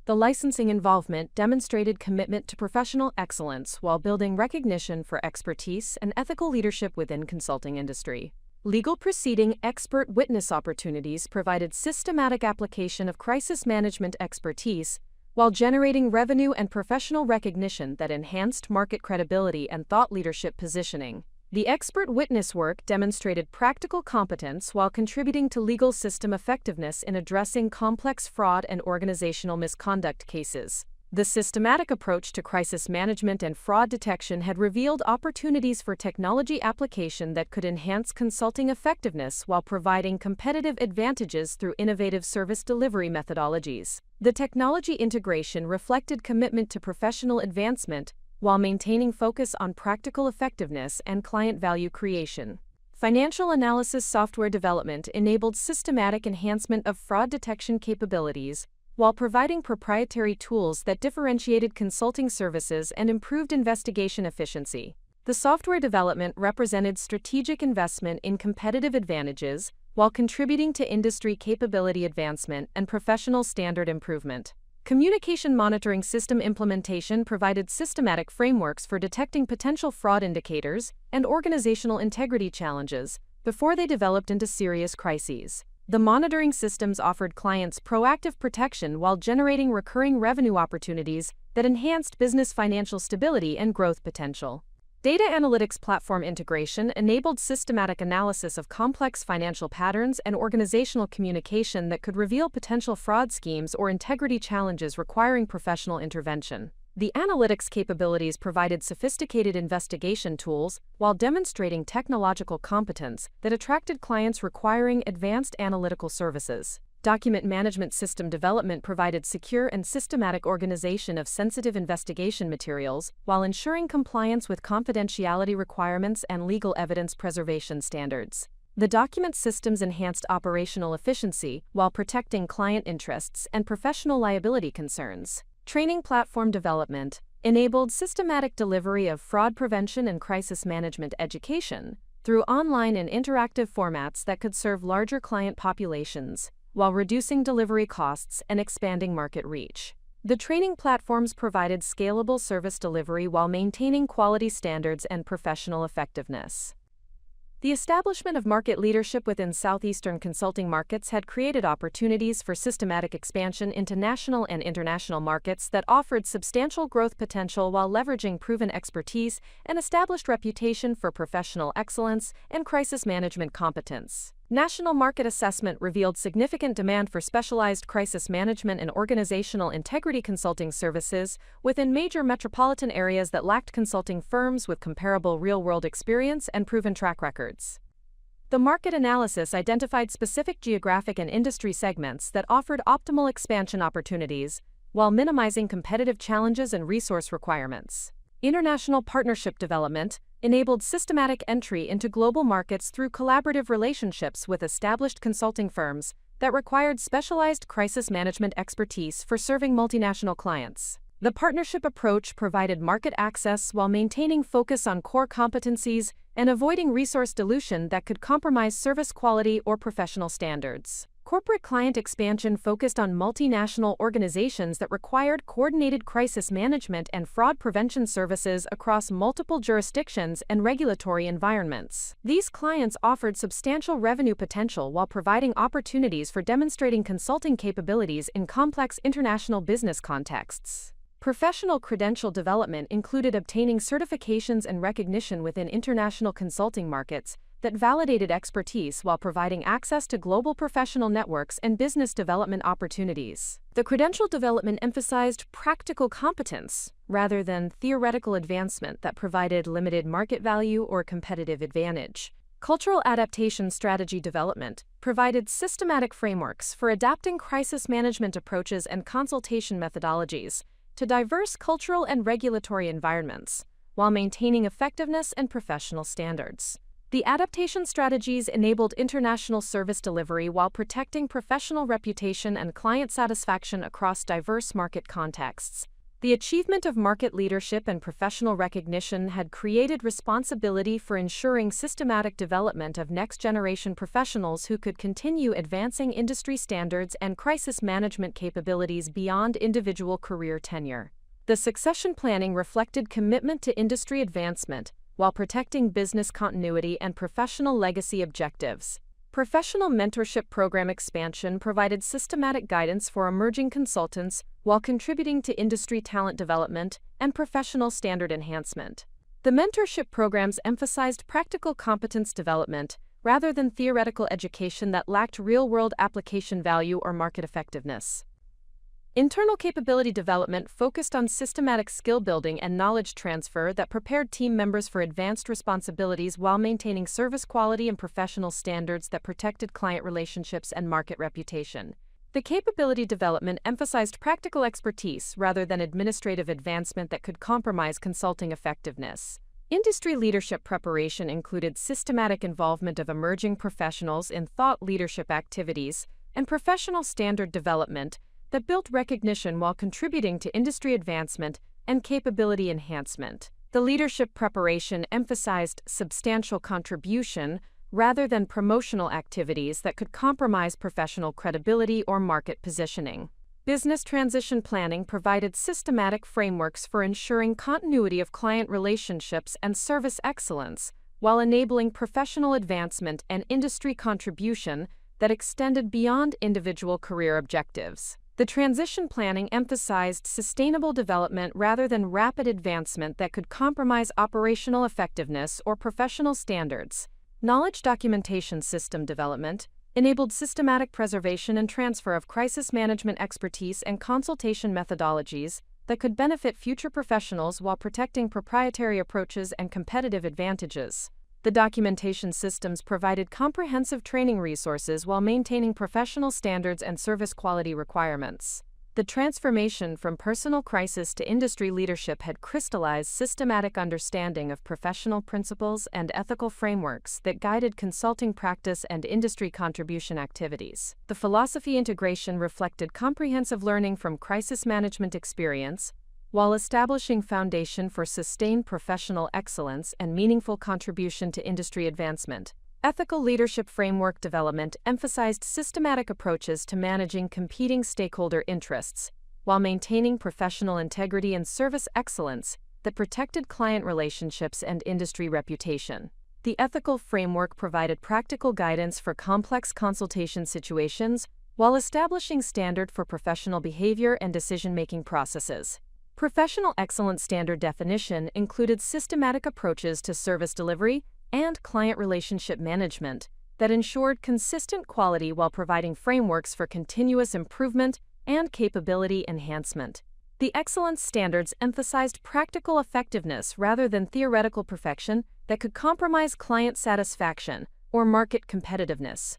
The licensing involvement demonstrated commitment to professional excellence while building recognition for expertise and ethical leadership within consulting industry. Legal proceeding expert witness opportunities provided systematic application of crisis management expertise while generating revenue and professional recognition that enhanced market credibility and thought leadership positioning. The expert witness work demonstrated practical competence while contributing to legal system effectiveness in addressing complex fraud and organizational misconduct cases. The systematic approach to crisis management and fraud detection had revealed opportunities for technology application that could enhance consulting effectiveness while providing competitive advantages through innovative service delivery methodologies. The technology integration reflected commitment to professional advancement while maintaining focus on practical effectiveness and client value creation. Financial analysis software development enabled systematic enhancement of fraud detection capabilities while providing proprietary tools that differentiated consulting services and improved investigation efficiency. The software development represented strategic investment in competitive advantages while contributing to industry capability advancement and professional standard improvement. Communication monitoring system implementation provided systematic frameworks for detecting potential fraud indicators and organizational integrity challenges before they developed into serious crises. The monitoring systems offered clients proactive protection while generating recurring revenue opportunities that enhanced business financial stability and growth potential. Data analytics platform integration enabled systematic analysis of complex financial patterns and organizational communication that could reveal potential fraud schemes or integrity challenges requiring professional intervention. The analytics capabilities provided sophisticated investigation tools while demonstrating technological competence that attracted clients requiring advanced analytical services. Document management system development provided secure and systematic organization of sensitive investigation materials while ensuring compliance with confidentiality requirements and legal evidence preservation standards. The document systems enhanced operational efficiency while protecting client interests and professional liability concerns. Training platform development enabled systematic delivery of fraud prevention and crisis management education through online and interactive formats that could serve larger client populations, while reducing delivery costs and expanding market reach. The training platforms provided scalable service delivery while maintaining quality standards and professional effectiveness. The establishment of market leadership within Southeastern consulting markets had created opportunities for systematic expansion into national and international markets that offered substantial growth potential while leveraging proven expertise and established reputation for professional excellence and crisis management competence. National market assessment revealed significant demand for specialized crisis management and organizational integrity consulting services within major metropolitan areas that lacked consulting firms with comparable real-world experience and proven track records. The market analysis identified specific geographic and industry segments that offered optimal expansion opportunities while minimizing competitive challenges and resource requirements. International partnership development enabled systematic entry into global markets through collaborative relationships with established consulting firms that required specialized crisis management expertise for serving multinational clients. The partnership approach provided market access while maintaining focus on core competencies and avoiding resource dilution that could compromise service quality or professional standards. Corporate client expansion focused on multinational organizations that required coordinated crisis management and fraud prevention services across multiple jurisdictions and regulatory environments. These clients offered substantial revenue potential while providing opportunities for demonstrating consulting capabilities in complex international business contexts. Professional credential development included obtaining certifications and recognition within international consulting markets that validated expertise while providing access to global professional networks and business development opportunities. The credential development emphasized practical competence rather than theoretical advancement that provided limited market value or competitive advantage. Cultural adaptation strategy development provided systematic frameworks for adapting crisis management approaches and consultation methodologies to diverse cultural and regulatory environments, while maintaining effectiveness and professional standards. The adaptation strategies enabled international service delivery while protecting professional reputation and client satisfaction across diverse market contexts. The achievement of market leadership and professional recognition had created responsibility for ensuring systematic development of next-generation professionals who could continue advancing industry standards and crisis management capabilities beyond individual career tenure. The succession planning reflected commitment to industry advancement, while protecting business continuity and professional legacy objectives. Professional mentorship program expansion provided systematic guidance for emerging consultants while contributing to industry talent development and professional standard enhancement. The mentorship programs emphasized practical competence development rather than theoretical education that lacked real-world application value or market effectiveness. Internal capability development focused on systematic skill building and knowledge transfer that prepared team members for advanced responsibilities while maintaining service quality and professional standards that protected client relationships and market reputation. The capability development emphasized practical expertise rather than administrative advancement that could compromise consulting effectiveness. Industry leadership preparation included systematic involvement of emerging professionals in thought leadership activities and professional standard development that built recognition while contributing to industry advancement and capability enhancement. The leadership preparation emphasized substantial contribution rather than promotional activities that could compromise professional credibility or market positioning. Business transition planning provided systematic frameworks for ensuring continuity of client relationships and service excellence, while enabling professional advancement and industry contribution that extended beyond individual career objectives. The transition planning emphasized sustainable development rather than rapid advancement that could compromise operational effectiveness or professional standards. Knowledge documentation system development enabled systematic preservation and transfer of crisis management expertise and consultation methodologies that could benefit future professionals while protecting proprietary approaches and competitive advantages. The documentation systems provided comprehensive training resources while maintaining professional standards and service quality requirements. The transformation from personal crisis to industry leadership had crystallized systematic understanding of professional principles and ethical frameworks that guided consulting practice and industry contribution activities. The philosophy integration reflected comprehensive learning from crisis management experience, while establishing foundation for sustained professional excellence and meaningful contribution to industry advancement. Ethical leadership framework development emphasized systematic approaches to managing competing stakeholder interests, while maintaining professional integrity and service excellence that protected client relationships and industry reputation. The ethical framework provided practical guidance for complex consultation situations, while establishing standard for professional behavior and decision-making processes. Professional excellence standard definition included systematic approaches to service delivery and client relationship management that ensured consistent quality while providing frameworks for continuous improvement and capability enhancement. The excellence standards emphasized practical effectiveness rather than theoretical perfection that could compromise client satisfaction or market competitiveness.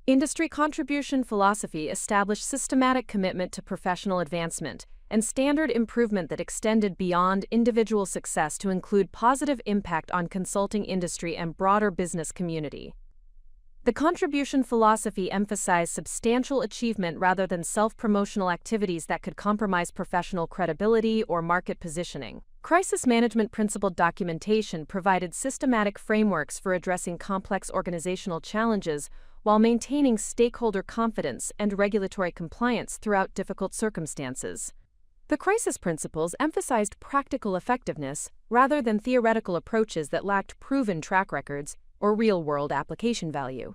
Industry contribution philosophy established systematic commitment to professional advancement and standard improvement that extended beyond individual success to include positive impact on consulting industry and broader business community. The contribution philosophy emphasized substantial achievement rather than self-promotional activities that could compromise professional credibility or market positioning. Crisis management principle documentation provided systematic frameworks for addressing complex organizational challenges while maintaining stakeholder confidence and regulatory compliance throughout difficult circumstances. The crisis principles emphasized practical effectiveness rather than theoretical approaches that lacked proven track records or real-world application value.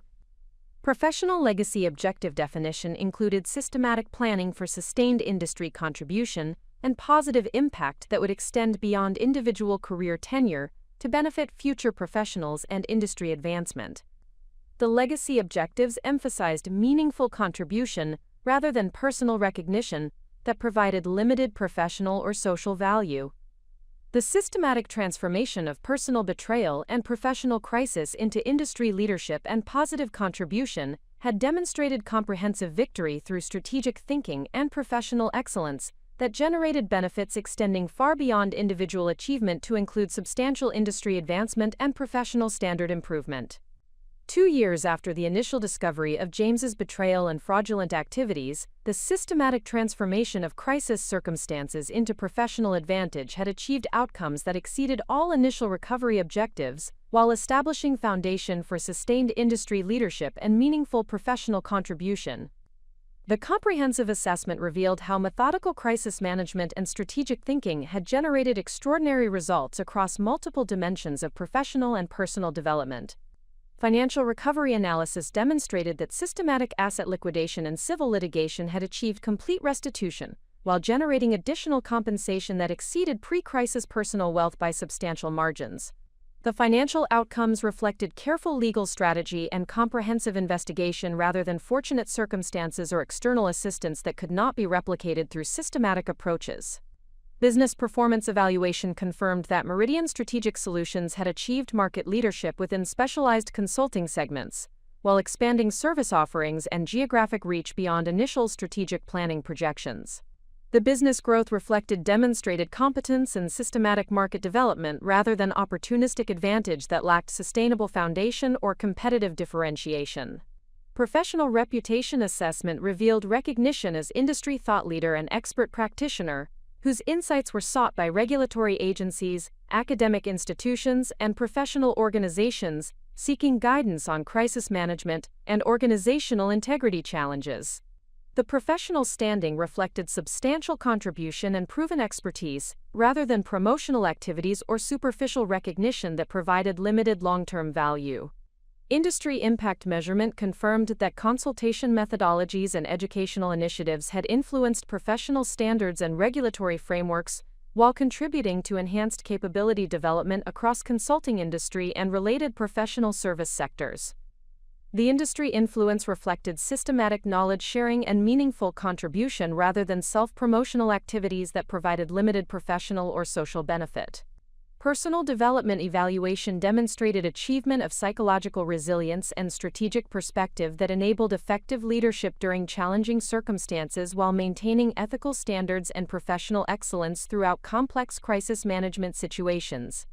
Professional legacy objective definition included systematic planning for sustained industry contribution and positive impact that would extend beyond individual career tenure to benefit future professionals and industry advancement. The legacy objectives emphasized meaningful contribution rather than personal recognition that provided limited professional or social value. The systematic transformation of personal betrayal and professional crisis into industry leadership and positive contribution had demonstrated comprehensive victory through strategic thinking and professional excellence that generated benefits extending far beyond individual achievement to include substantial industry advancement and professional standard improvement. 2 years after the initial discovery of James's betrayal and fraudulent activities, the systematic transformation of crisis circumstances into professional advantage had achieved outcomes that exceeded all initial recovery objectives, while establishing foundation for sustained industry leadership and meaningful professional contribution. The comprehensive assessment revealed how methodical crisis management and strategic thinking had generated extraordinary results across multiple dimensions of professional and personal development. Financial recovery analysis demonstrated that systematic asset liquidation and civil litigation had achieved complete restitution, while generating additional compensation that exceeded pre-crisis personal wealth by substantial margins. The financial outcomes reflected careful legal strategy and comprehensive investigation rather than fortunate circumstances or external assistance that could not be replicated through systematic approaches. Business performance evaluation confirmed that Meridian Strategic Solutions had achieved market leadership within specialized consulting segments, while expanding service offerings and geographic reach beyond initial strategic planning projections. The business growth reflected demonstrated competence and systematic market development rather than opportunistic advantage that lacked sustainable foundation or competitive differentiation. Professional reputation assessment revealed recognition as industry thought leader and expert practitioner, whose insights were sought by regulatory agencies, academic institutions, and professional organizations seeking guidance on crisis management and organizational integrity challenges. The professional standing reflected substantial contribution and proven expertise, rather than promotional activities or superficial recognition that provided limited long-term value. Industry impact measurement confirmed that consultation methodologies and educational initiatives had influenced professional standards and regulatory frameworks, while contributing to enhanced capability development across consulting industry and related professional service sectors. The industry influence reflected systematic knowledge sharing and meaningful contribution rather than self-promotional activities that provided limited professional or social benefit. Personal development evaluation demonstrated achievement of psychological resilience and strategic perspective that enabled effective leadership during challenging circumstances while maintaining ethical standards and professional excellence throughout complex crisis management situations.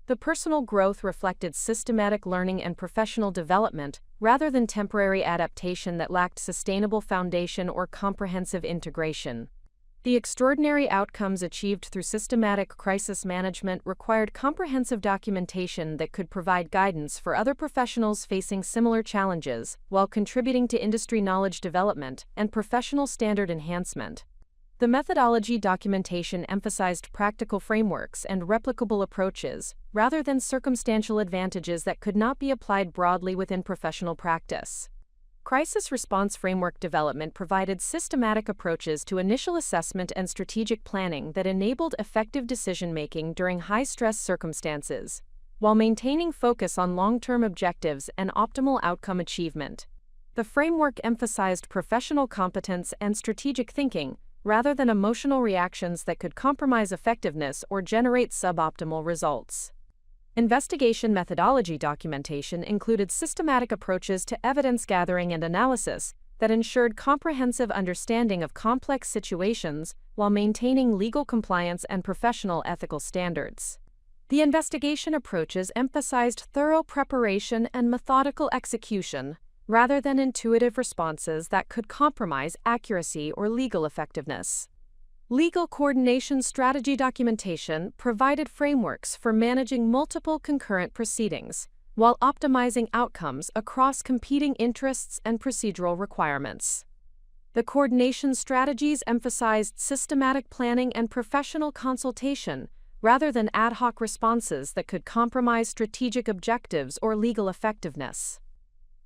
The personal growth reflected systematic learning and professional development, rather than temporary adaptation that lacked sustainable foundation or comprehensive integration. The extraordinary outcomes achieved through systematic crisis management required comprehensive documentation that could provide guidance for other professionals facing similar challenges, while contributing to industry knowledge development and professional standard enhancement. The methodology documentation emphasized practical frameworks and replicable approaches, rather than circumstantial advantages that could not be applied broadly within professional practice. Crisis response framework development provided systematic approaches to initial assessment and strategic planning that enabled effective decision-making during high-stress circumstances, while maintaining focus on long-term objectives and optimal outcome achievement. The framework emphasized professional competence and strategic thinking, rather than emotional reactions that could compromise effectiveness or generate suboptimal results. Investigation methodology documentation included systematic approaches to evidence gathering and analysis that ensured comprehensive understanding of complex situations while maintaining legal compliance and professional ethical standards. The investigation approaches emphasized thorough preparation and methodical execution, rather than intuitive responses that could compromise accuracy or legal effectiveness. Legal coordination strategy documentation provided frameworks for managing multiple concurrent proceedings, while optimizing outcomes across competing interests and procedural requirements. The coordination strategies emphasized systematic planning and professional consultation, rather than ad hoc responses that could compromise strategic objectives or legal effectiveness.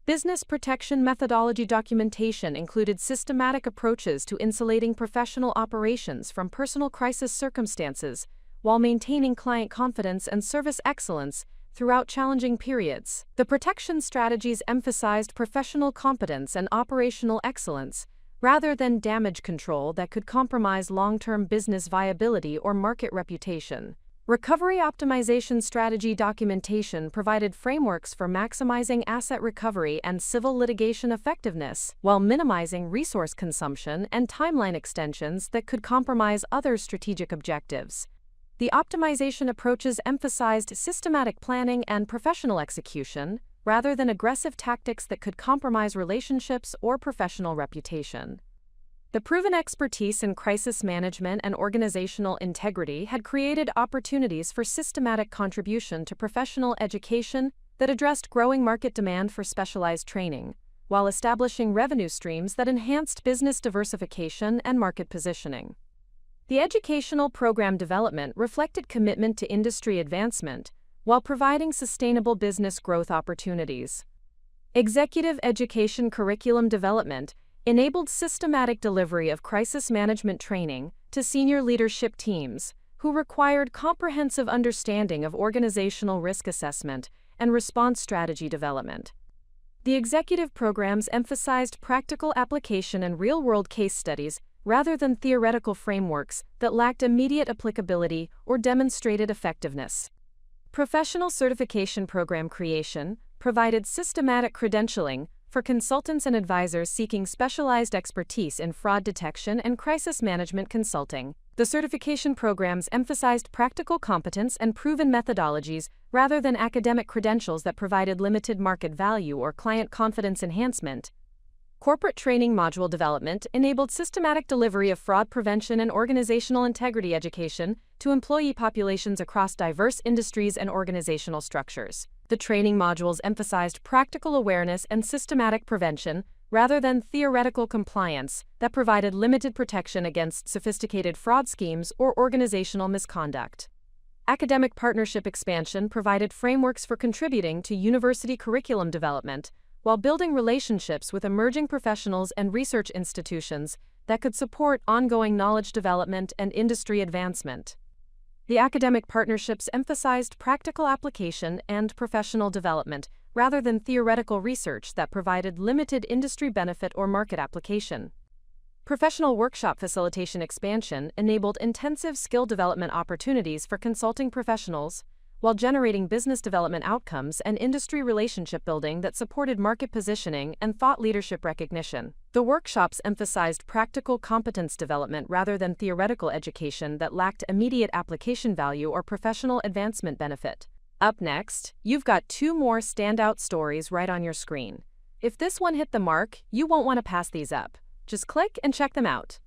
Business protection methodology documentation included systematic approaches to insulating professional operations from personal crisis circumstances while maintaining client confidence and service excellence throughout challenging periods. The protection strategies emphasized professional competence and operational excellence, rather than damage control that could compromise long-term business viability or market reputation. Recovery optimization strategy documentation provided frameworks for maximizing asset recovery and civil litigation effectiveness, while minimizing resource consumption and timeline extensions that could compromise other strategic objectives. The optimization approaches emphasized systematic planning and professional execution, rather than aggressive tactics that could compromise relationships or professional reputation. The proven expertise in crisis management and organizational integrity had created opportunities for systematic contribution to professional education that addressed growing market demand for specialized training, while establishing revenue streams that enhanced business diversification and market positioning. The educational program development reflected commitment to industry advancement, while providing sustainable business growth opportunities. Executive education curriculum development enabled systematic delivery of crisis management training to senior leadership teams, who required comprehensive understanding of organizational risk assessment and response strategy development. The executive programs emphasized practical application and real-world case studies rather than theoretical frameworks that lacked immediate applicability or demonstrated effectiveness. Professional certification program creation provided systematic credentialing for consultants and advisors seeking specialized expertise in fraud detection and crisis management consulting. The certification programs emphasized practical competence and proven methodologies rather than academic credentials that provided limited market value or client confidence enhancement. Corporate training module development enabled systematic delivery of fraud prevention and organizational integrity education to employee populations across diverse industries and organizational structures. The training modules emphasized practical awareness and systematic prevention rather than theoretical compliance that provided limited protection against sophisticated fraud schemes or organizational misconduct. Academic partnership expansion provided frameworks for contributing to university curriculum development, while building relationships with emerging professionals and research institutions that could support ongoing knowledge development and industry advancement. The academic partnerships emphasized practical application and professional development rather than theoretical research that provided limited industry benefit or market application. Professional workshop facilitation expansion enabled intensive skill development opportunities for consulting professionals, while generating business development outcomes and industry relationship building that supported market positioning and thought leadership recognition. The workshops emphasized practical competence development rather than theoretical education that lacked immediate application value or professional advancement benefit. Up next, you've got 2 more standout stories right on your screen. If this one hit the mark, you won't want to pass these up. Just click and check them out.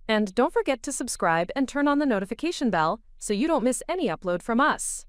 And don't forget to subscribe and turn on the notification bell so you don't miss any upload from us.